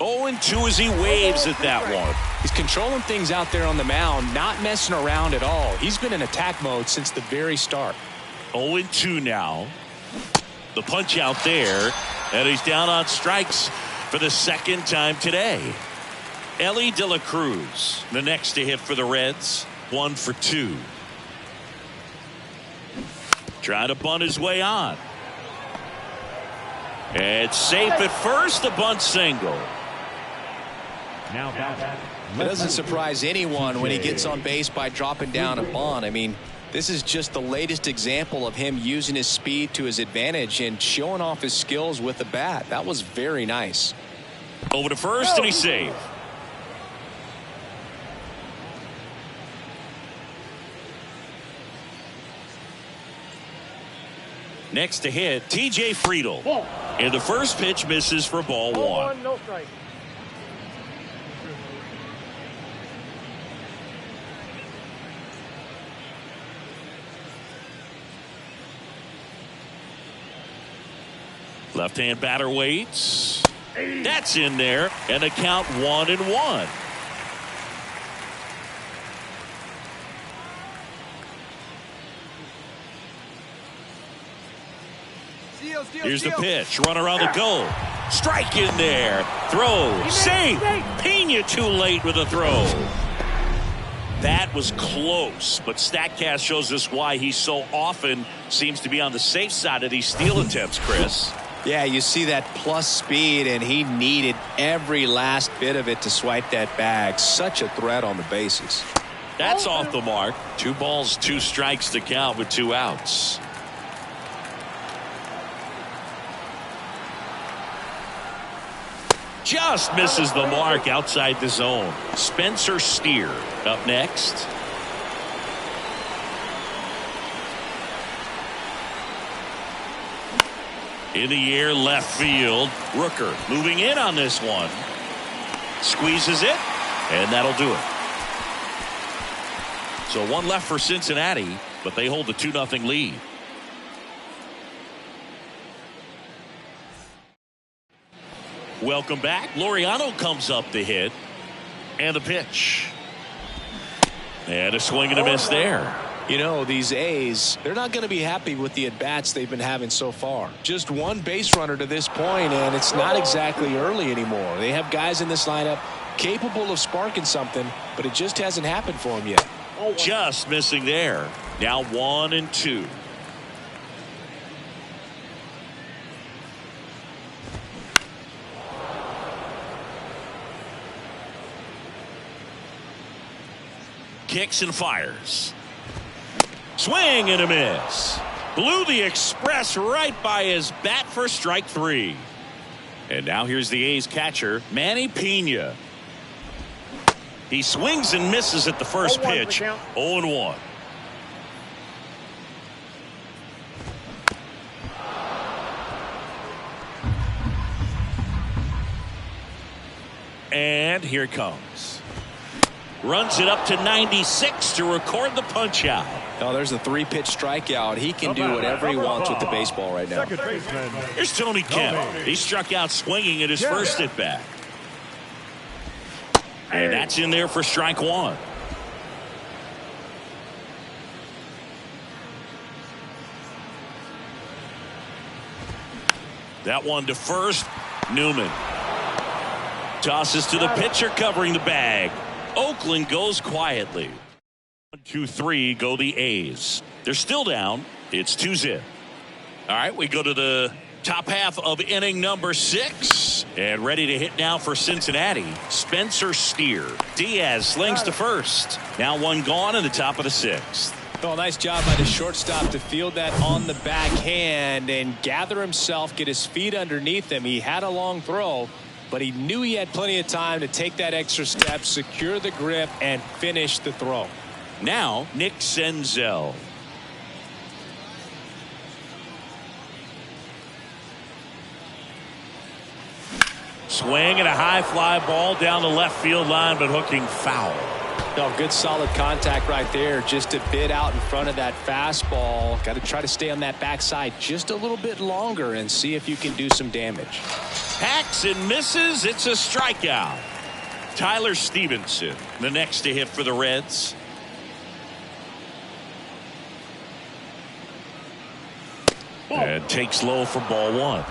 S2: Oh, and 2 as he waves at that one.
S1: He's controlling things out there on the mound, not messing around at all. He's been in attack mode since the very start.
S2: 0-2 now. The punch out there, and he's down on strikes for the second time today. Elly De La Cruz, the next to hit for the Reds, 1 for 2. Trying to bunt his way on. It's safe at first, a bunt single.
S3: Now back.
S1: It doesn't surprise anyone when he gets on base by dropping down a bunt. I mean, this is just the latest example of him using his speed to his advantage and showing off his skills with the bat. That was very nice.
S2: Over to first, and he's safe. Next to hit, TJ Friedl. And the first pitch misses for ball 1.
S4: No strike.
S2: Left-hand batter waits. That's in there, and the count 1-1. Here's the pitch. Run around the goal. Strike in there. Throw. Safe. Pena too late with a throw. That was close, but StatCast shows us why he so often seems to be on the safe side of these steal attempts, Chris.
S1: Yeah, you see that plus speed, and he needed every last bit of it to swipe that bag. Such a threat on the bases.
S2: That's off the mark. 2 balls, 2 strikes to count with 2 outs. Just misses the mark outside the zone. Spencer Steer up next. In the air, left field. Rooker moving in on this one. Squeezes it, and that'll do it. So 1 left for Cincinnati, but they hold the 2-0 lead. Welcome back. Laureano comes up to hit. And the pitch. And a swing and a miss there.
S1: You know, these A's, they're not going to be happy with the at-bats they've been having so far. Just 1 base runner to this point, and it's not exactly early anymore. They have guys in this lineup capable of sparking something, but it just hasn't happened for them yet.
S2: Just missing there. Now 1-2. Kicks and fires. Swing and a miss. Blew the express right by his bat for strike 3. And now here's the A's catcher, Manny Pena. He swings and misses at the first pitch. 0-1. And here it comes. Runs it up to 96 to record the punch out.
S1: Oh, there's a 3-pitch strikeout. He can do whatever he wants with the baseball right now.
S2: Here's Tony Kemp. He struck out swinging at his first at bat. And that's in there for strike one. That one to first. Newman tosses to the pitcher covering the bag. Oakland goes quietly. 1-2-3 go the A's. They're still down. It's 2-0. All right, we go to the top half of inning number 6. And ready to hit now for Cincinnati, Spencer Steer. Diaz slings to first. Now one gone in the top of the 6th.
S1: Oh, nice job by the shortstop to field that on the backhand and gather himself, get his feet underneath him. He had a long throw, but he knew he had plenty of time to take that extra step, secure the grip, and finish the throw.
S2: Now, Nick Senzel. Swing and a high fly ball down the left field line, but hooking foul.
S1: Oh, good solid contact right there, just a bit out in front of that fastball. Got to try to stay on that backside just a little bit longer and see if you can do some damage.
S2: Hacks and misses. It's a strikeout. Tyler Stevenson, the next to hit for the Reds. And takes low for ball one.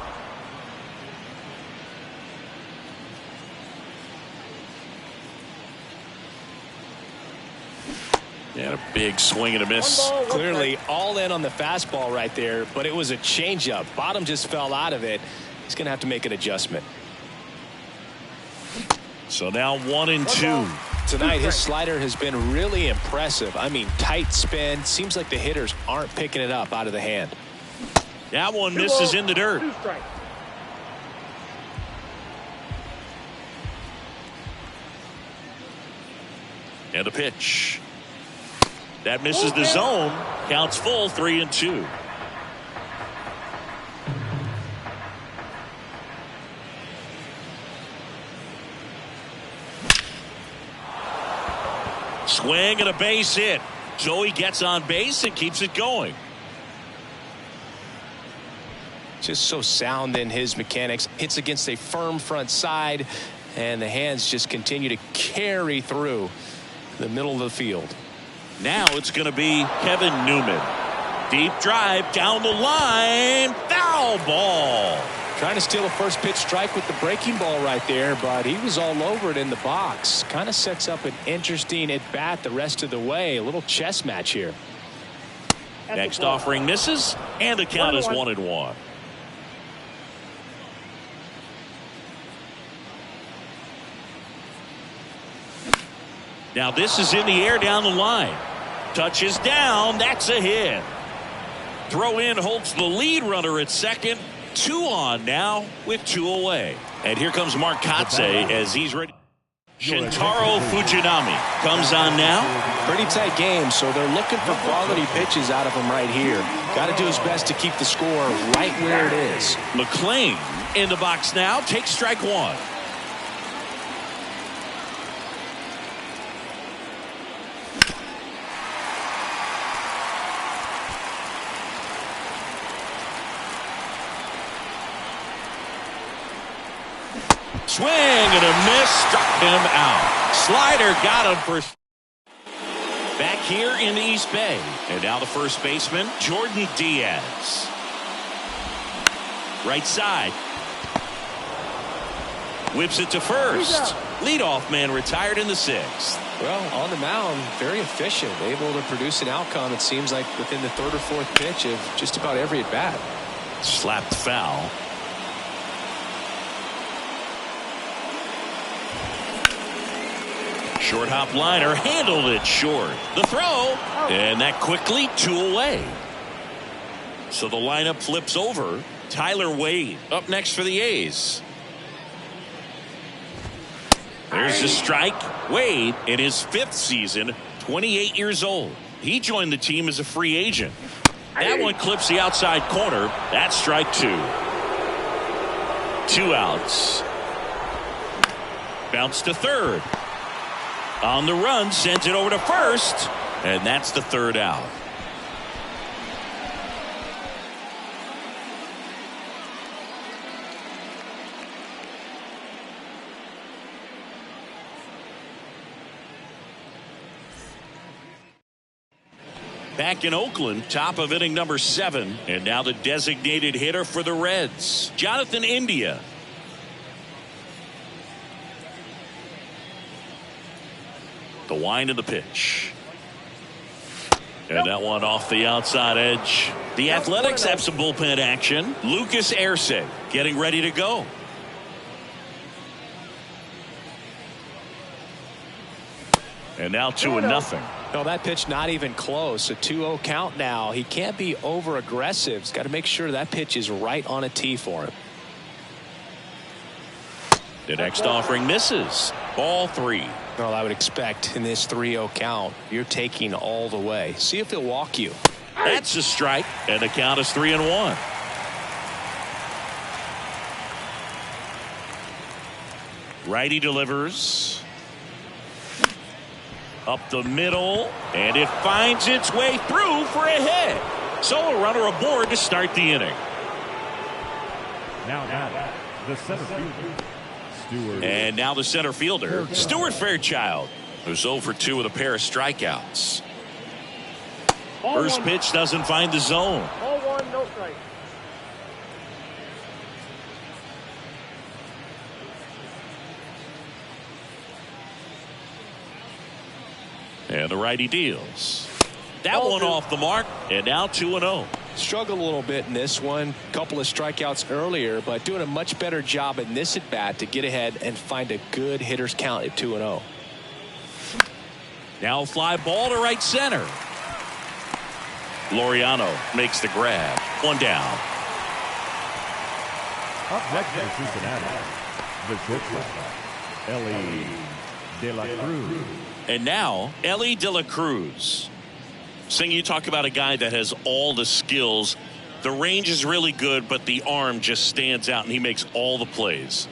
S2: And a big swing and a miss.
S1: Clearly all in on the fastball right there, but it was a changeup. Bottom just fell out of it. He's going to have to make an adjustment.
S2: So now 1-2.
S1: Tonight his slider has been really impressive. I mean, tight spin. Seems like the hitters aren't picking it up out of the hand.
S2: That one misses in the dirt. And a pitch. That misses the zone. Counts full, 3-2. Swing and a base hit. Joey gets on base and keeps it going.
S1: Just so sound in his mechanics. Hits against a firm front side, and the hands just continue to carry through the middle of the field.
S2: Now it's going to be Kevin Newman. Deep drive down the line. Foul ball.
S1: Trying to steal a first pitch strike with the breaking ball right there, but he was all over it in the box. Kind of sets up an interesting at bat the rest of the way. A little chess match here.
S2: Next offering misses, and the count is 1-1. Now this is in the air down the line. Touches down. That's a hit. Throw in holds the lead runner at second. 2 on now with 2 away. And here comes Mark Kotsay as he's ready. Shintaro Fujinami comes on now.
S1: Pretty tight game, so they're looking for quality pitches out of him right here. Got to do his best to keep the score right where it is.
S2: McClain in the box now. Takes strike 1. Swing and a miss, struck him out. Slider got him for. Back here in the East Bay. And now the first baseman, Jordan Diaz. Right side. Whips it to first. Leadoff man retired in the 6th.
S1: Well, on the mound, very efficient. Able to produce an outcome, it seems like, within the 3rd or 4th pitch of just about every at bat.
S2: Slapped foul. Short hop liner, handled it short. The throw, and that quickly 2 away. So the lineup flips over. Tyler Wade up next for the A's. There's the strike. Wade in his 5th season, 28 years old. He joined the team as a free agent. That one clips the outside corner. That's strike 2. 2 outs. Bounce to third. On the run, sends it over to first, and that's the third out. Back in Oakland, top of inning number 7, and now the designated hitter for the Reds, Jonathan India. The wind of the pitch. And that one off the outside edge. The Athletics have some bullpen action. Lucas Erceg getting ready to go. And now 2-0.
S1: No, that pitch not even close. A 2-0 count now. He can't be over aggressive. He's got to make sure that pitch is right on a tee for him.
S2: The next offering misses. Ball 3.
S1: Well, I would expect in this 3-0 count, you're taking all the way. See if he'll walk you.
S2: That's a strike, and the count is 3-1. Righty delivers. Up the middle, and it finds its way through for a hit. So a runner aboard to start the inning.
S3: Now batting, the center fielder, Stuart.
S2: And now the center fielder, Stuart Fairchild, who's 0 for 2 with a pair of strikeouts. First pitch doesn't find the zone.
S4: Ball 1, no strike.
S2: And the righty deals. That one off the mark, and now 2-0.
S1: Struggled a little bit in this one. Couple of strikeouts earlier, but doing a much better job in this at bat to get ahead and find a good hitter's count at 2-0.
S2: Now fly ball to right center. Laureano makes the grab. One down.
S3: Up next for Cincinnati, the shortstop, Ellie De La Cruz.
S2: And now Ellie De La Cruz. Sing, you talk about a guy that has all the skills. The range is really good, but the arm just stands out, and he makes all the plays.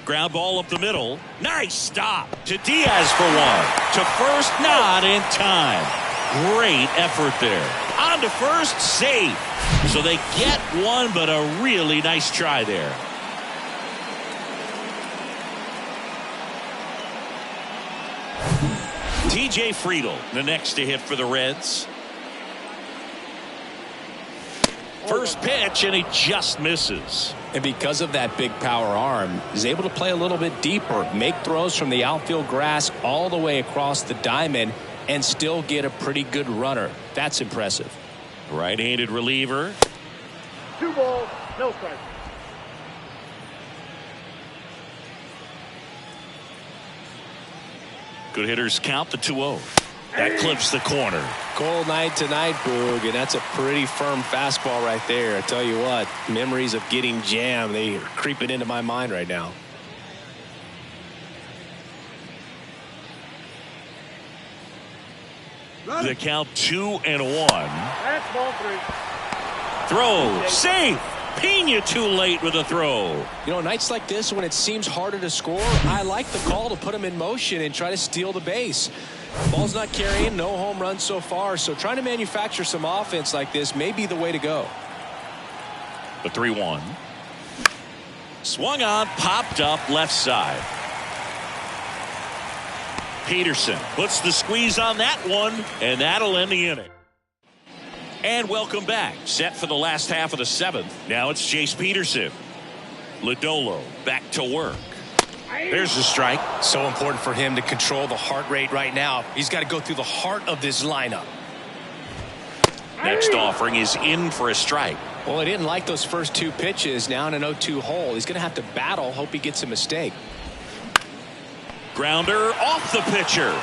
S2: Ground ball up the middle. Nice stop to Diaz for one. To first, not in time. Great effort there. On to first, safe. So they get one, but a really nice try there. TJ Friedl, the next to hit for the Reds. First pitch, and he just misses.
S1: And because of that big power arm, he's able to play a little bit deeper, make throws from the outfield grass all the way across the diamond, and still get a pretty good runner. That's impressive.
S2: Right-handed reliever.
S4: 2 balls, no strike.
S2: Good hitters count the 2-0. That clips the corner.
S1: Cold night tonight, Boog, and that's a pretty firm fastball right there. I tell you what, memories of getting jammed, they are creeping into my mind right now.
S2: The count 2-1.
S4: That's ball 3.
S2: Throw, safe. Pena too late with a throw.
S1: You know, nights like this when it seems harder to score, I like the call to put him in motion and try to steal the base. Ball's not carrying, no home runs so far, so trying to manufacture some offense like this may be the way to go.
S2: The 3-1. Swung on, popped up left side. Peterson puts the squeeze on that one, and that'll end the inning. And welcome back. Set for the last half of the 7th. Now it's Chase Peterson. Lodolo back to work. There's the strike.
S1: So important for him to control the heart rate right now. He's got to go through the heart of this lineup.
S2: Next offering is in for a strike.
S1: Well, he didn't like those first 2 pitches. Now in an 0-2 hole. He's going to have to battle. Hope he gets a mistake.
S2: Grounder off the pitcher.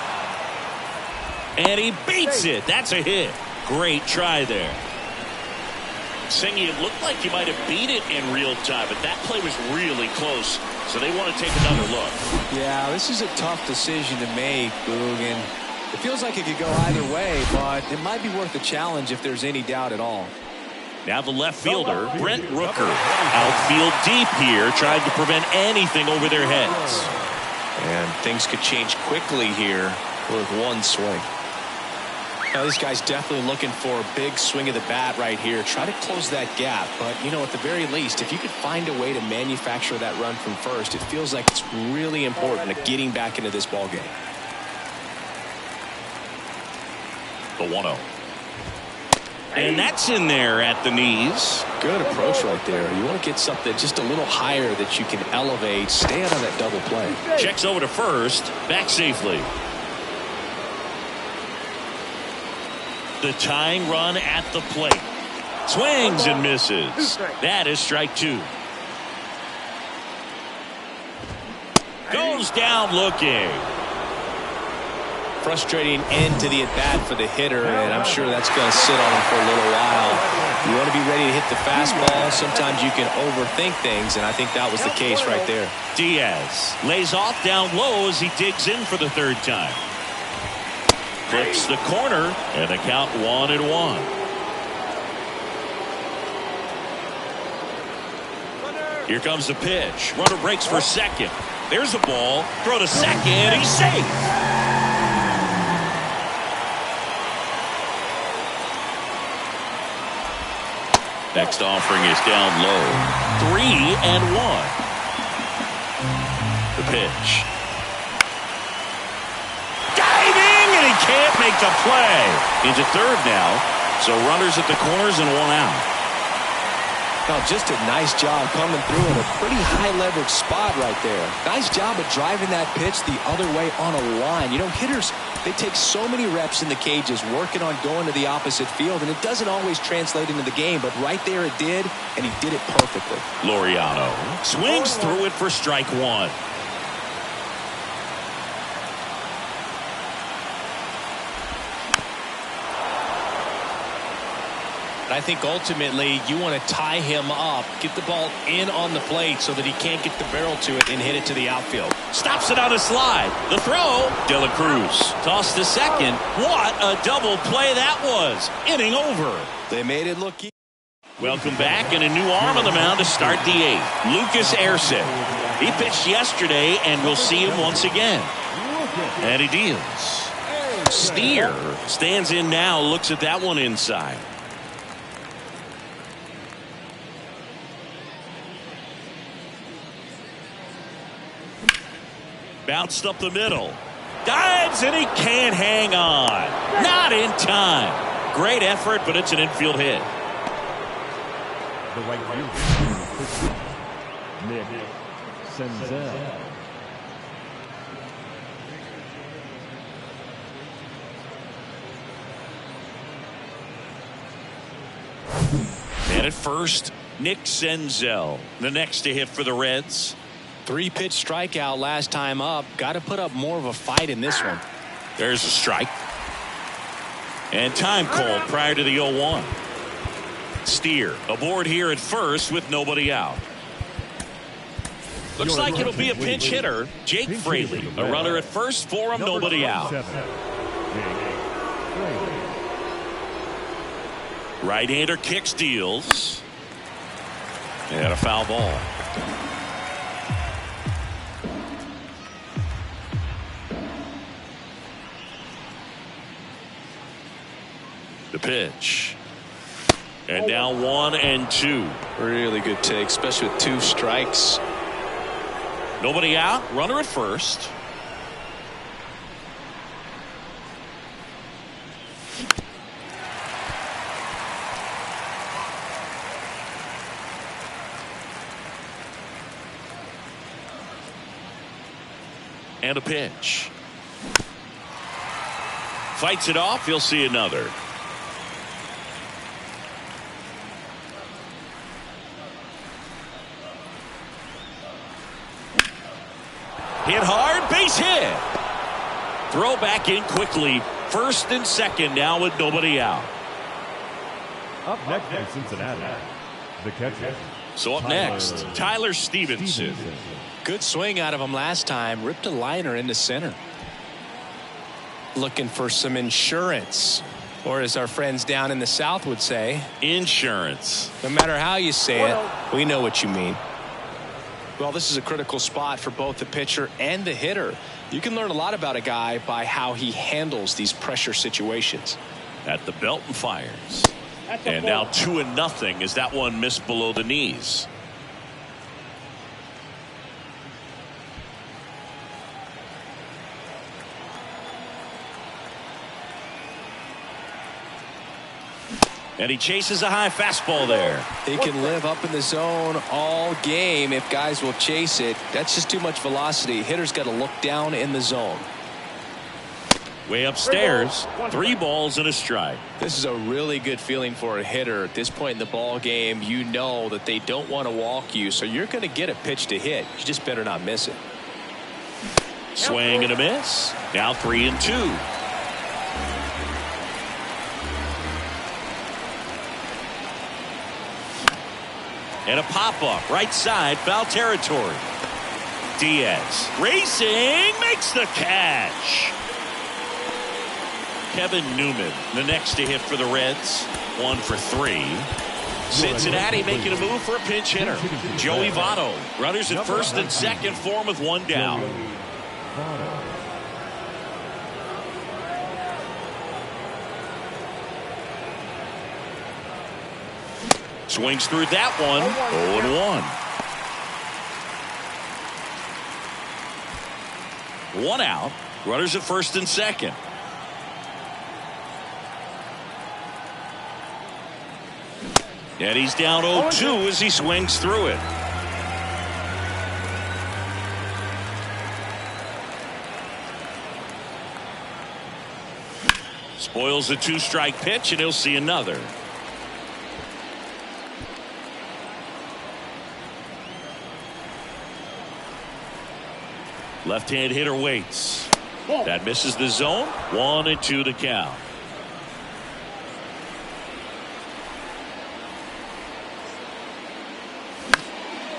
S2: And he beats it. That's a hit. Great try there. Singy, it looked like you might have beat it in real time, but that play was really close. So they want to take another look.
S1: Yeah, this is a tough decision to make, Boog, and it feels like it could go either way, but it might be worth a challenge if there's any doubt at all.
S2: Now the left fielder, Brent Rooker, outfield deep here, trying to prevent anything over their heads.
S1: And things could change quickly here with one swing. Now this guy's definitely looking for a big swing of the bat right here. Try to close that gap. But, you know, at the very least, if you could find a way to manufacture that run from first, it feels like it's really important to getting back into this ball game.
S2: The 1-0. And that's in there at the knees.
S1: Good approach right there. You want to get something just a little higher that you can elevate. Stay out of that double play.
S2: Checks over to first. Back safely. The tying run at the plate. Swings and misses. That is strike 2. Goes down looking.
S1: Frustrating end to the at-bat for the hitter, and I'm sure that's going to sit on him for a little while. You want to be ready to hit the fastball. Sometimes you can overthink things, and I think that was the case right there.
S2: Diaz lays off down low as he digs in for the third time. Flips the corner, and the count 1-1. Here comes the pitch. Runner breaks for second. There's the ball. Throw to second. He's safe. Next offering is down low. 3-1. The pitch. Diving, and he can't make the play. Into third now. So runners at the corners and 1 out.
S1: Now just a nice job coming through in a pretty high leverage spot right there. Nice job of driving that pitch the other way on a line. You know, hitters, they take so many reps in the cages working on going to the opposite field, and it doesn't always translate into the game, but right there it did, and he did it perfectly.
S2: Laureano swings through it for strike 1.
S1: I think ultimately you want to tie him up, get the ball in on the plate so that he can't get the barrel to it and hit it to the outfield.
S2: Stops it on a slide. The throw. De La Cruz tossed to second. What a double play that was. Inning over.
S1: They made it look easy.
S2: Welcome back, and a new arm on the mound to start the 8th. Lucas Erceg. He pitched yesterday, and we'll see him once again. And he deals. Steer stands in now, looks at that one inside. Bounced up the middle. Dives, and he can't hang on. Not in time. Great effort, but it's an infield hit.
S3: The right fielder, Nick Senzel.
S2: And at first, Nick Senzel, the next to hit for the Reds.
S1: 3-pitch strikeout last time up. Got to put up more of a fight in this one.
S2: There's a strike. And time called prior to the 0-1. Steer aboard here at first with nobody out. Looks like it'll be a pinch hitter. Jake Fraley, a runner at first for him, nobody out. Right-hander kicks, deals. And a foul ball. The pitch. And now 1-2.
S1: Really good take, especially with 2 strikes.
S2: Nobody out. Runner at first. And a pitch. Fights it off. He'll see another. Hit hard, base hit. Throw back in quickly. First and second now with nobody out.
S3: Up next from Cincinnati, the catcher.
S2: So up next, Tyler Stevenson.
S1: Good swing out of him last time. Ripped a liner into center. Looking for some insurance. Or as our friends down in the South would say,
S2: Insurance.
S1: no matter how you say it, we know what you mean. Well, this is a critical spot for both the pitcher and the hitter. You can learn a lot about a guy by how he handles these pressure situations.
S2: At the belt and fires. And now 2-0 as that one missed below the knees. And he chases a high fastball there.
S1: He can live up in the zone all game if guys will chase it. That's just too much velocity. Hitter's got to look down in the zone.
S2: Way upstairs, 3 balls and a strike.
S1: This is a really good feeling for a hitter at this point in the ball game. You know that they don't want to walk you, so you're going to get a pitch to hit. You just better not miss it.
S2: Swing and a miss. Now 3-2. And a pop-up right side, foul territory. Diaz racing, makes the catch. Kevin Newman, the next to hit for the Reds. 1 for 3. Cincinnati making a move for a pinch hitter. Joey Votto. Runners at first and second for him with 1 down. Swings through that one. 0-1. 1 out. Runners at first and second. And he's down 0-2 as he swings through it. Spoils a 2-strike pitch, and he'll see another. Left-hand hitter waits. That misses the zone. 1-2 to count.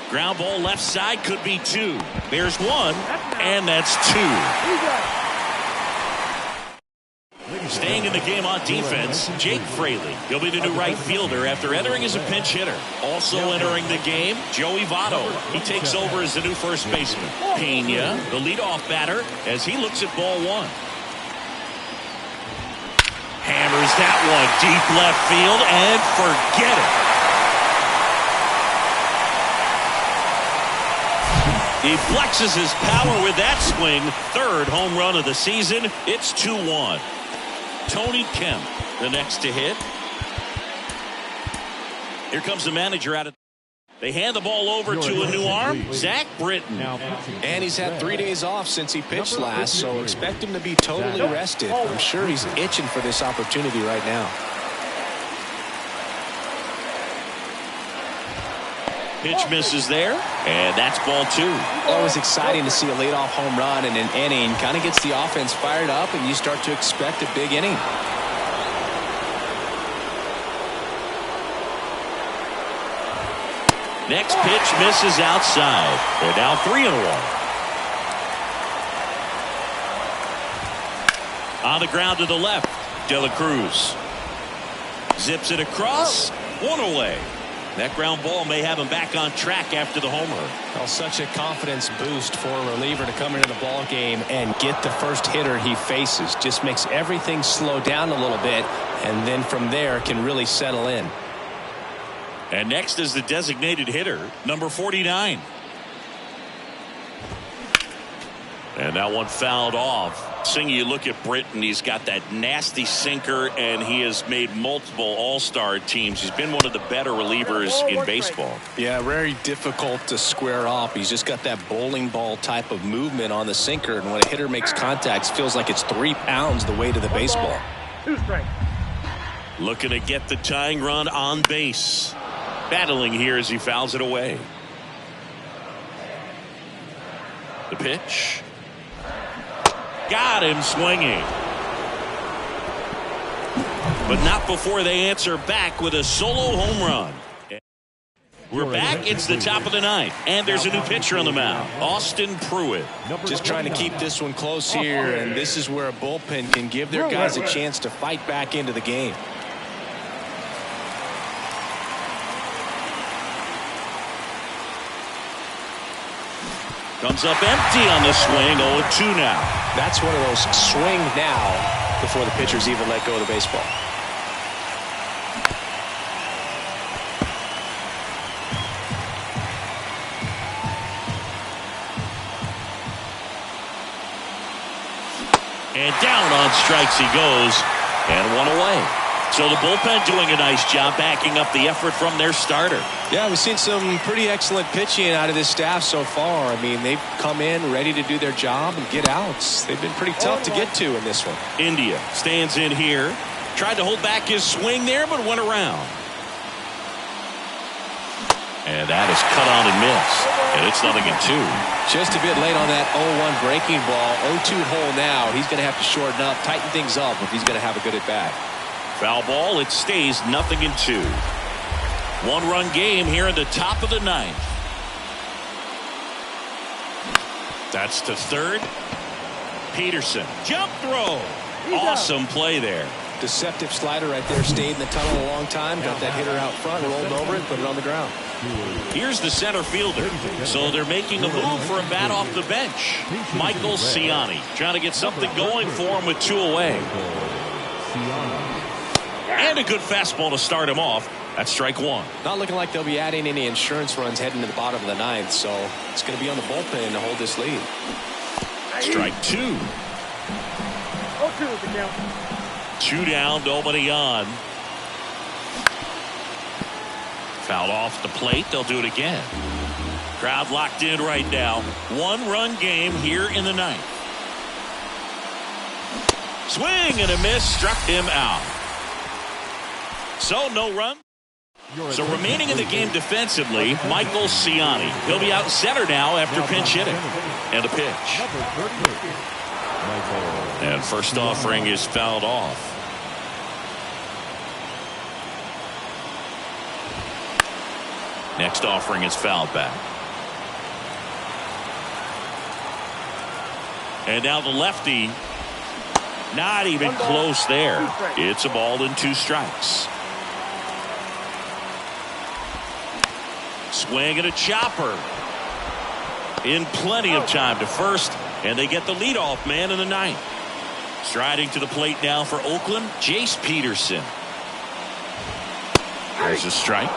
S2: Ground ball left side, could be 2. There's 1, and that's 2. Staying in the game on defense, Jake Fraley. He'll be the new right fielder after entering as a pinch hitter. Also entering the game, Joey Votto. He takes over as the new first baseman. Pena, the leadoff batter, as he looks at ball 1. Hammers that one deep left field, and forget it. He flexes his power with that swing. 3rd home run of the season. It's 2-1. Tony Kemp, the next to hit. Here comes the manager out of. They hand the ball over to a new arm, Zach Britton.
S1: And he's had 3 days off since he pitched last, so expect him to be totally rested. I'm sure he's itching for this opportunity right now.
S2: Pitch misses there, and that's ball 2.
S1: Always exciting to see a leadoff home run in an inning. Kind of gets the offense fired up, and you start to expect a big inning.
S2: Next pitch misses outside. They're now 3-1. On the ground to the left, De La Cruz zips it across, 1 away. That ground ball may have him back on track after the homer.
S1: Well, such a confidence boost for a reliever to come into the ball game and get the first hitter he faces. Just makes everything slow down a little bit, and then from there can really settle in.
S2: And next is the designated hitter, number 49. And that one fouled off. Seeing you look at Britton, he's got that nasty sinker, and he has made multiple all-star teams. He's been one of the better relievers in baseball.
S1: Yeah, very difficult to square off. He's just got that bowling ball type of movement on the sinker, and when a hitter makes contact, it feels like it's 3 pounds the weight of the baseball.
S4: 2 strikes.
S2: Looking to get the tying run on base. Battling here as he fouls it away. The pitch. Got him swinging. But not before they answer back with a solo home run. We're back. It's the top of the 9th. And there's a new pitcher on the mound, Austin Pruitt.
S1: Just trying to keep this one close here, and this is where a bullpen can give their guys a chance to fight back into the game.
S2: Comes up empty on the swing. 0-2 now.
S1: That's one of those swing now before the pitchers even let go of the baseball.
S2: And down on strikes he goes, and one away. So the bullpen doing a nice job backing up the effort from their starter.
S1: Yeah, we've seen some pretty excellent pitching out of this staff so far. I mean, they've come in ready to do their job and get outs. They've been pretty tough to get to in this one.
S2: India stands in here. Tried to hold back his swing there, but went around. And that is cut on and missed. And it's 0-2.
S1: Just a bit late on that 0-1 breaking ball. 0-2 hole now. He's going to have to shorten up, tighten things up if he's going to have a good at bat.
S2: Foul ball. It stays 0-2. One-run game here in the top of the ninth. That's to third. Peterson. Jump throw. Awesome play there.
S1: Deceptive slider right there. Stayed in the tunnel a long time. Got that hitter out front. Rolled over it. Put it on the ground.
S2: Here's the center fielder. So they're making a move for a bat off the bench. Michael Ciani trying to get something going for him with 2 away. And a good fastball to start him off. That's strike 1.
S1: Not looking like they'll be adding any insurance runs heading to the bottom of the ninth, so it's going to be on the bullpen to hold this lead.
S2: Strike 2.
S4: 0-2 is the count.
S2: 2 down, nobody on. Fouled off the plate. They'll do it again. Crowd locked in right now. 1-run game here in the ninth. Swing and a miss. Struck him out. So no run. So remaining in the game defensively, Michael Ciani. He'll be out center now after pinch hitting. And a pitch. And first offering is fouled off. Next offering is fouled back. And now the lefty. Not even close there. It's a ball and 2 strikes. Swing and a chopper. In plenty of time to first, and they get the leadoff man in the ninth. Striding to the plate now for Oakland, Jace Peterson. There's a strike.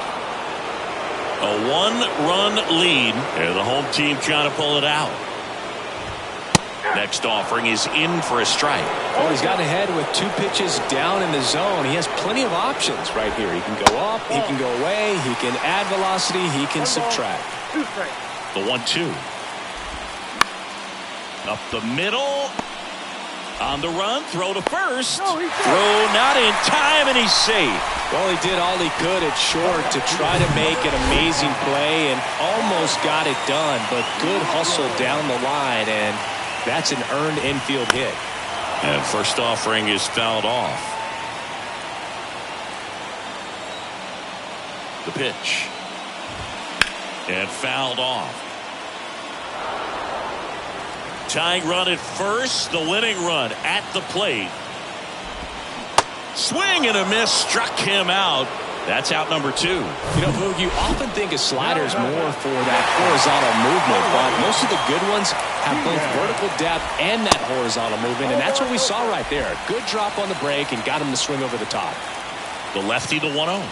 S2: A 1-run lead, and the home team trying to pull it out. Next offering is in for a strike.
S1: Well, he's got ahead with 2 pitches down in the zone. He has plenty of options right here. He can go up, he can go away, he can add velocity, he can subtract.
S4: 2 strikes.
S2: The 1-2. Up the middle. On the run, throw to first. Throw not in time, and he's safe.
S1: Well, he did all he could at short to try to make an amazing play and almost got it done, but good hustle down the line, and that's an earned infield hit.
S2: And first offering is fouled off. The pitch. And fouled off. Tying run at first, the winning run at the plate. Swing and a miss, struck him out. That's out number 2.
S1: You know, Boog, you often think a slider is more for that horizontal movement, but most of the good ones have both vertical depth and that horizontal movement, and that's what we saw right there. Good drop on the break and got him to swing over the top.
S2: The lefty, the 1-0.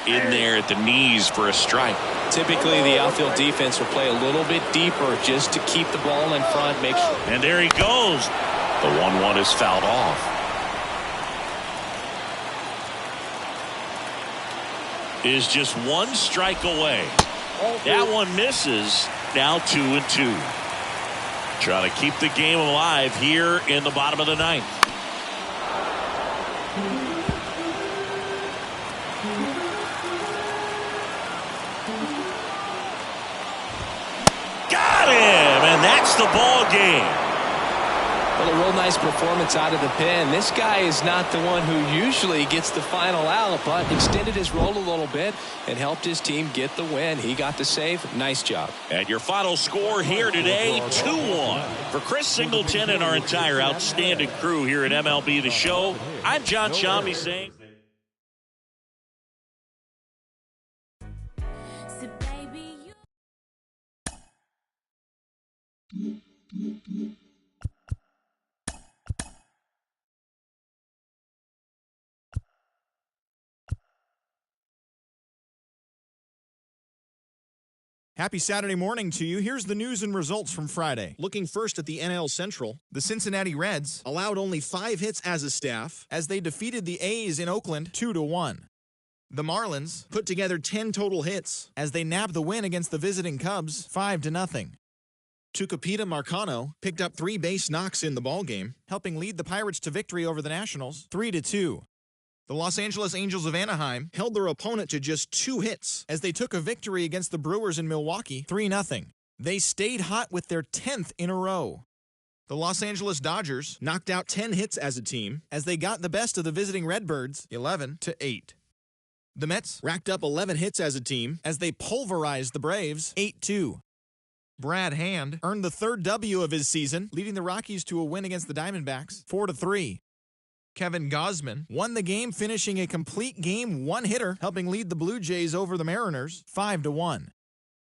S2: In there at the knees for a strike.
S1: Typically, the outfield defense will play a little bit deeper just to keep the ball in front.
S2: And there he goes. The 1-1 is fouled off. Is just 1 strike away. That one misses. Now 2-2. Trying to keep the game alive here in the bottom of the ninth. Got him, and that's the ball game.
S1: Well, a real nice performance out of the pen. This guy is not the one who usually gets the final out, but extended his role a little bit and helped his team get the win. He got the save. Nice job.
S2: And your final score here today, 2-1. For Chris Singleton and our entire outstanding crew here at MLB The Show, I'm John Shambi saying...
S5: Happy Saturday morning to you. Here's the news and results from Friday. Looking first at the NL Central, the Cincinnati Reds allowed only 5 hits as a staff as they defeated the A's in Oakland 2-1. The Marlins put together 10 total hits as they nabbed the win against the visiting Cubs 5-0. Tucupita Marcano picked up 3 base knocks in the ballgame, helping lead the Pirates to victory over the Nationals 3-2. The Los Angeles Angels of Anaheim held their opponent to just 2 hits as they took a victory against the Brewers in Milwaukee 3-0. They stayed hot with their 10th in a row. The Los Angeles Dodgers knocked out 10 hits as a team as they got the best of the visiting Redbirds 11-8. The Mets racked up 11 hits as a team as they pulverized the Braves 8-2. Brad Hand earned the 3rd W of his season, leading the Rockies to a win against the Diamondbacks 4-3. Kevin Gausman won the game, finishing a complete game one-hitter, helping lead the Blue Jays over the Mariners 5-1.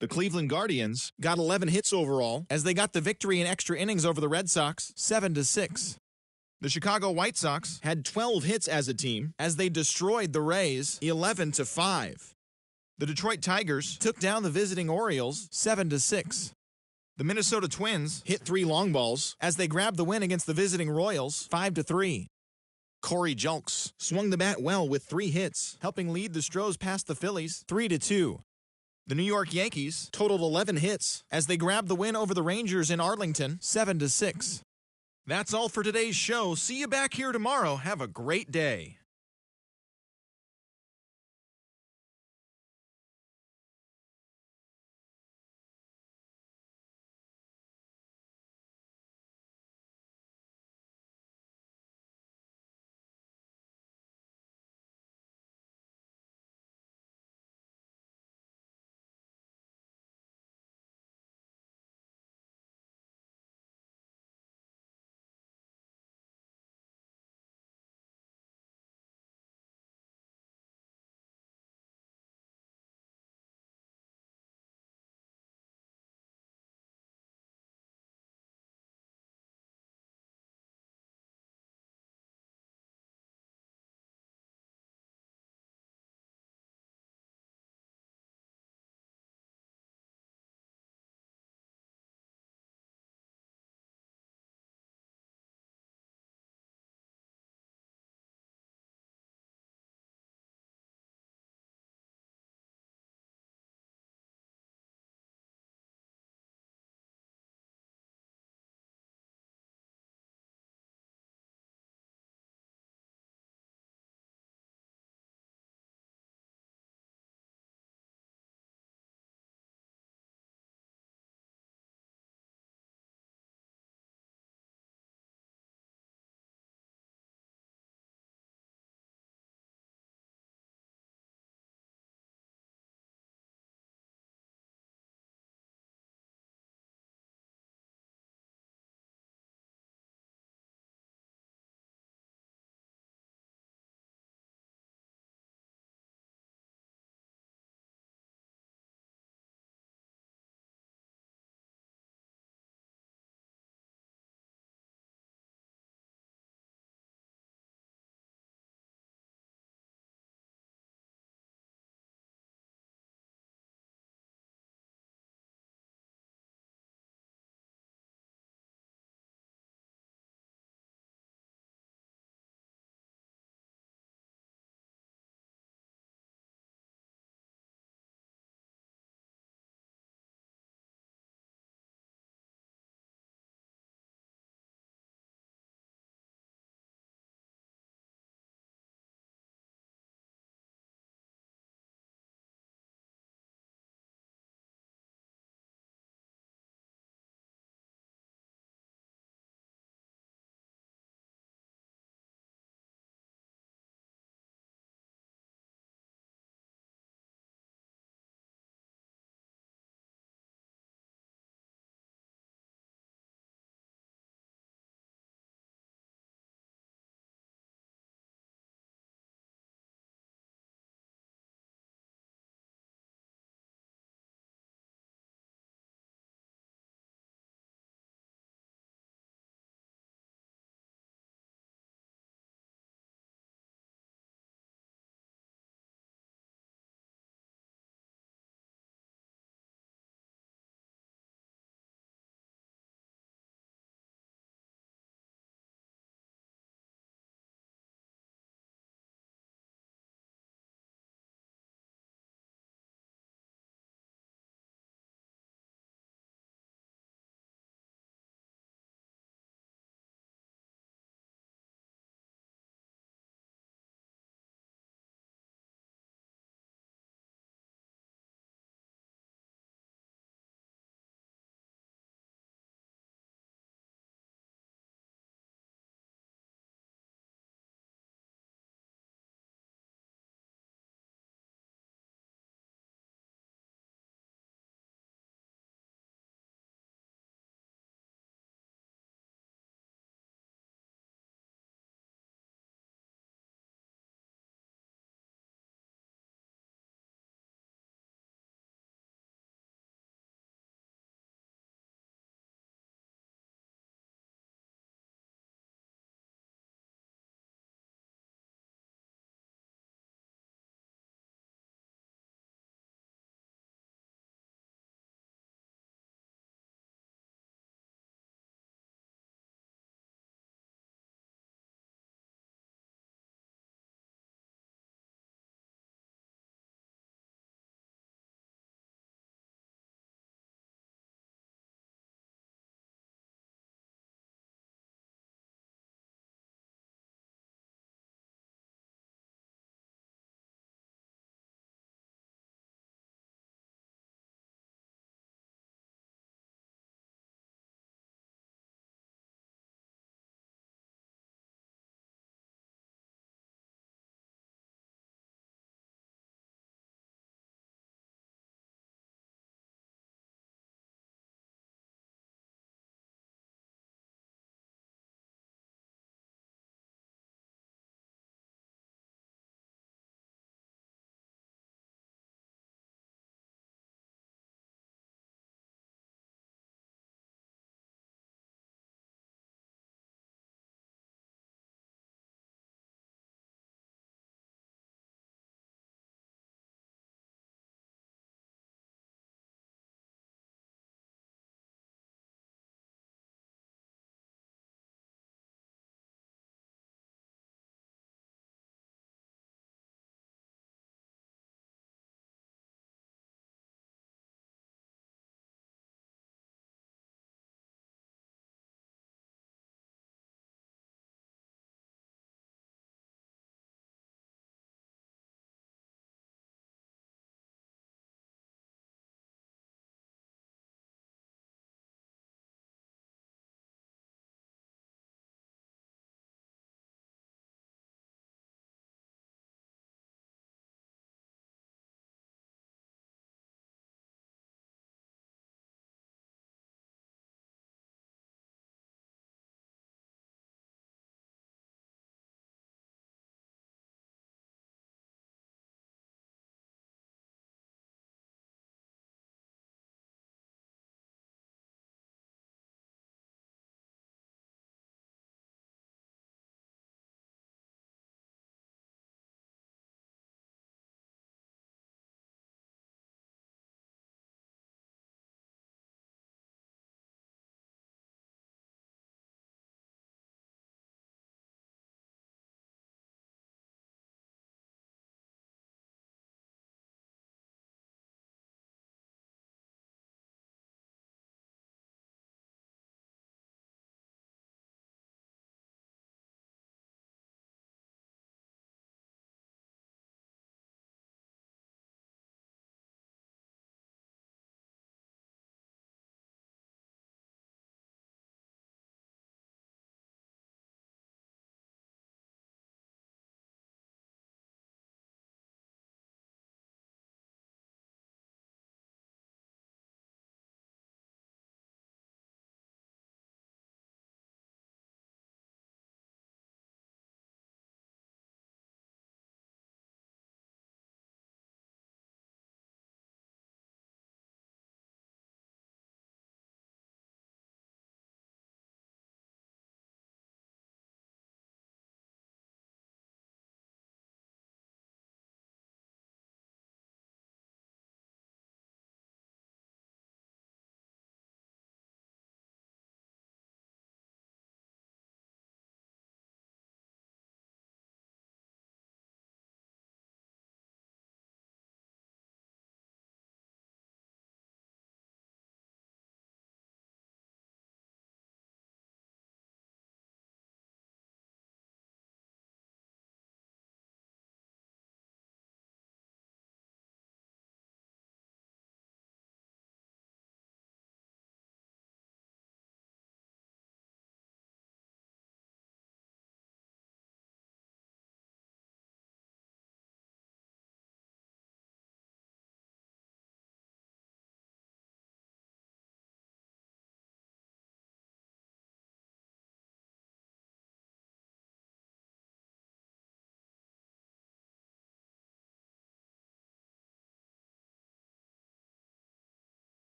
S5: The Cleveland Guardians got 11 hits overall as they got the victory in extra innings over the Red Sox 7-6. The Chicago White Sox had 12 hits as a team as they destroyed the Rays 11-5. The Detroit Tigers took down the visiting Orioles 7-6. The Minnesota Twins hit 3 long balls as they grabbed the win against the visiting Royals 5-3. Corey Julks swung the bat well with 3 hits, helping lead the Stros past the Phillies 3-2. The New York Yankees totaled 11 hits as they grabbed the win over the Rangers in Arlington 7-6. That's all for today's show. See you back here tomorrow. Have a great day.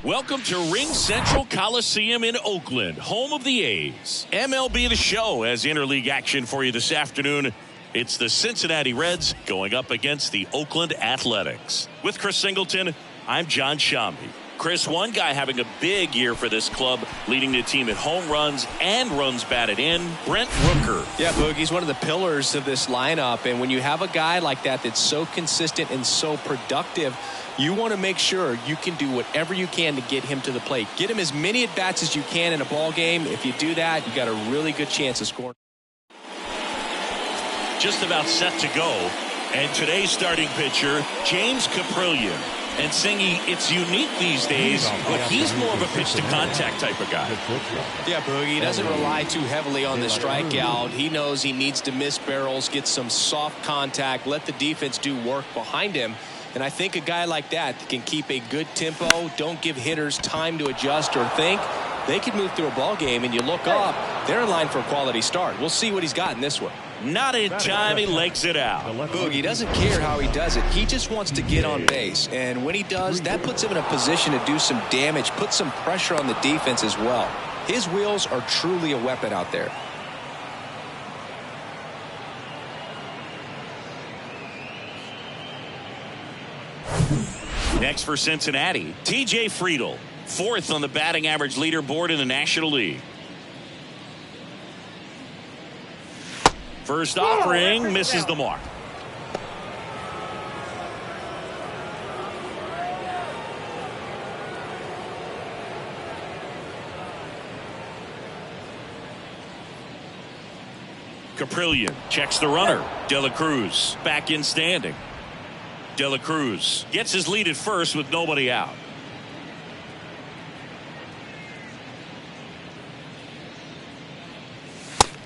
S2: Welcome to Ring Central Coliseum in Oakland, home of the A's. MLB The Show has interleague action for you this afternoon. It's the Cincinnati Reds going up against the Oakland Athletics. With Chris Singleton, I'm John Shambi. Chris, one guy having a big year for this club, leading the team in home runs and runs batted in, Brent Rooker.
S1: Yeah, Boog, he's one of the pillars of this lineup. And when you have a guy like that that's so consistent and so productive, you want to make sure you can do whatever you can to get him to the plate. Get him as many at-bats as you can in a ball game. If you do that, you got a really good chance of scoring.
S2: Just about set to go. And today's starting pitcher, James Caprillion. And Singy, it's unique these days, but he's more of a pitch-to-contact type of guy.
S1: Yeah, Boog, he doesn't rely too heavily on the strikeout. He knows he needs to miss barrels, get some soft contact, let the defense do work behind him. And I think a guy like that can keep a good tempo, don't give hitters time to adjust or think. They can move through a ball game, and you look up, they're in line for a quality start. We'll see what he's got in this one.
S2: Not in time, he legs it out.
S1: Boog, he doesn't care how he does it. He just wants to get on base. And when he does, that puts him in a position to do some damage, put some pressure on the defense as well. His wheels are truly a weapon out there.
S2: Next for Cincinnati, TJ Friedl, fourth on the batting average leaderboard in the National League. First offering misses the mark. Caprillion checks the runner. De La Cruz back in standing. De La Cruz gets his lead at first with nobody out.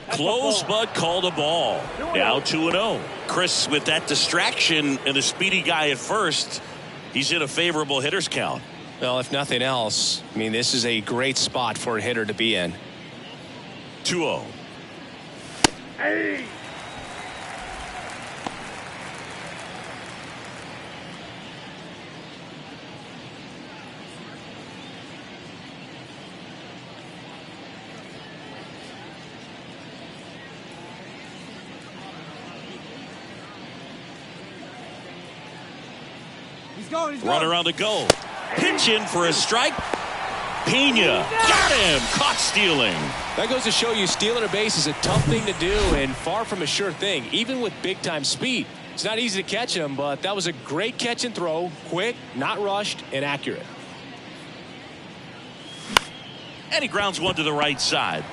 S2: Close but called a ball. Now 2-0. Chris, with that distraction and a speedy guy at first, he's in a favorable hitter's count.
S1: Well, if nothing else, I mean, this is a great spot for a hitter to be in.
S2: 2-0.
S4: Hey!
S2: Runner on the go. Pitch in for a strike. Pena got him. Caught stealing.
S1: That goes to show you stealing a base is a tough thing to do and far from a sure thing, even with big-time speed. It's not easy to catch him, but that was a great catch and throw. Quick, not rushed, and accurate.
S2: And he grounds one to the right side.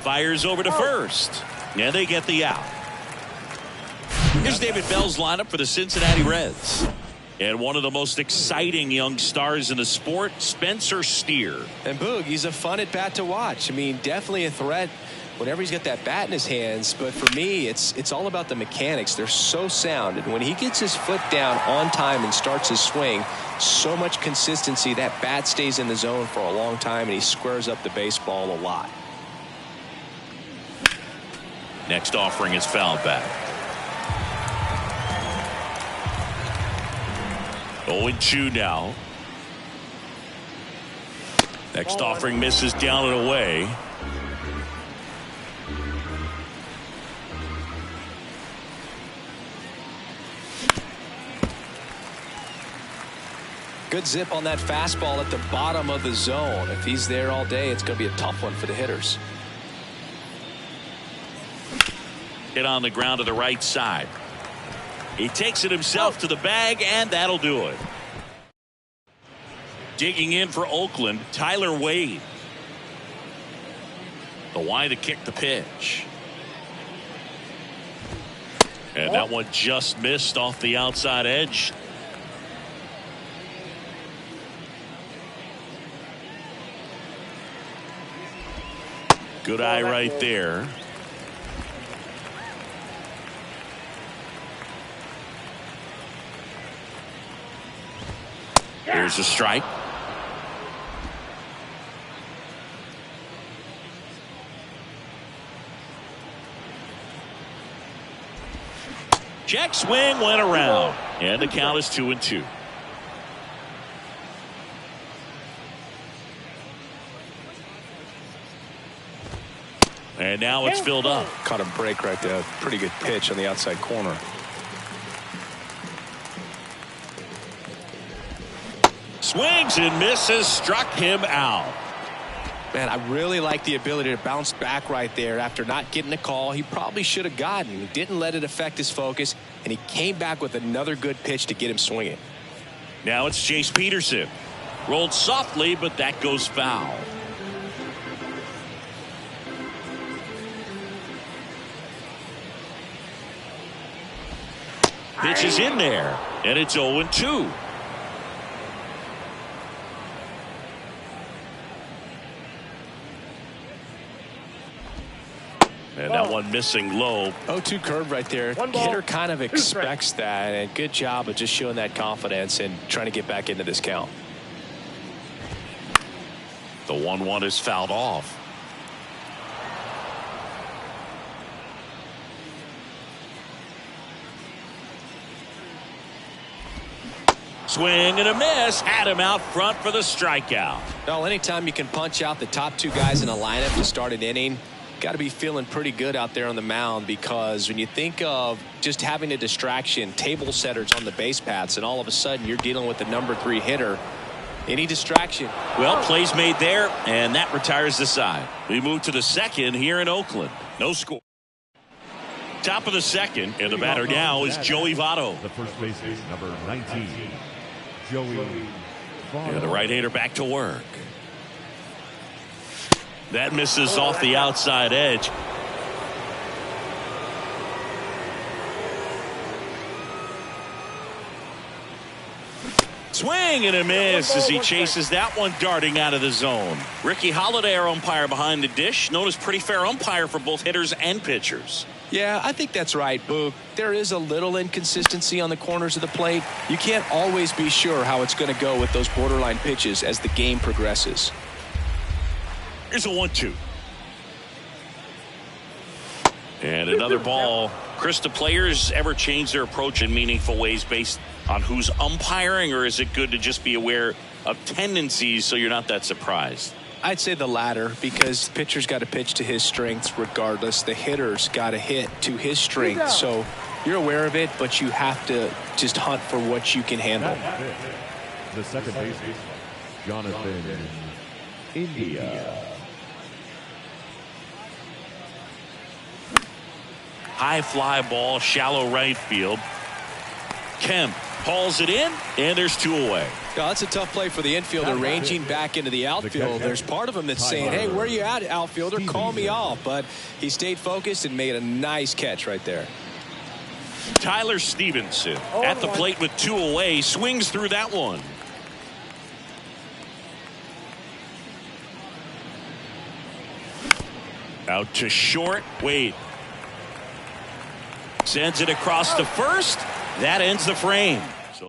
S2: Fires over to first. And they get the out. Here's David Bell's lineup for the Cincinnati Reds. And one of the most exciting young stars in the sport, Spencer Steer.
S1: And Boog, he's a fun at bat to watch. I mean, definitely a threat whenever he's got that bat in his hands. But for me, it's all about the mechanics. They're so sound. And when he gets his foot down on time and starts his swing, so much consistency, that bat stays in the zone for a long time, and he squares up the baseball a lot.
S2: Next offering is fouled back. 0-2 now. Next offering misses down and away.
S1: Good zip on that fastball at the bottom of the zone. If he's there all day, it's going to be a tough one for the hitters.
S2: Hit on the ground to the right side. He takes it himself to the bag, and that'll do it. Digging in for Oakland, Tyler Wade. The line to kick the pitch. And that one just missed off the outside edge. Good eye right there. Here's a strike. Jack swing went around, and the count is 2-2. And now it's filled up.
S1: Caught a break right there. Pretty good pitch on the outside corner.
S2: Swings and misses, struck him out.
S1: Man, I really like the ability to bounce back right there after not getting a call. He probably should have gotten. He didn't let it affect his focus, and he came back with another good pitch to get him swinging.
S2: Now it's Chase Peterson. Rolled softly, but that goes foul. Pitch is in there, and it's 0-2. And that one missing low.
S1: 0-2 curve right there. Hitter kind of expects that, and good job of just showing that confidence and trying to get back into this count.
S2: The 1-1 is fouled off. Swing and a miss. Had him out front for the strikeout.
S1: Well, anytime you can punch out the top two guys in a lineup to start an inning, got to be feeling pretty good out there on the mound, because when you think of just having a distraction, table setters on the base paths, and all of a sudden you're dealing with the number 3 hitter, any distraction.
S2: Well, plays made there, and that retires the side. We move to the second here in Oakland. No score. Top of the second, and the batter now is Joey Votto.
S3: The first baseman, number 19, Joey Votto.
S2: And the right-hander back to work. That misses off the outside edge. Swing and a miss as he chases that one darting out of the zone. Ricky Holiday, our umpire behind the dish, known as pretty fair umpire for both hitters and pitchers.
S1: Yeah, I think that's right, Boog. There is a little inconsistency on the corners of the plate. You can't always be sure how it's going to go with those borderline pitches as the game progresses.
S2: Here's a 1-2. And another ball. Chris, do players ever change their approach in meaningful ways based on who's umpiring, or is it good to just be aware of tendencies so you're not that surprised?
S1: I'd say the latter, because the pitcher's got to pitch to his strengths regardless. The hitter's got to hit to his strengths. So you're aware of it, but you have to just hunt for what you can handle.
S3: The second baseman, Jonathan India.
S2: High fly ball, shallow right field. Kemp hauls it in, and there's 2 away.
S1: No, that's a tough play for the infielder, ranging back into the outfield. There's part of him that's saying, hey, where are you at, outfielder? Call me off. But he stayed focused and made a nice catch right there.
S2: Tyler Stevenson at the plate with 2 away, swings through that one. Out to short. Wade sends it across to first. That ends the frame. So,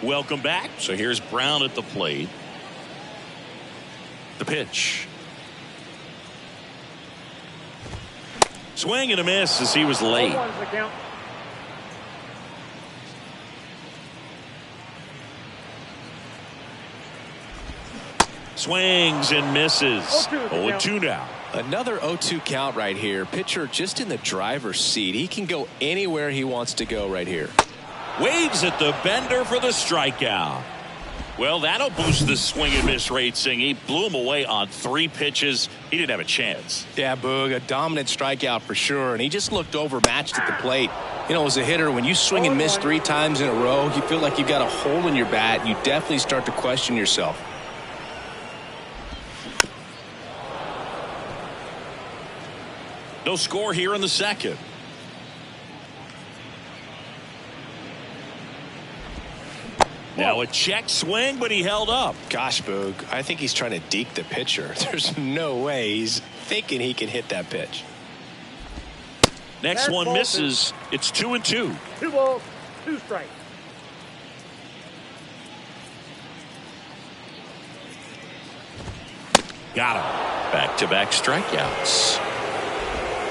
S2: welcome back. So here's Brown at the plate. The pitch. Swing and a miss as he was late. Swings and misses. 0-2 now.
S1: Another 0-2 count right here. Pitcher just in the driver's seat. He can go anywhere he wants to go right here.
S2: Waves at the bender for the strikeout. Well, that'll boost the swing and miss rate, Singh. He blew him away on 3 pitches. He didn't have a chance.
S1: Yeah, Boog, a dominant strikeout for sure. And he just looked overmatched at the plate. You know, as a hitter, when you swing and miss 3 times in a row, you feel like you've got a hole in your bat. You definitely start to question yourself.
S2: No score here in the second. Now a check swing, but he held up.
S1: Gosh, Boog, I think he's trying to deke the pitcher. There's no way he's thinking he can hit that pitch.
S2: Next one misses. It's 2-2.
S4: 2 balls, 2 strikes.
S2: Got him. Back-to-back strikeouts.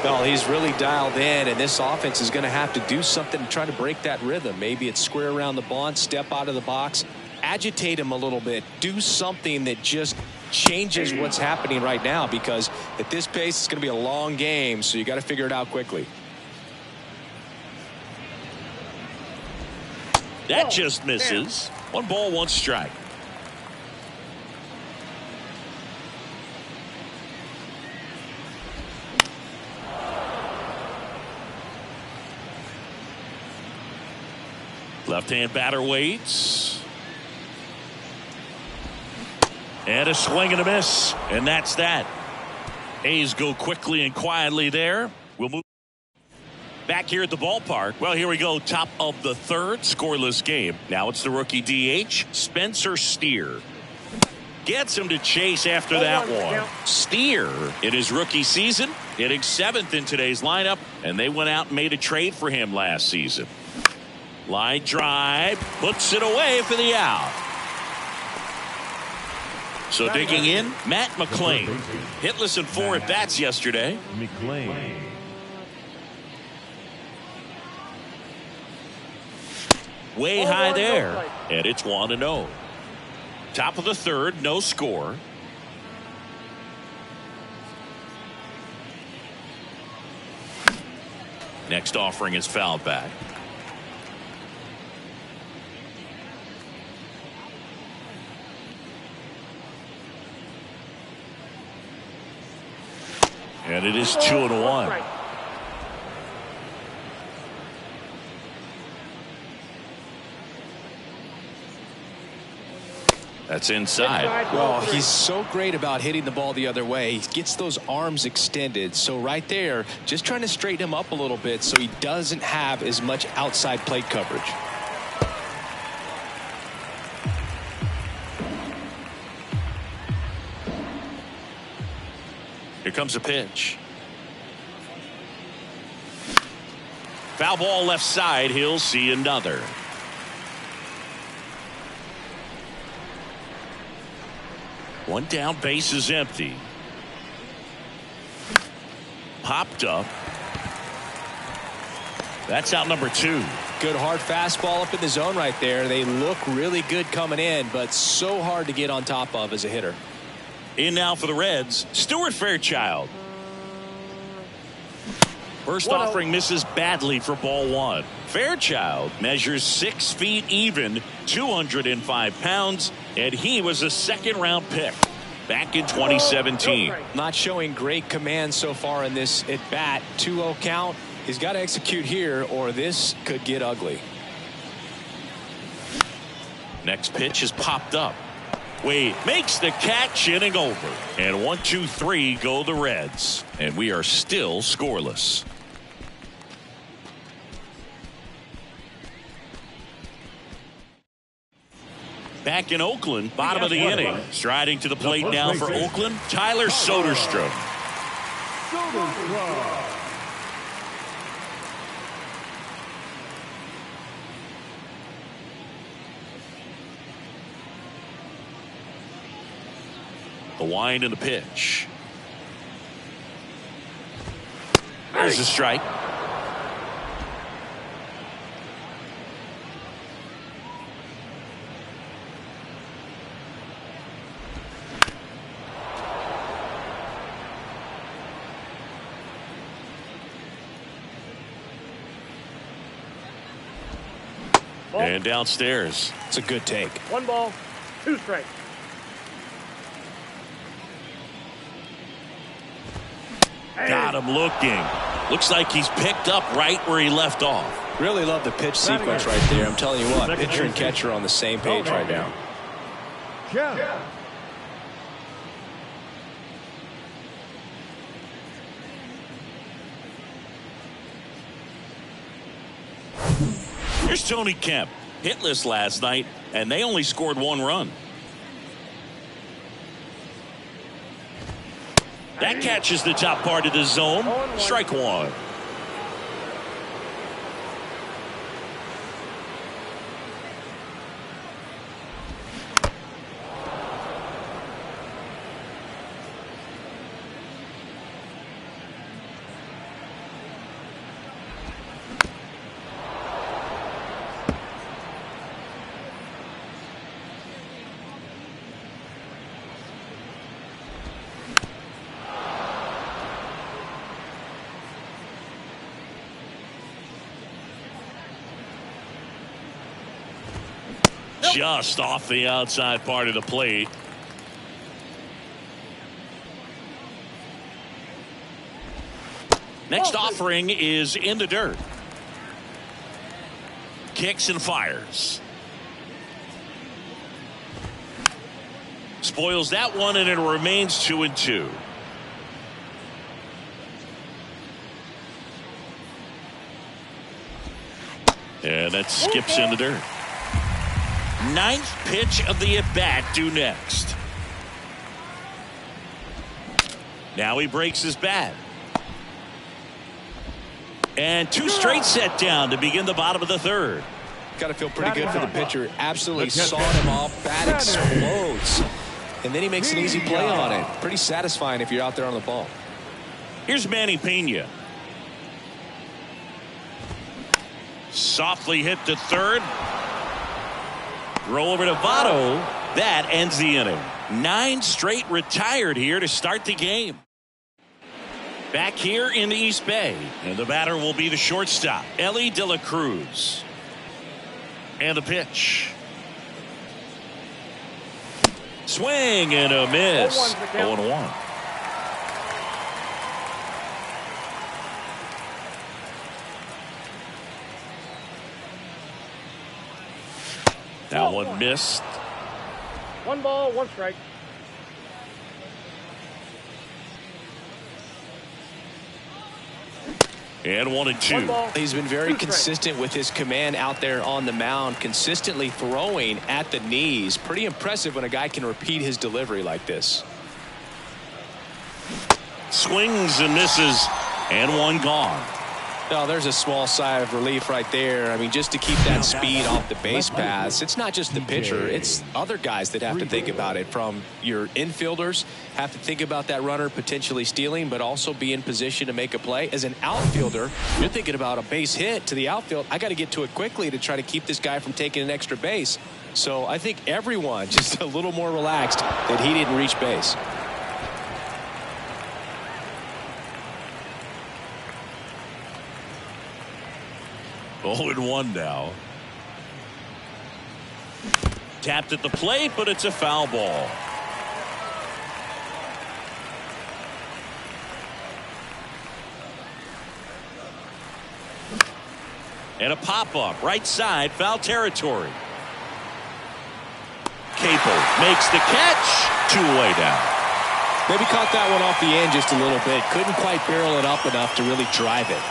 S1: Well, he's really dialed in, and this offense is going to have to do something to try to break that rhythm. Maybe it's square around the bunt, step out of the box, agitate him a little bit, do something that just changes what's happening right now, because at this pace it's going to be a long game, so you got to figure it out quickly.
S2: That just misses. 1 ball, 1 strike. Left-hand batter waits. And a swing and a miss. And that's that. A's go quickly and quietly there. We'll move back here at the ballpark. Well, here we go. Top of the 3rd. Scoreless game. Now it's the rookie DH, Spencer Steer. Gets him to chase after that one. Steer, in his rookie season, hitting 7th in today's lineup. And they went out and made a trade for him last season. Line drive, puts it away for the out. So digging in, Matt McClain. Hitless in 4 at-bats yesterday.
S3: McClain.
S2: Way high there. And it's 1-0. Top of the 3rd, no score. Next offering is fouled back. And it is 2-1. That's inside.
S1: Well, he's so great about hitting the ball the other way. He gets those arms extended. So right there, just trying to straighten him up a little bit so he doesn't have as much outside plate coverage.
S2: Here comes a pitch. Foul ball left side. He'll see another. One down, base is empty. Popped up. That's out number 2.
S1: Good hard fastball up in the zone right there. They look really good coming in, but so hard to get on top of as a hitter.
S2: In now for the Reds, Stuart Fairchild. First offering misses badly for ball 1. Fairchild measures 6 feet even, 205 pounds, and he was a 2nd-round pick back in 2017.
S1: Not showing great command so far in this at bat. 2-0 count. He's got to execute here, or this could get ugly.
S2: Next pitch is popped up. Wade makes the catch, inning over. And 1-2-3 go the Reds. And we are still scoreless. Back in Oakland, bottom of the inning. Striding to the plate now for Oakland, Tyler Soderstrom. The wind and the pitch. There's a strike. And downstairs.
S1: It's a good take.
S4: 1 ball, 2 strikes.
S2: Got him looking. Looks like he's picked up right where he left off.
S1: Really love the pitch sequence right there. I'm telling you what, pitcher and catcher are on the same page right now.
S3: Yeah.
S2: Here's Tony Kemp. Hitless last night, and they only scored 1 run. That catches the top part of the zone. Strike 1. just off the outside part of the plate. Next offering is in the dirt. Kicks and fires. Spoils that one, and it remains 2-2. And that skips in the dirt. Ninth pitch of the at-bat due next. Now he breaks his bat. And two straight set down to begin the bottom of the third.
S1: Got to feel pretty good for the pitcher. Absolutely sawed him off. Bat explodes. And then he makes an easy play on it. Pretty satisfying if you're out there on the ball.
S2: Here's Manny Pena. Softly hit to third. Throw over to Votto. That ends the inning. 9 straight retired here to start the game. Back here in the East Bay. And the batter will be the shortstop, Elly De La Cruz. And the pitch. Swing and a miss. 0-1. That one missed.
S4: 1 ball, 1 strike.
S2: And 1-2.
S1: He's been very consistent with his command out there on the mound, consistently throwing at the knees. Pretty impressive when a guy can repeat his delivery like this.
S2: Swings and misses, and one gone.
S1: Oh, there's a small sigh of relief right there. I mean, just to keep that speed off the base paths. It's not just the pitcher. It's other guys that have to think about it. From your infielders have to think about that runner potentially stealing, but also be in position to make a play. As an outfielder, you're thinking about a base hit to the outfield. I got to get to it quickly to try to keep this guy from taking an extra base. So I think everyone just a little more relaxed that he didn't reach base.
S2: Oh, and 1 now. Tapped at the plate, but it's a foul ball. And a pop-up, right side, foul territory. Capel makes the catch. 2 away down.
S1: Maybe caught that one off the end just a little bit. Couldn't quite barrel it up enough to really drive it.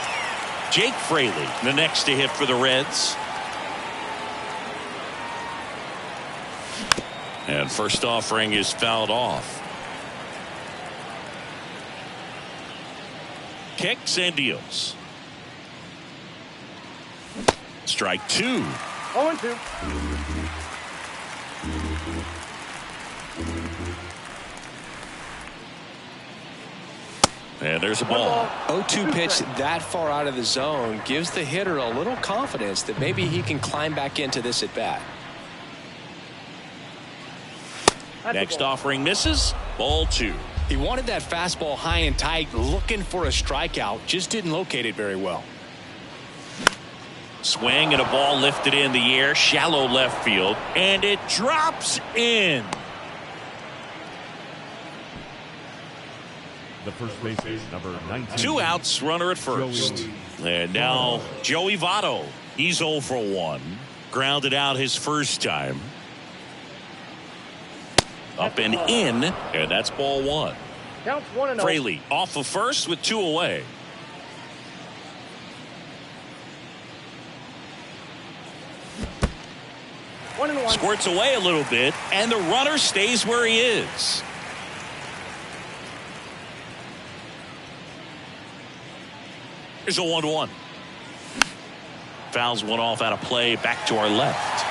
S2: Jake Fraley, the next to hit for the Reds. And first offering is fouled off. Kicks and deals. Strike 2.
S4: 0-2.
S2: And there's a ball.
S1: 0-2 pitch that far out of the zone gives the hitter a little confidence that maybe he can climb back into this at bat.
S2: Next offering misses. Ball 2.
S1: He wanted that fastball high and tight, looking for a strikeout, just didn't locate it very well.
S2: Swing and a ball lifted in the air, shallow left field, and it drops in.
S3: The first baseman, number 19.
S2: 2 outs, runner at first. And now Joey Votto. He's 0 for 1. Grounded out his first time. Up and in, and that's ball 1.
S4: Counts 1-0.
S2: Fraley off of first with 2 away. Squirts away a little bit, and the runner stays where he is. Here's a 1-1. Fouls one off out of play, back to our left.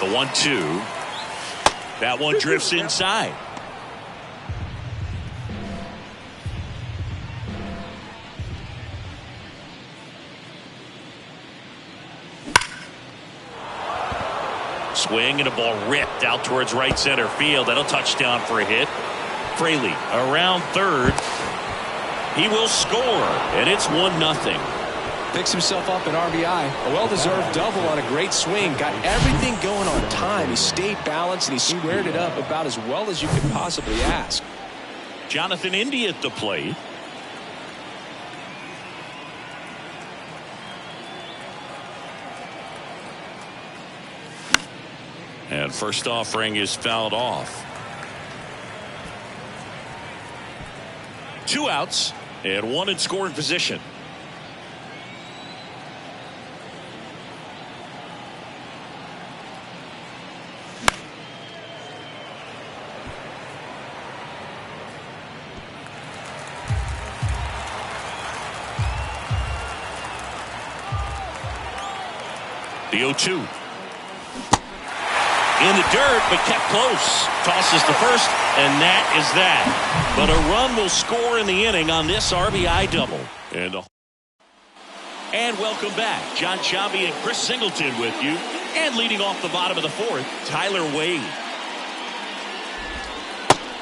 S2: The 1-2. That one drifts inside. Swing and a ball ripped out towards right center field. That'll touchdown for a hit. Fraley around third. He will score, and it's 1-0.
S1: Picks himself up an RBI. A well-deserved double on a great swing. Got everything going on time. He stayed balanced, and he squared it up about as well as you could possibly ask.
S2: Jonathan India at the plate. And first offering is fouled off. 2 outs and 1 in scoring position. The 0-2. In the dirt, but kept close. Tosses to first, and that is that. But a run will score in the inning on this RBI double. And welcome back. John Sciambi and Chris Singleton with you. And leading off the bottom of the 4th, Tyler Wade.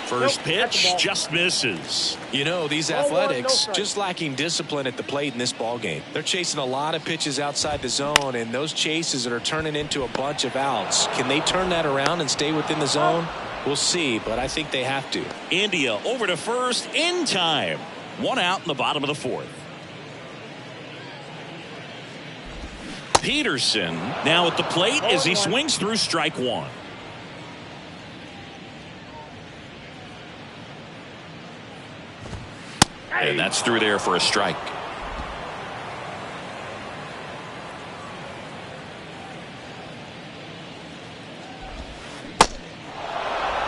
S2: First pitch just misses.
S1: You know, these Athletics just lacking discipline at the plate in this ballgame. They're chasing a lot of pitches outside the zone, and those chases that are turning into a bunch of outs. Can they turn that around and stay within the zone? We'll see, but I think they have to.
S2: India over to first in time. 1 out in the bottom of the 4th. Peterson now at the plate as he swings through strike 1. And that's through there for a strike.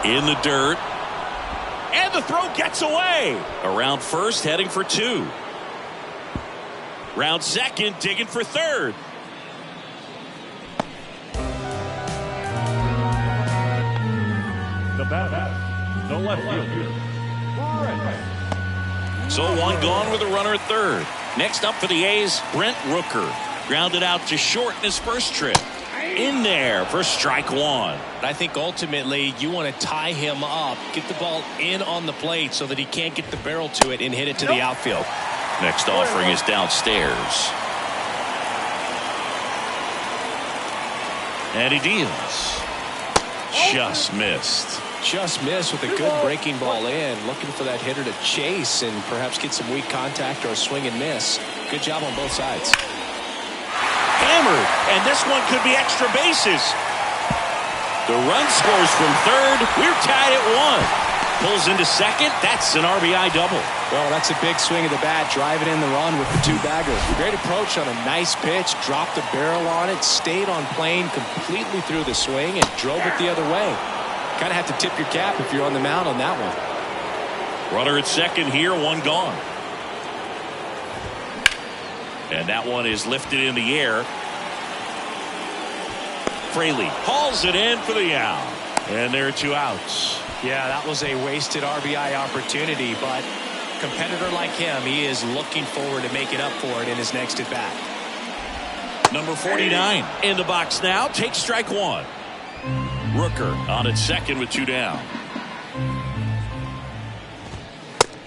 S2: In the dirt. And the throw gets away. Around first, heading for 2. Round second, digging for 3rd.
S3: The bat, the left fielder, Brent.
S2: So 1 gone with a runner at 3rd. Next up for the A's, Brent Rooker. Grounded out to short in his first trip. In there for strike 1.
S1: I think ultimately you want to tie him up, get the ball in on the plate so that he can't get the barrel to it and hit it to the outfield.
S2: Next offering is downstairs. And he deals. Just missed.
S1: Just missed with a good breaking ball in. Looking for that hitter to chase and perhaps get some weak contact or a swing and miss. Good job on both sides.
S2: Hammered, and this one could be extra bases. The run scores from 3rd. We're tied at 1. Pulls into 2nd. That's an RBI double.
S1: Well, that's a big swing of the bat, driving in the run with the 2-bagger. Great approach on a nice pitch. Dropped the barrel on it, stayed on plane completely through the swing, and drove it the other way. Kind of have to tip your cap if you're on the mound on that one.
S2: Runner at 2nd here, 1 gone. And that one is lifted in the air. Fraley hauls it in for the out. And there are 2 outs.
S1: Yeah, that was a wasted RBI opportunity, but a competitor like him, he is looking forward to making up for it in his next at bat.
S2: Number 49 in the box now. Takes strike 1. Rooker on at 2nd with 2 down.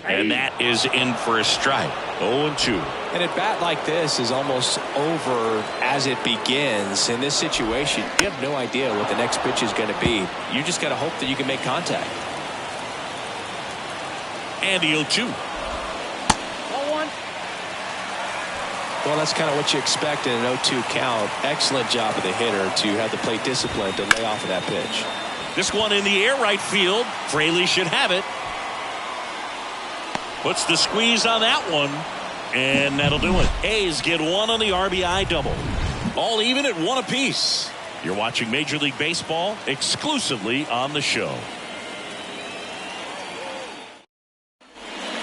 S2: And that is in for a strike. 0-2.
S1: And a bat like this is almost over as it begins. In this situation, you have no idea what the next pitch is going to be. You just got to hope that you can make contact.
S2: And the 0-2.
S1: Well, that's kind of what you expect in an 0-2 count. Excellent job of the hitter to have the plate discipline to lay off of that pitch.
S2: This one in the air right field. Fraley should have it. Puts the squeeze on that one. And that'll do it. A's get 1 on the RBI double. All even at 1 apiece. You're watching Major League Baseball exclusively on the show.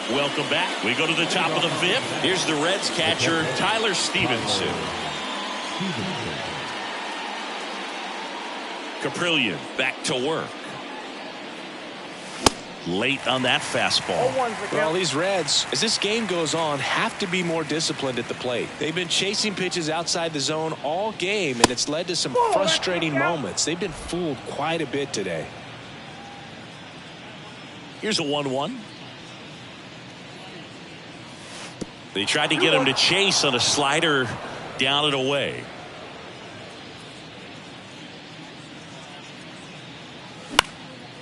S2: Welcome back. We go to the top of the 5th. Here's the Reds catcher, Tyler Stevenson. Caprillion back to work. Late on that fastball.
S1: Well, these Reds, as this game goes on, have to be more disciplined at the plate. They've been chasing pitches outside the zone all game, and it's led to some frustrating moments. They've been fooled quite a bit today.
S2: Here's a 1-1. They tried to get him to chase on a slider down and away.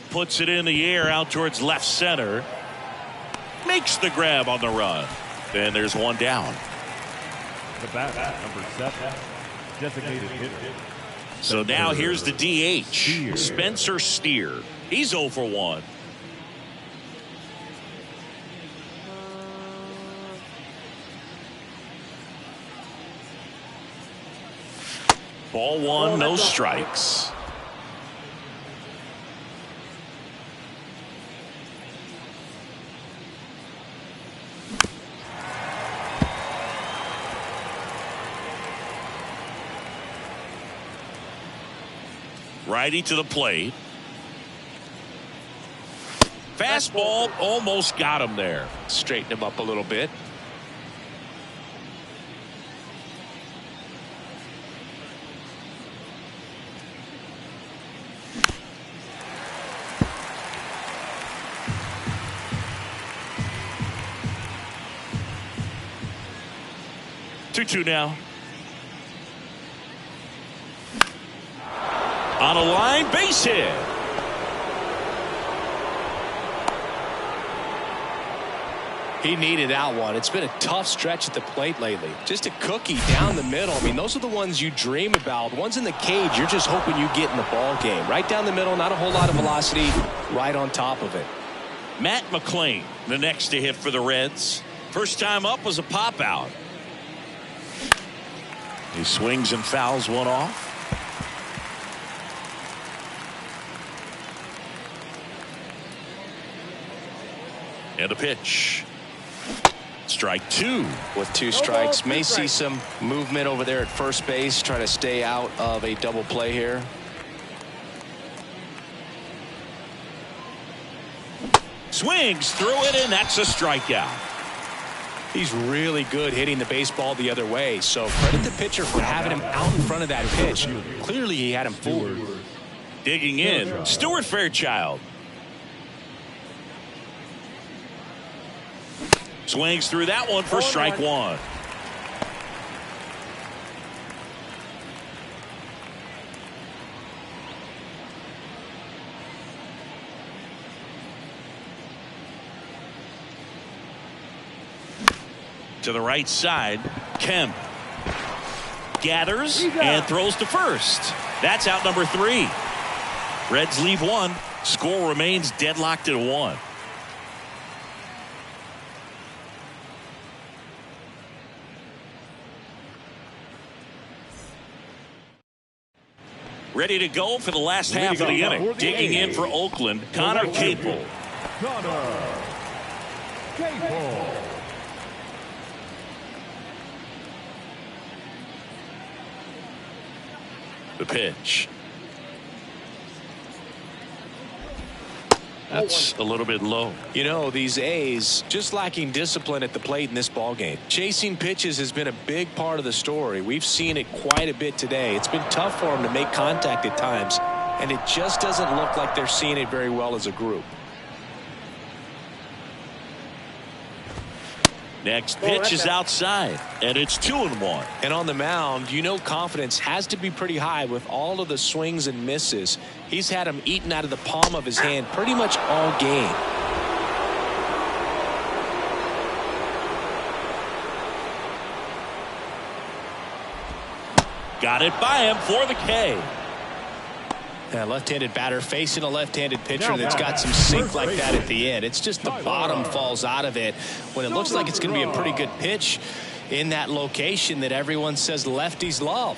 S2: Puts it in the air out towards left center. Makes the grab on the run. And there's one down.
S3: The bat, number 7, designated hitter.
S2: So now here's the DH, Spencer Steer. He's 0 for 1. Ball 1, no strikes. Righty to the plate. Fastball almost got him there.
S1: Straighten him up a little bit.
S2: Two now. On a line, base hit.
S1: He needed that one. It's been a tough stretch at the plate lately. Just a cookie down the middle. I mean, those are the ones you dream about. Ones in the cage, you're just hoping you get in the ball game. Right down the middle, not a whole lot of velocity, right on top of it.
S2: Matt McLain, the next to hit for the Reds. First time up was a pop out. He swings and fouls one off. And a pitch. Strike 2.
S1: With 2 strikes, may see some movement over there at first base, trying to stay out of a double play here.
S2: Swings through it, and that's a strikeout.
S1: He's really good hitting the baseball the other way, so credit the pitcher for having him out in front of that pitch. Clearly he had him fooled.
S2: Digging in, Stuart Fairchild. Swings through that one for strike 1. To the right side, Kemp gathers and throws to first. That's out number 3. Reds leave 1. Score remains deadlocked at 1. Ready to go for the last half of the inning. Digging in for Oakland, Connor Capel.
S3: Connor Capel.
S2: The pitch. That's a little bit low.
S1: You know, these A's just lacking discipline at the plate in this ballgame. Chasing pitches has been a big part of the story. We've seen it quite a bit today. It's been tough for them to make contact at times, and it just doesn't look like they're seeing it very well as a group.
S2: Next pitch is outside, and it's 2-1.
S1: And on the mound, you know confidence has to be pretty high with all of the swings and misses. He's had them eaten out of the palm of his hand pretty much all game.
S2: Got it by him for the K.
S1: A left-handed batter facing a left-handed pitcher that's got some sink like that at the end. It's just the bottom falls out of it when it looks like it's going to be a pretty good pitch in that location that everyone says lefties love.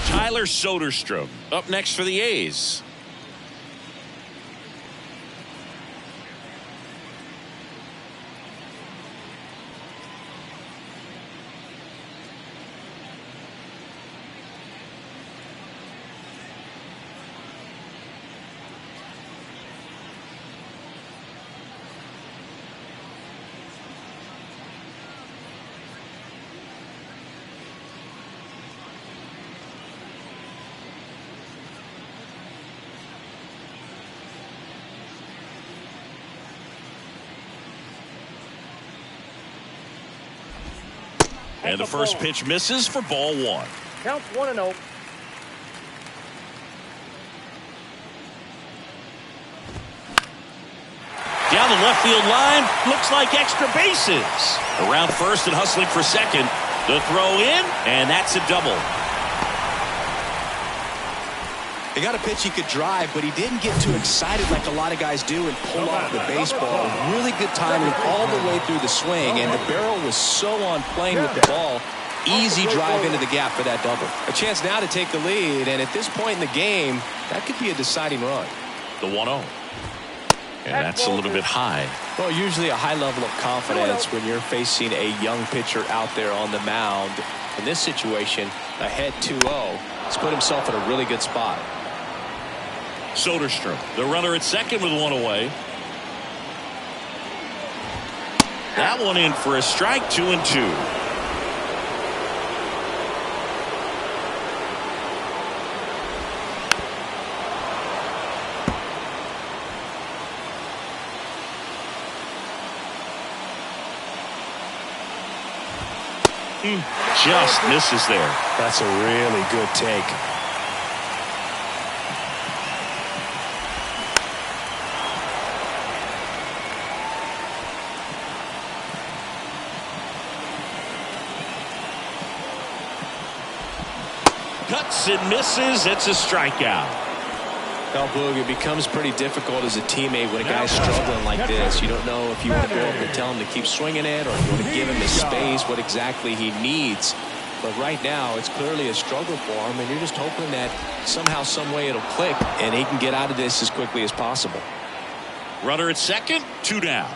S2: Tyler Soderstrom up next for the A's. And the first pitch misses for ball one.
S4: Counts 1-0.
S2: Down the left field line, looks like extra bases. Around first and hustling for second. The throw in, and that's a double.
S1: He got a pitch he could drive, but he didn't get too excited like a lot of guys do and pull off the baseball. Really good timing all the way through the swing, and the barrel was so on plane with the ball. Easy drive into the gap for that double. A chance now to take the lead, and at this point in the game, that could be a deciding run.
S2: The 1-0. And that's a little bit high.
S1: Well, usually a high level of confidence when you're facing a young pitcher out there on the mound. In this situation, ahead 2-0. He's put himself in a really good spot.
S2: Soderstrom, the runner at second with one away. That one in for a strike, 2-2. Just misses there.
S1: That's a really good take.
S2: Cuts and misses. It's a strikeout.
S1: Well, Boog, it becomes pretty difficult as a teammate when a guy's struggling like this. You don't know if you want to go over and tell him to keep swinging it or if you want to give him the space, what exactly he needs. But right now, it's clearly a struggle for him, and you're just hoping that somehow, some way it'll click, and he can get out of this as quickly as possible.
S2: Runner at second, 2 down.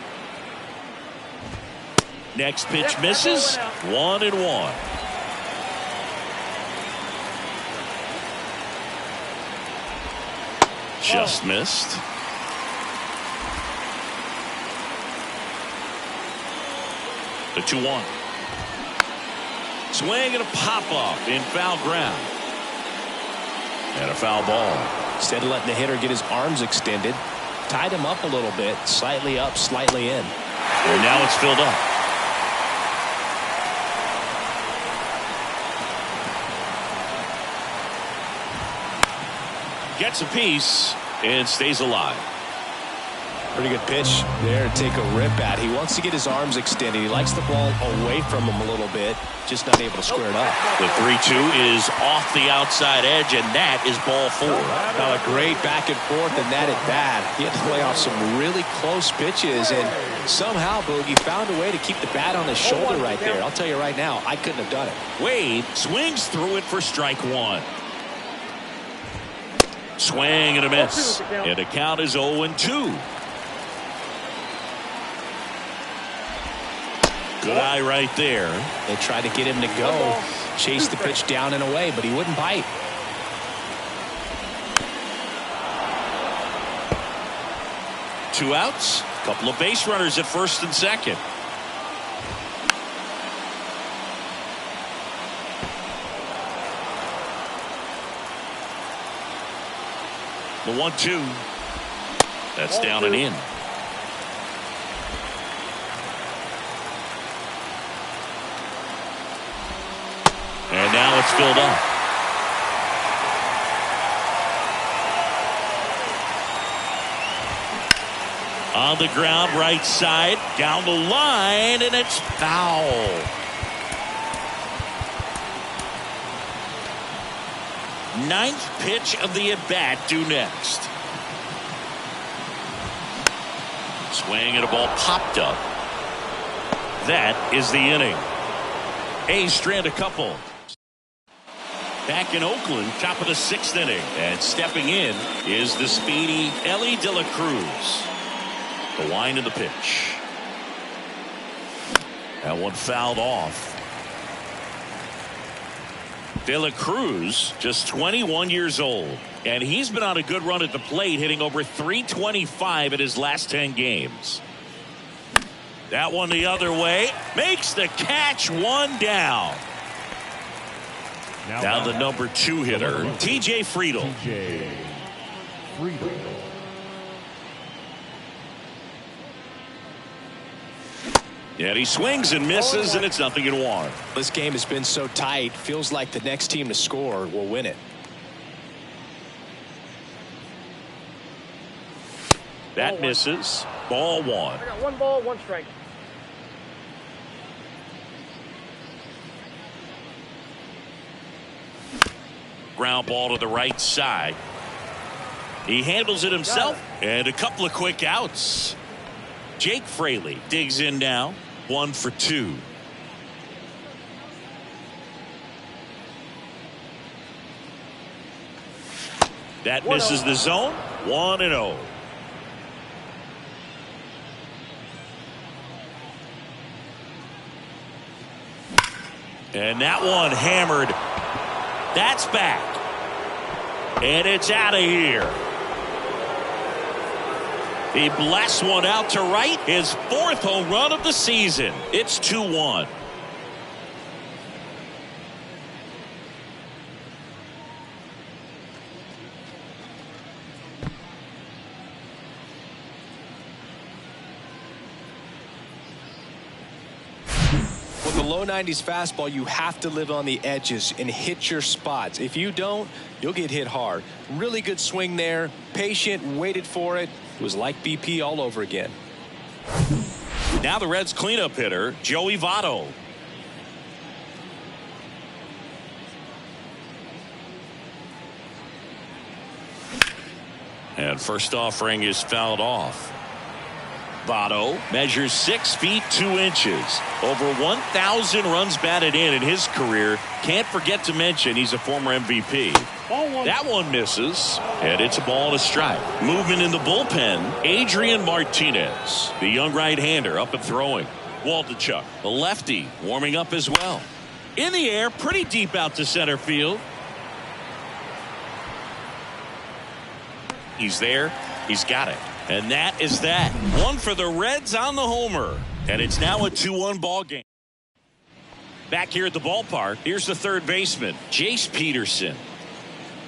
S2: Next pitch misses, 1-1. Just missed. The 2-1. Swing and a pop-up in foul ground. And a foul ball.
S1: Instead of letting the hitter get his arms extended, tied him up a little bit, slightly up, slightly in.
S2: And now it's filled up. Gets a piece and stays alive.
S1: Pretty good pitch there to take a rip at. He wants to get his arms extended. He likes the ball away from him a little bit, just not able to square it up.
S2: The 3-2 is off the outside edge, and that is ball 4.
S1: Now a great back and forth, and that at bat. He had to play off some really close pitches, and somehow, Boogie found a way to keep the bat on his shoulder right there. I'll tell you right now, I couldn't have done it.
S2: Wade swings through it for strike 1. Swing and a miss. And the count is 0-2. Good eye right there.
S1: They tried to get him to go, chase the pitch down and away, but he wouldn't bite.
S2: Two outs. Couple of base runners at first and second. The 1-2. That's down and in. And now it's filled up. On the ground, right side, down the line, and it's foul. Ninth pitch of the at-bat due next. Swing and a ball popped up. That is the inning. A's strand a couple. Back in Oakland, top of the 6th inning. And stepping in is the speedy Elly De La Cruz. The wind of the pitch. That one fouled off. De La Cruz, just 21 years old. And he's been on a good run at the plate, hitting over .325 in his last 10 games. That one the other way. Makes the catch, 1 down. Now the number 2 hitter, TJ Friedl.
S3: TJ Friedl.
S2: And he swings and misses, and it's 0-1.
S1: This game has been so tight. Feels like the next team to score will win it.
S2: That misses. Ball 1.
S4: I got 1 ball, 1 strike.
S2: Ground ball to the right side. He handles it himself, and a couple of quick outs. Jake Fraley digs in now. 1 for 2. That misses the zone. 1-0. And that one hammered. That's back. And it's out of here. He blasts one out to right. His 4th home run of the season. It's 2-1.
S1: With the low 90s fastball, you have to live on the edges and hit your spots. If you don't, you'll get hit hard. Really good swing there. Patient, waited for it. It was like BP all over again.
S2: Now the Reds cleanup hitter, Joey Votto. And first offering is fouled off. Votto measures 6 feet 2 inches. Over 1,000 runs batted in his career. Can't forget to mention he's a former MVP. That one misses, and it's a ball and a strike. Movement in the bullpen, Adrian Martinez, the young right-hander, up and throwing. Waldichuk, the lefty, warming up as well. In the air, pretty deep out to center field. He's there. He's got it. And that is that. 1 for the Reds on the homer. And it's now a 2-1 ball game. Back here at the ballpark, here's the third baseman, Jace Peterson.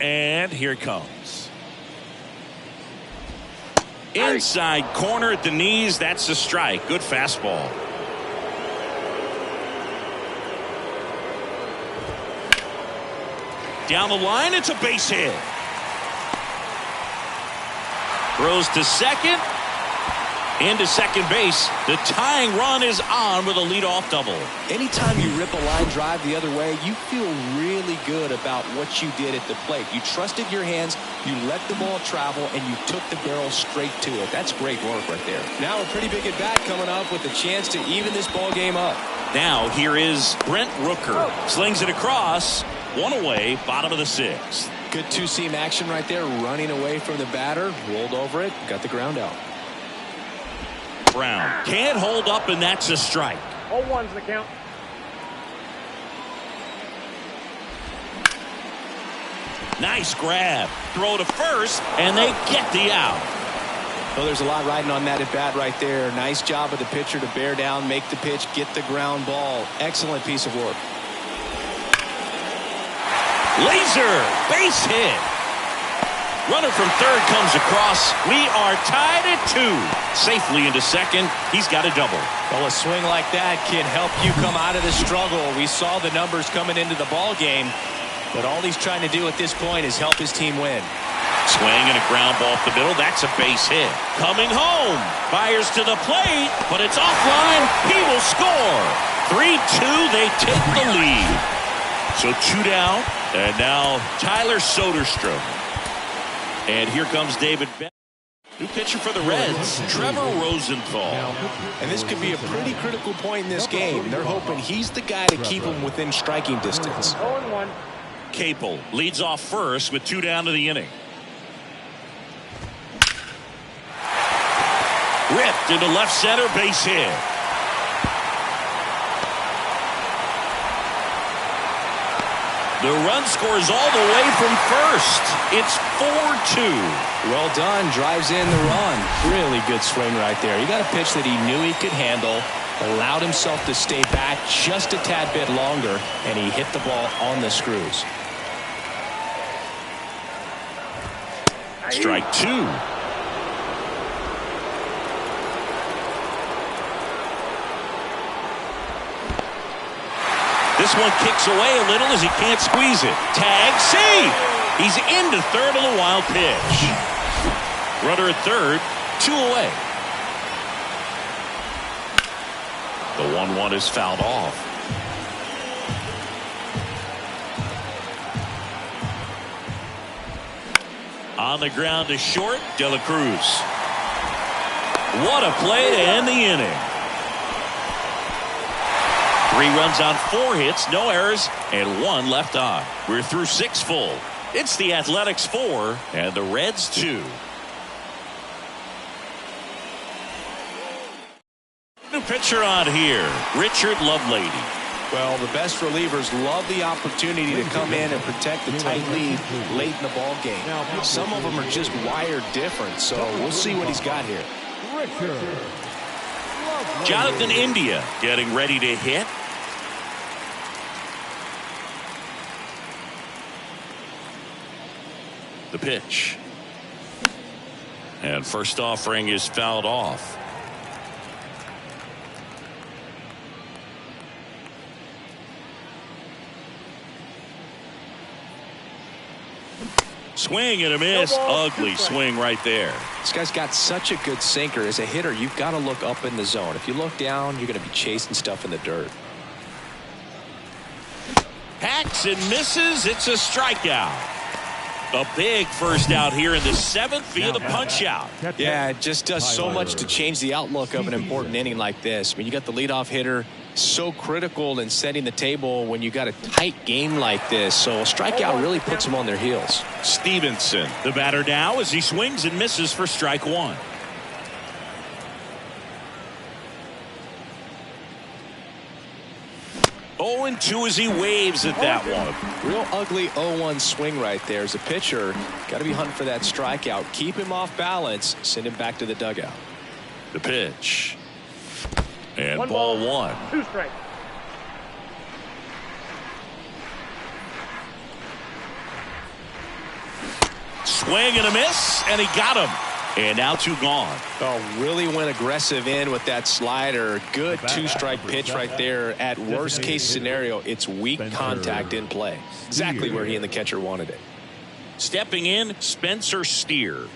S2: And here it comes. Inside corner at the knees. That's a strike. Good fastball. Down the line, it's a base hit. Throws to second. Into second base. The tying run is on with a leadoff double.
S1: Anytime you rip a line drive the other way, you feel really good about what you did at the plate. You trusted your hands, you let the ball travel, and you took the barrel straight to it. That's great work right there. Now a pretty big at bat coming up with a chance to even this ball game up.
S2: Now here is Brent Rooker. Slings it across. 1 away, bottom of the 6th.
S1: Good 2-seam action right there, running away from the batter, rolled over it, got the ground out.
S2: Brown can't hold up, and that's a strike.
S4: 0-1's the count.
S2: Nice grab. Throw to first, and they get the out.
S1: Well, there's a lot riding on that at bat right there. Nice job of the pitcher to bear down, make the pitch, get the ground ball. Excellent piece of work.
S2: Laser base hit. Runner from third comes across. We are tied at 2. Safely into second. He's got a double.
S1: Well, a swing like that can help you come out of the struggle. We saw the numbers coming into the ball game, but all he's trying to do at this point is help his team win.
S2: Swing and a ground ball up the middle. That's a base hit. Coming home. Fires to the plate, but it's offline. He will score. 3-2. They take the lead. So 2 down. And now Tyler Soderstrom. And here comes David Bell. New pitcher for the Reds, Trevor Rosenthal.
S1: And this could be a pretty critical point in this game. They're hoping he's the guy to keep them within striking distance.
S4: 0-1.
S2: Capel leads off first with 2 down to the inning. Ripped into left center, base hit. The run scores all the way from first. It's 4-2.
S1: Well done. Drives in the run. Really good swing right there. He got a pitch that he knew he could handle, allowed himself to stay back just a tad bit longer, and he hit the ball on the screws.
S2: Strike 2. This one kicks away a little as he can't squeeze it. Tag, save. He's into third on the wild pitch. Runner at third, 2 away. The 1-1 is fouled off. On the ground to short, De La Cruz. What a play to end the inning. 3 runs on 4 hits, no errors, and 1 left on. We're through 6 full. It's the Athletics 4 and the Reds 2. New pitcher on here, Richard Lovelady.
S1: Well, the best relievers love the opportunity to come in and protect the tight lead late in the ball game. Some of them are just wired different, so we'll see what he's got here.
S2: Jonathan India getting ready to hit. The pitch. And first offering is fouled off. Swing and a miss. Ugly swing right there.
S1: This guy's got such a good sinker. As a hitter, you've got to look up in the zone. If you look down, you're going to be chasing stuff in the dirt.
S2: Hacks and misses. It's a strikeout. A big first out here in the 7th via the punch out.
S1: Yeah, it just does so much to change the outlook of an important inning like this. I mean, you got the leadoff hitter, so critical in setting the table when you got a tight game like this. So a strikeout really puts them on their heels.
S2: Stevenson, the batter now as he swings and misses for strike 1. And 2 as he waves at that one.
S1: Real ugly 0-1 swing right there. As a pitcher, got to be hunting for that strikeout. Keep him off balance. Send him back to the dugout.
S2: The pitch. And ball 1.
S4: 2 strikes.
S2: Swing and a miss, and he got him. And now 2 gone.
S1: Oh, really went aggressive in with that slider. Good 2-strike pitch right there. At worst case scenario, it's weak contact in play. Exactly where he and the catcher wanted it.
S2: Stepping in, Spencer Steer.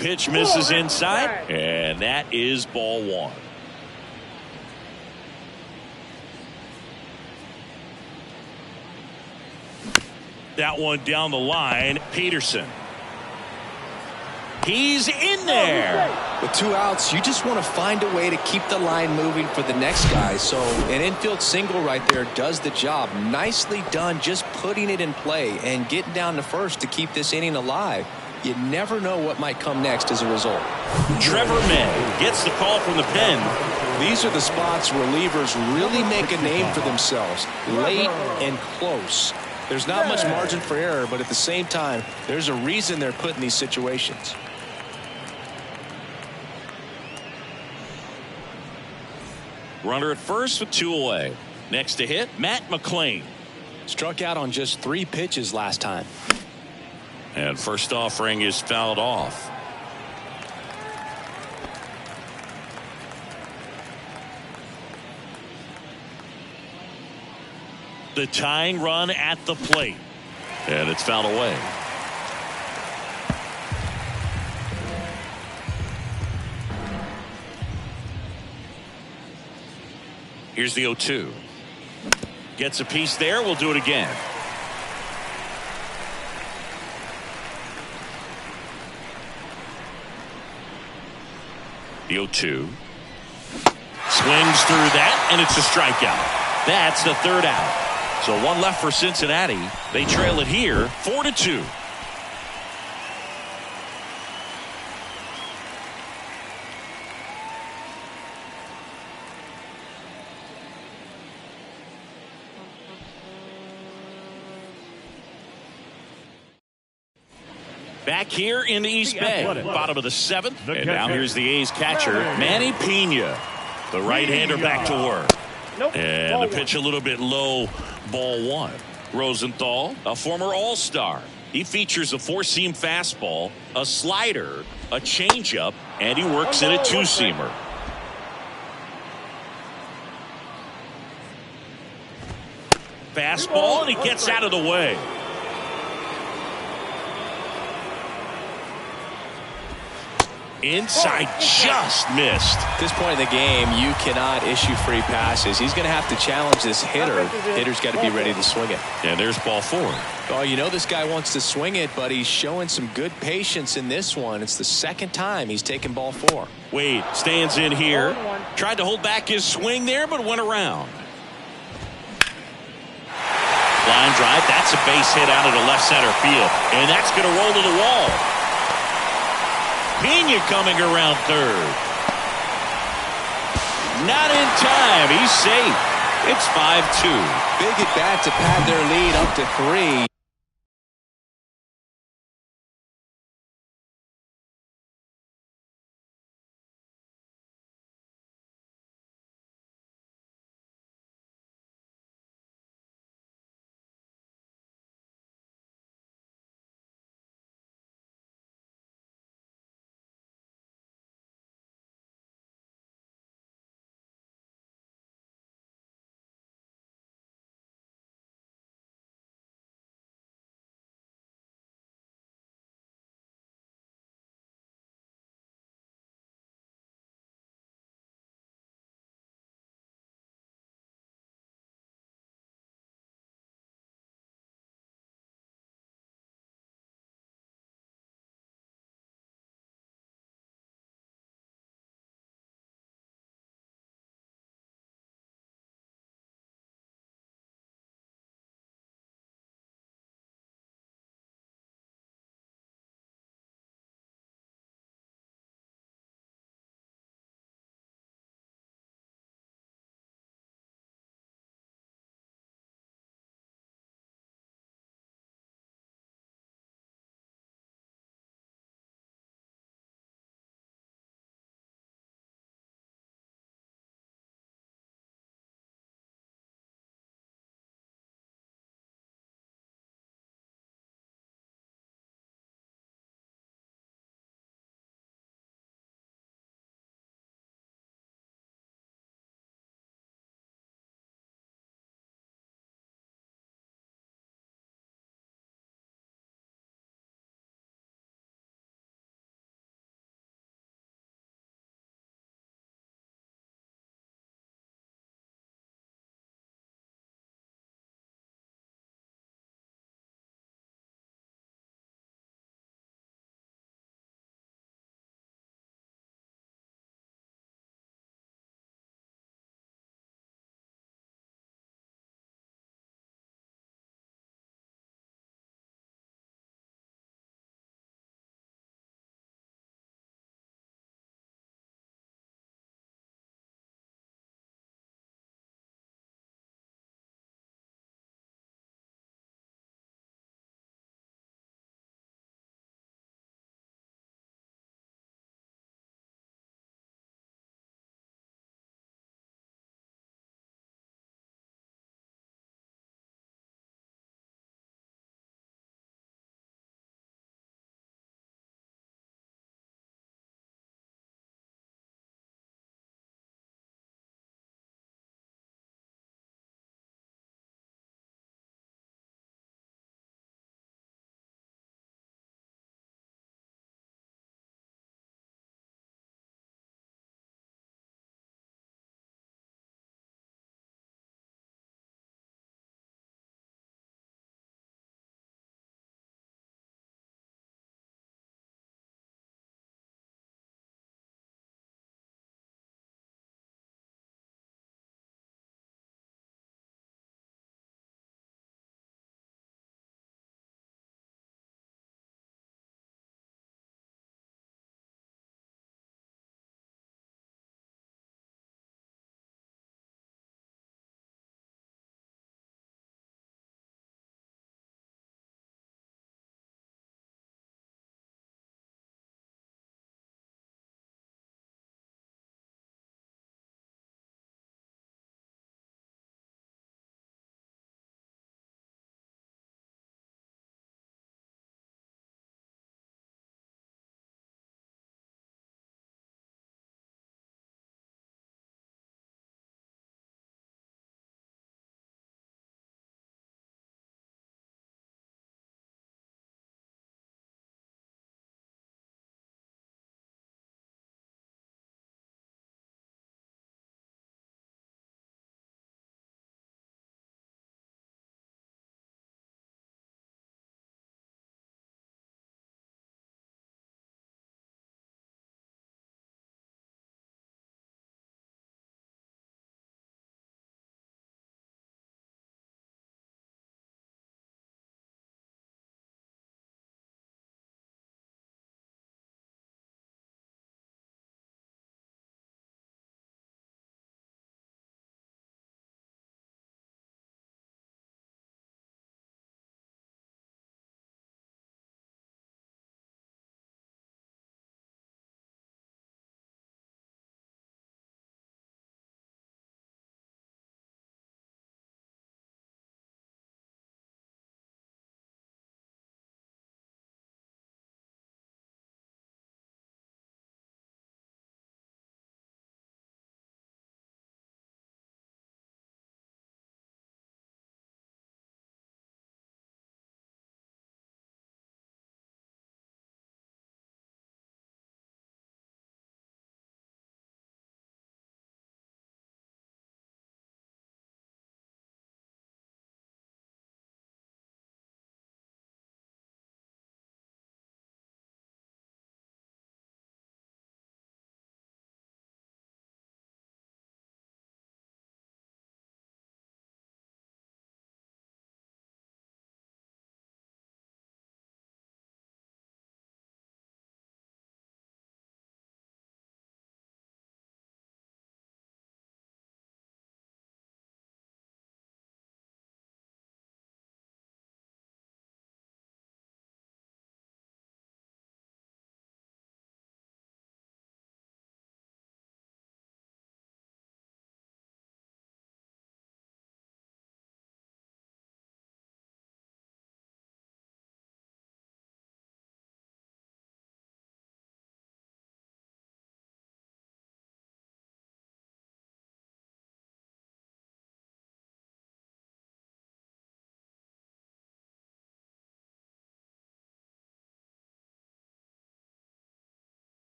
S2: Pitch misses inside, and that is ball 1. That one down the line. Peterson. He's in there.
S1: With 2 outs, you just want to find a way to keep the line moving for the next guy. So an infield single right there does the job. Nicely done, just putting it in play and getting down to first to keep this inning alive. You never know what might come next as a result.
S2: Trevor May gets the call from the pen.
S1: These are the spots relievers really make a name for themselves. Late and close. There's not much margin for error, but at the same time, there's a reason they're put in these situations.
S2: Runner at first with 2 away. Next to hit, Matt McLain.
S1: Struck out on just 3 pitches last time.
S2: And first offering is fouled off. The tying run at the plate. And it's fouled away. Here's the 0-2. Gets a piece there. We'll do it again. The 0-2. Swings through that, and it's a strikeout. That's the 3rd out. So 1 left for Cincinnati. They trail it here, 4-2. Back here in the East Bay, bottom of the 7th. And now here's the A's catcher, Manny Pena. The right-hander back to work. And the pitch a little bit low, ball 1. Rosenthal, a former All-Star. He features a four-seam fastball, a slider, a changeup, and he works in a two-seamer. Fastball, and he gets out of the way. Inside, just missed.
S1: At this point in the game, you cannot issue free passes. He's going to have to challenge this hitter. Hitter's got to be ready to swing it.
S2: And there's ball four.
S1: Oh, you know this guy wants to swing it, but he's showing some good patience in this one. It's the second time he's taken ball four.
S2: Wade stands in here. Tried to hold back his swing there, but went around. Line drive. That's a base hit out of the left center field. And that's going to roll to the wall. Pena coming around third. Not in time. He's safe. It's 5-2.
S1: Big at bat to pad their lead up to 3.